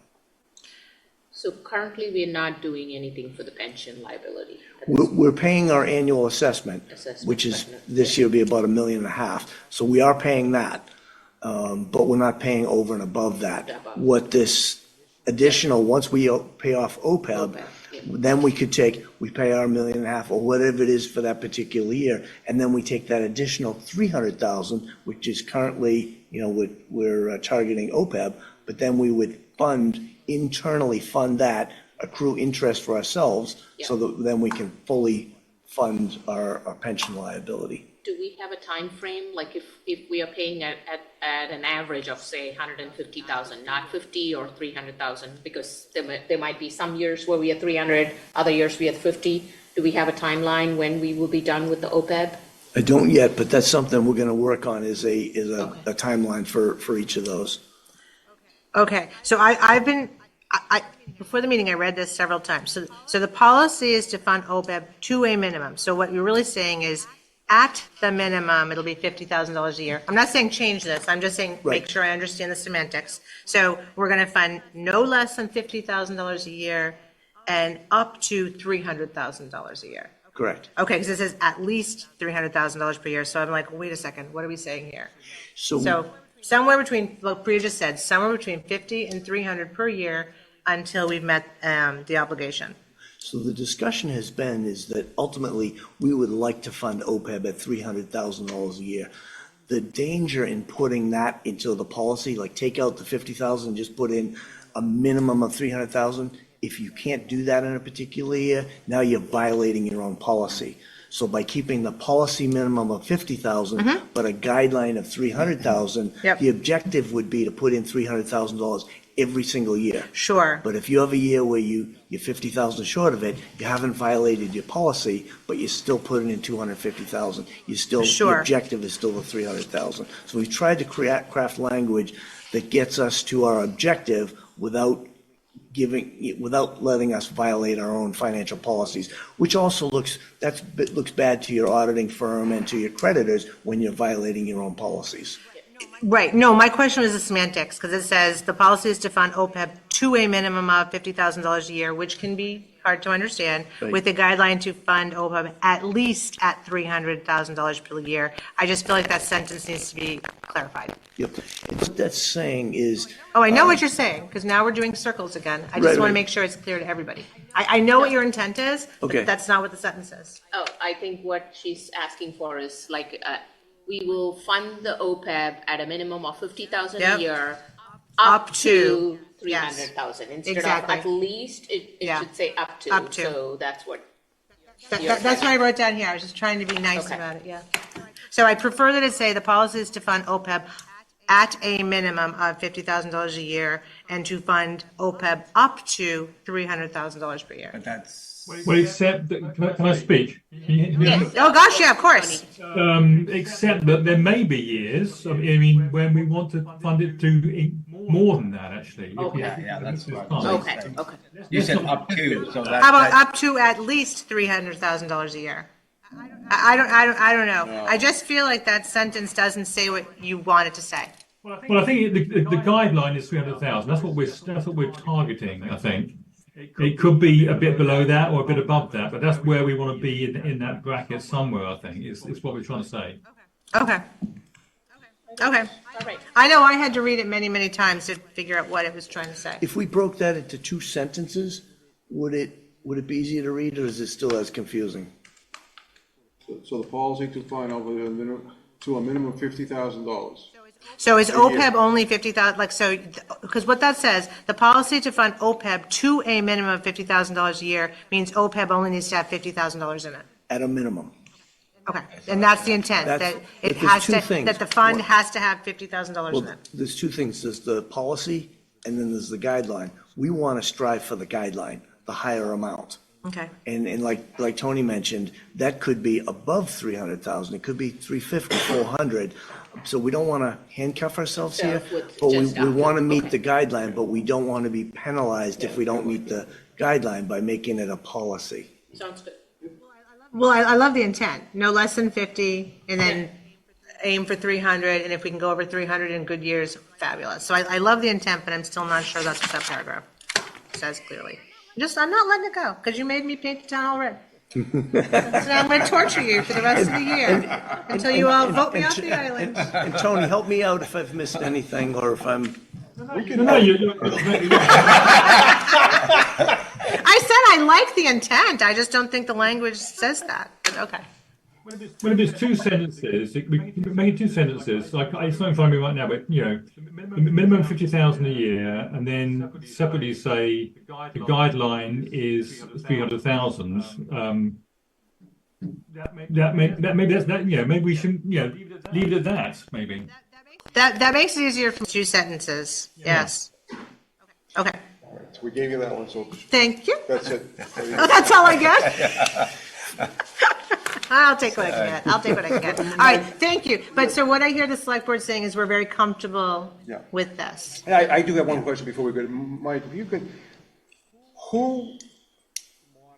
So currently, we're not doing anything for the pension liability. We're paying our annual assessment, which is this year be about $1.5 million. So we are paying that, but we're not paying over and above that. What this additional, once we pay off OPEB, then we pay our $1.5 million or whatever it is for that particular year, and then we take that additional $300,000, which is currently, we're targeting OPEB, but then we would internally fund that, accrue interest for ourselves, so that then we can fully fund our pension liability. Do we have a time frame? Like if we are paying at an average of say 150,000, not 50 or 300,000, because there might be some years where we are 300, other years we are 50. Do we have a timeline when we will be done with the OPEB? I don't yet, but that's something we're going to work on is a timeline for each of those. Okay, so I've been, before the meeting, I read this several times. So the policy is to fund OPEB to a minimum. So what you're really saying is, at the minimum, it'll be $50,000 a year. I'm not saying change this. I'm just saying make sure I understand the semantics. So we're going to fund no less than $50,000 a year and up to $300,000 a year. Correct. Okay, because it says at least $300,000 per year. So I'm like, wait a second, what are we saying here? So somewhere between, like Priya just said, somewhere between 50 and 300 per year until we've met the obligation. So the discussion has been is that ultimately we would like to fund OPEB at $300,000 a year. The danger in putting that into the policy, like take out the $50,000 and just put in a minimum of $300,000. If you can't do that in a particular year, now you're violating your own policy. So by keeping the policy minimum of $50,000, but a guideline of $300,000, the objective would be to put in $300,000 every single year. Sure. But if you have a year where you're $50,000 short of it, you haven't violated your policy, but you're still putting in $250,000. Your objective is still the $300,000. So we've tried to craft language that gets us to our objective without letting us violate our own financial policies, which also looks bad to your auditing firm and to your creditors when you're violating your own policies. Right. No, my question was the semantics, because it says the policy is to fund OPEB to a minimum of $50,000 a year, which can be hard to understand, with a guideline to fund OPEB at least at $300,000 per year. I just feel like that sentence needs to be clarified. Yep. What that's saying is... Oh, I know what you're saying, because now we're doing circles again. I just want to make sure it's clear to everybody. I know what your intent is, but that's not what the sentence says. Oh, I think what she's asking for is like, we will fund the OPEB at a minimum of $50,000 a year up to $300,000. Instead of at least, it should say up to. Up to. So that's what. That's what I wrote down here. I was just trying to be nice about it, So I prefer that it say the policy is to fund OPEB at a minimum of $50,000 a year and to fund OPEB up to $300,000 per year. But that's... Well, except that, can I speak? Yes. Oh gosh, yeah, of course. Except that there may be years, I mean, when we want to fund it to more than that, actually. That's right. Okay. You said up to, so how about up to at least $300,000 a year? I don't know. No. I just feel like that sentence doesn't say what you want it to say. Well, I think the guideline is 300,000. That's what we're targeting. I think. It could be a bit below that or a bit above that, but that's where we want to be in that bracket somewhere, I think, is what we're trying to say. Okay. Okay. All right. I know I had to read it many, many times to figure out what it was trying to say. If we broke that into 2 sentences, would it be easier to read, or is it still as confusing? So the policy to fund over the minimum, to a minimum of $50,000. So is A year. OPEB only 50,000, like, so, because what that says, the policy to fund OPEB to a minimum of $50,000 a year means OPEB only needs to have $50,000 in it. At a minimum. Okay, and that's the intent, that That's- it but there's has two to, things. that the fund One- has to have $50,000 in Well, it. there's 2 things. There's the policy, and then there's the guideline. We want to strive for the guideline, the higher amount. Okay. And like Tony mentioned, that could be above 300,000. It could be 350, 400. So we don't want to handcuff ourselves So here, with but we just want to meet okay. the guideline, but we don't want to be penalized if we don't meet the guideline by making it a policy. Sounds good. Well, I love the intent, no less than 50, and then aim for 300, and if we can go over 300 in good years, fabulous. So I love the intent, but I'm still not sure that's what that paragraph says clearly. I'm not letting it go, because you made me paint the town all red. So I'm going to torture you for the rest of the year, until you all vote me off the island. And Tony, help me out if I've missed anything, or if I'm... I said I like the intent, I just don't think the language says that, but okay. Well, if it's 2 sentences, we can make it 2 sentences. Like, it's not in front of me right now, but minimum 50,000 a year, and then separately say the guideline is 300,0and. Maybe we shouldn't, leave it at that. Maybe That makes it easier for 2 sentences, yes. Okay, So we gave you that one, so thank you. that's it. Oh, that's all I get? I'll take what I can get. I'll take what I can get. All right, thank you. But so what I hear the select board saying is we're very comfortable Yeah. with this. And I do have one question before we go. Mike, if you could, who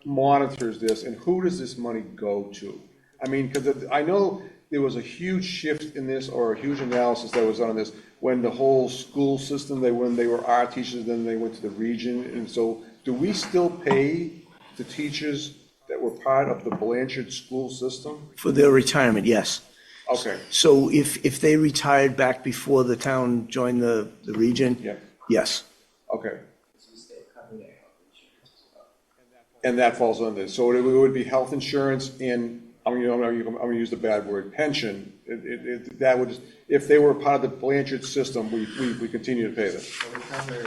monitors this and who does this money go to? I mean, because I know there was a huge shift in this, or a huge analysis that was done on this when the whole school system, when they were our teachers, then they went to the region. And so do we still pay the teachers that were part of the Blanchard school system? For their retirement, yes. Okay. So if they retired back before the town joined the region? Yeah. Yes. Okay. And that falls under this. So it would be health insurance and, I'm gonna use the bad word, pension. That would, if they were part of the Blanchard system, we continue to pay them. So we cover,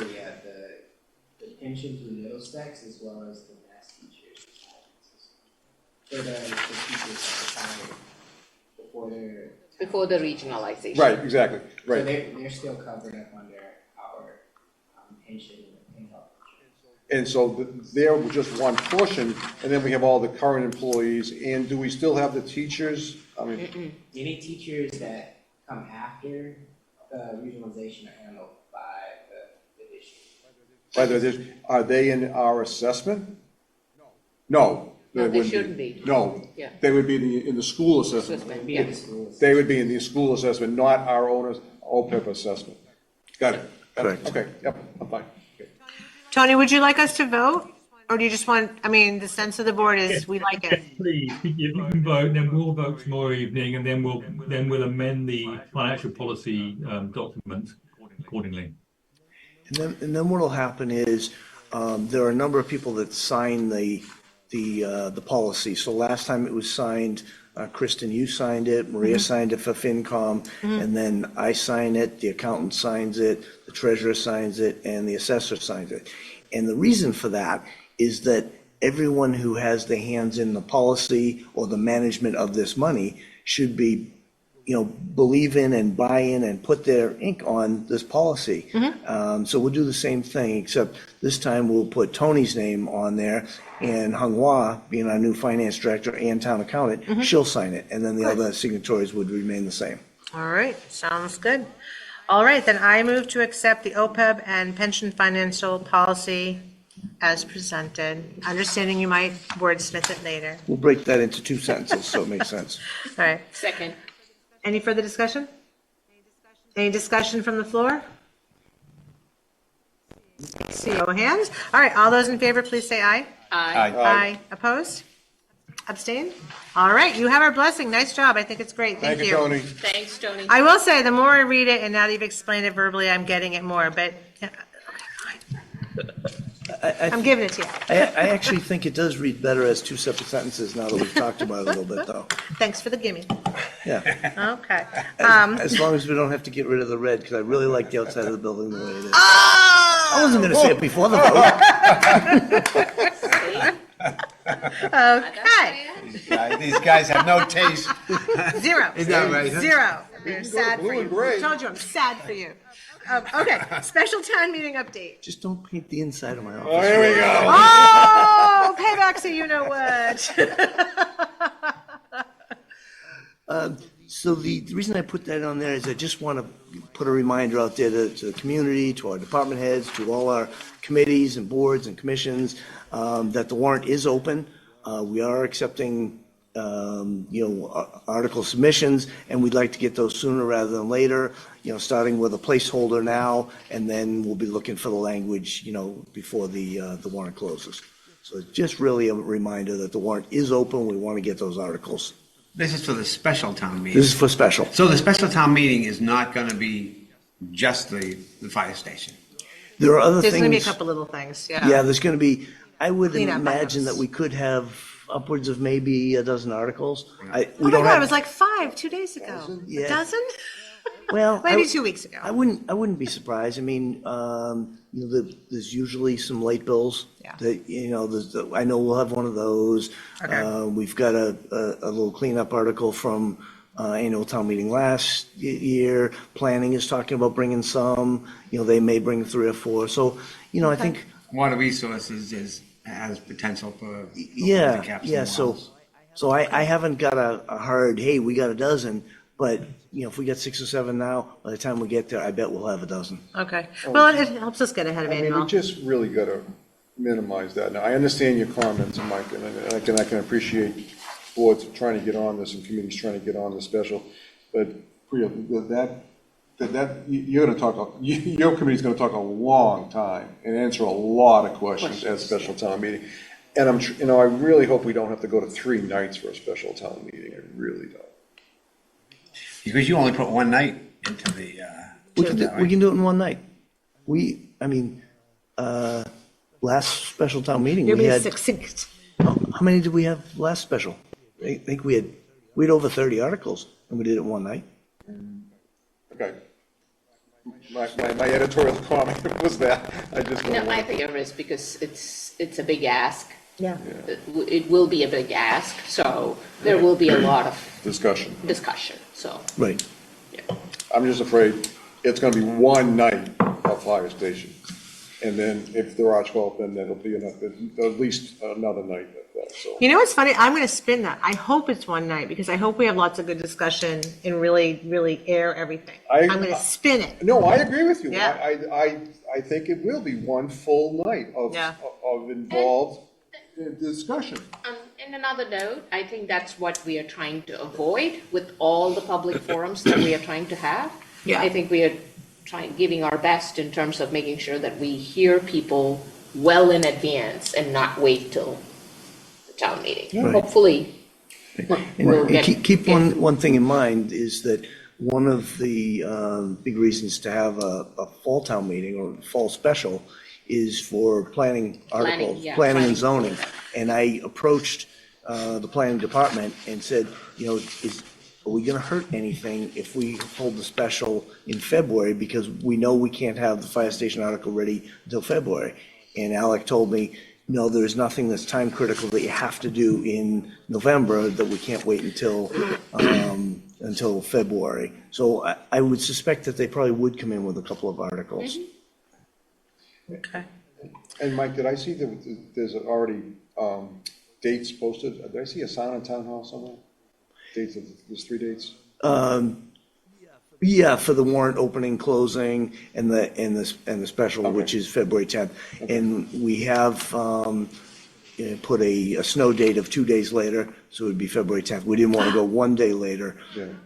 the pension through Middlesex as well as the math teachers. For the teachers that retired before the regionalization. Right, exactly, right. So they're still covered up under our pension and health. And so they're just one portion, and then we have all the current employees, and do we still have the teachers? I mean, Any teachers that come after regionalization are handled by the district. by the way, are they in our assessment? No. No, they wouldn't shouldn't be. No. Yeah. They would be in the school assessment. They would be in the school assessment, not our own OPEB assessment. Got it. Correct. Okay, yep, I'm fine. Tony, would you like us to vote? Or do you just want, the sense of the board is we like it? please, if you can vote, then we'll vote tomorrow evening, and then we'll amend the financial policy document accordingly. And then what'll happen is, there are a number of people that sign the policy. So last time it was signed, Kristen, you signed it, Maria signed it for FinCom, and then I sign it, the accountant signs it, the treasurer signs it, and the assessor signs it. And the reason for that is that everyone who has their hands in the policy or the management of this money should be, believe in and buy in and put their ink on this policy. So we'll do the same thing, except this time we'll put Tony's name on there, and Hung Hwa, being our new finance director and town accountant, she'll sign it, and then the other signatories would remain the same. All right, sounds good. All right, then I move to accept the OPEB and pension financial policy as presented, understanding you might wordsmith it later. We'll break that into 2 sentences, so it makes sense. All right. Second. Any further discussion? Any discussion from the floor? See no hands. All right, all those in favor, please say aye. Aye. Aye. Opposed? Abstain? All right, you have our blessing. Nice job. I think it's great. Thank you. Tony. Thanks, Tony. I will say, the more I read it, and now that you've explained it verbally, I'm getting it more, but yeah, I'm giving it to you. I actually think it does read better as two separate sentences now that we've talked about it a little bit, though. Thanks for the gimme. Yeah. Okay. As long as we don't have to get rid of the red, because I really like the outside of the building the way it is. Oh! I wasn't going to say it before the vote. Okay. These guys have no taste. Zero. Is that right, huh? Zero. They're sad for blue you. and gray. I told you, I'm sad for you. Okay, special town meeting update. Just don't paint the inside of my office. Oh, here we go. Oh, payback, so you know what. So the reason I put that on there is I just want to put a reminder out there to the community, to our department heads, to all our committees and boards and commissions, that the warrant is open. We are accepting, article submissions, and we'd like to get those sooner rather than later, starting with a placeholder now, and then we'll be looking for the language, before the warrant closes. So it's just really a reminder that the warrant is open. We want to get those articles. This is for the special town meeting. This is for special. So the special town meeting is not going to be just the fire station. There are other There's things. going to be a couple little things, yeah. Yeah, there's going to be, I would Clean up imagine items. that we could have upwards of maybe a dozen articles. Oh my God, it was like 5 2 days ago. Yeah. A dozen? Well, Maybe 2 weeks ago. I wouldn't be surprised. I mean, there's usually some late bills. Yeah. That, I know we'll have one of those. Okay. We've got a little cleanup article from annual town meeting last year. Planning is talking about bringing some. They may bring 3 or 4. So, I think. Water resources has potential for. Yeah. So I haven't got a hard, hey, we got a dozen, but if we get 6 or 7 now, by the time we get there, I bet we'll have a dozen. Okay. Well, it helps us get ahead of I mean, annual. we just really got to minimize that. Now, I understand your comments, Mike, and I can appreciate boards trying to get on this and committees trying to get on this special, but Priya, you're going to talk, your committee's going to talk a long time and answer a lot of questions at a special town meeting. And I really hope we don't have to go to 3 nights for a special town meeting. I really don't. Because you only put one night into the. We can do it in one night. Last special town meeting, You're we being had, succinct. how many did we have last special? I think we had over 30 articles, and we did it in one night. Okay. My editorial comment was that. I just. My fear is because it's a big ask. Yeah. It will be a big ask, so there will be a lot of Discussion. so. Right. I'm just afraid it's going to be one night of fire station. And then if there are 12, then that'll be enough, at least another night of that, so. You know what's funny? I'm going to spin that. I hope it's one night because I hope we have lots of good discussion and really, really air everything. I'm going to spin it. No, I agree with you. Yeah. I think it will be one full night of involved discussion. In another note, I think that's what we are trying to avoid with all the public forums that we are trying to have. Yeah. I think we are giving our best in terms of making sure that we hear people well in advance and not wait till the town meeting. Right. Hopefully, we'll And get. keep one thing in mind is that one of the big reasons to have a fall town meeting or fall special is for planning articles, planning and zoning. And I approached the planning department and said, are we going to hurt anything if we hold the special in February because we know we can't have the fire station article ready until February? And Alec told me, no, there's nothing that's time critical that you have to do in November that we can't wait until February. So I would suspect that they probably would come in with a couple of articles. Okay. And Mike, did I see that there's already dates posted? Did I see a sign on Town Hall somewhere? Dates of, there's 3 dates? Yeah, for the warrant opening, closing, and the special, which is February 10th. And we have put a snow date of 2 days later, so it would be February 10th. We didn't want to go 1 day later.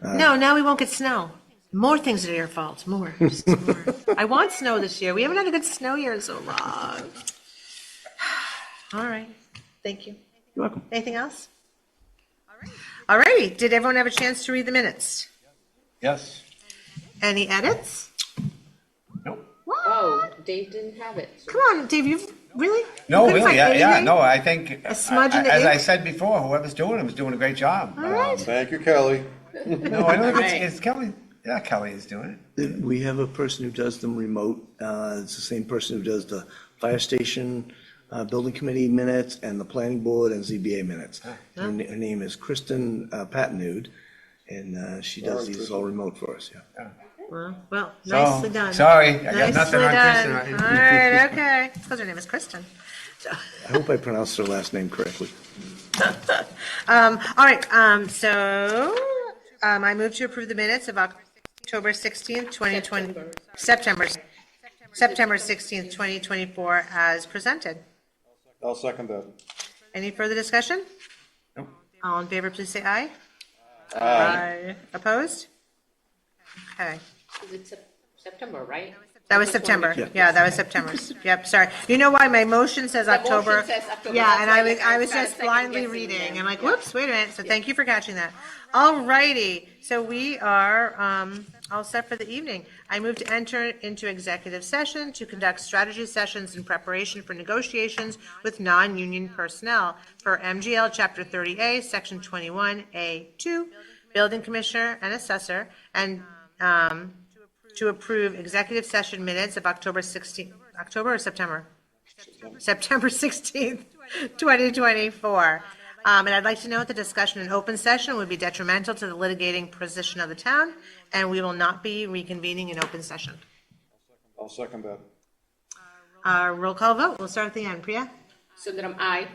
No, now we won't get snow. More things are your fault. More. Just more. I want snow this year. We haven't had a good snow year in so long. All right. Thank you. You're welcome. Anything else? All righty, did everyone have a chance to read the minutes? Yes. Any edits? Oh, Dave didn't have it. Come on, Dave, you've really? No, You couldn't really, find yeah, anything? no, I think, A smudge in the as I ink? said before, whoever's doing it was doing a great job. All right. Thank you, Kelly. No, I don't think Right. it's Kelly, yeah, Kelly is doing it. We have a person who does them remote. It's the same person who does the fire station, building committee minutes, and the planning board and ZBA minutes. Her name is Kristen Pattenude, and she does these all remote for us, yeah. Well, nicely done. Sorry, I got Nicely nothing on done. Kristen. All right, okay. It's because her name is Kristen. I hope I pronounced her last name correctly. All right, so I move to approve the minutes of October 16th, 2020, September 16th, 2024 as presented. I'll second that. Any further discussion? Nope. All in favor, please say aye. Aye. Opposed? Okay. It's September, right? That was September. Yeah, that was September's. Yep, sorry. You know why my motion says The October? motion says October, Yeah, that's and why I was started just blindly second-guessing reading. them. I'm like, Yeah. whoops, wait a minute. So thank you for catching that. All righty. So we are all set for the evening. I move to enter into executive session to conduct strategy sessions in preparation for negotiations with non-union personnel for MGL Chapter 30A, Section 21A2, Building Commissioner and Assessor, and to approve executive session minutes of October 16th, October or September? September 16th, 2024. And I'd like to note the discussion in open session would be detrimental to the litigating position of the town, and we will not be reconvening in open session. I'll second that. Roll call vote. We'll start at the end. Priya? Sundaram, aye.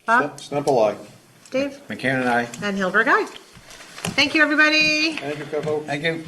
Bob? Stemple, aye. Dave? McCann and I. And Hilberg, aye. Thank you, everybody. Thank you, Kevo. Thank you.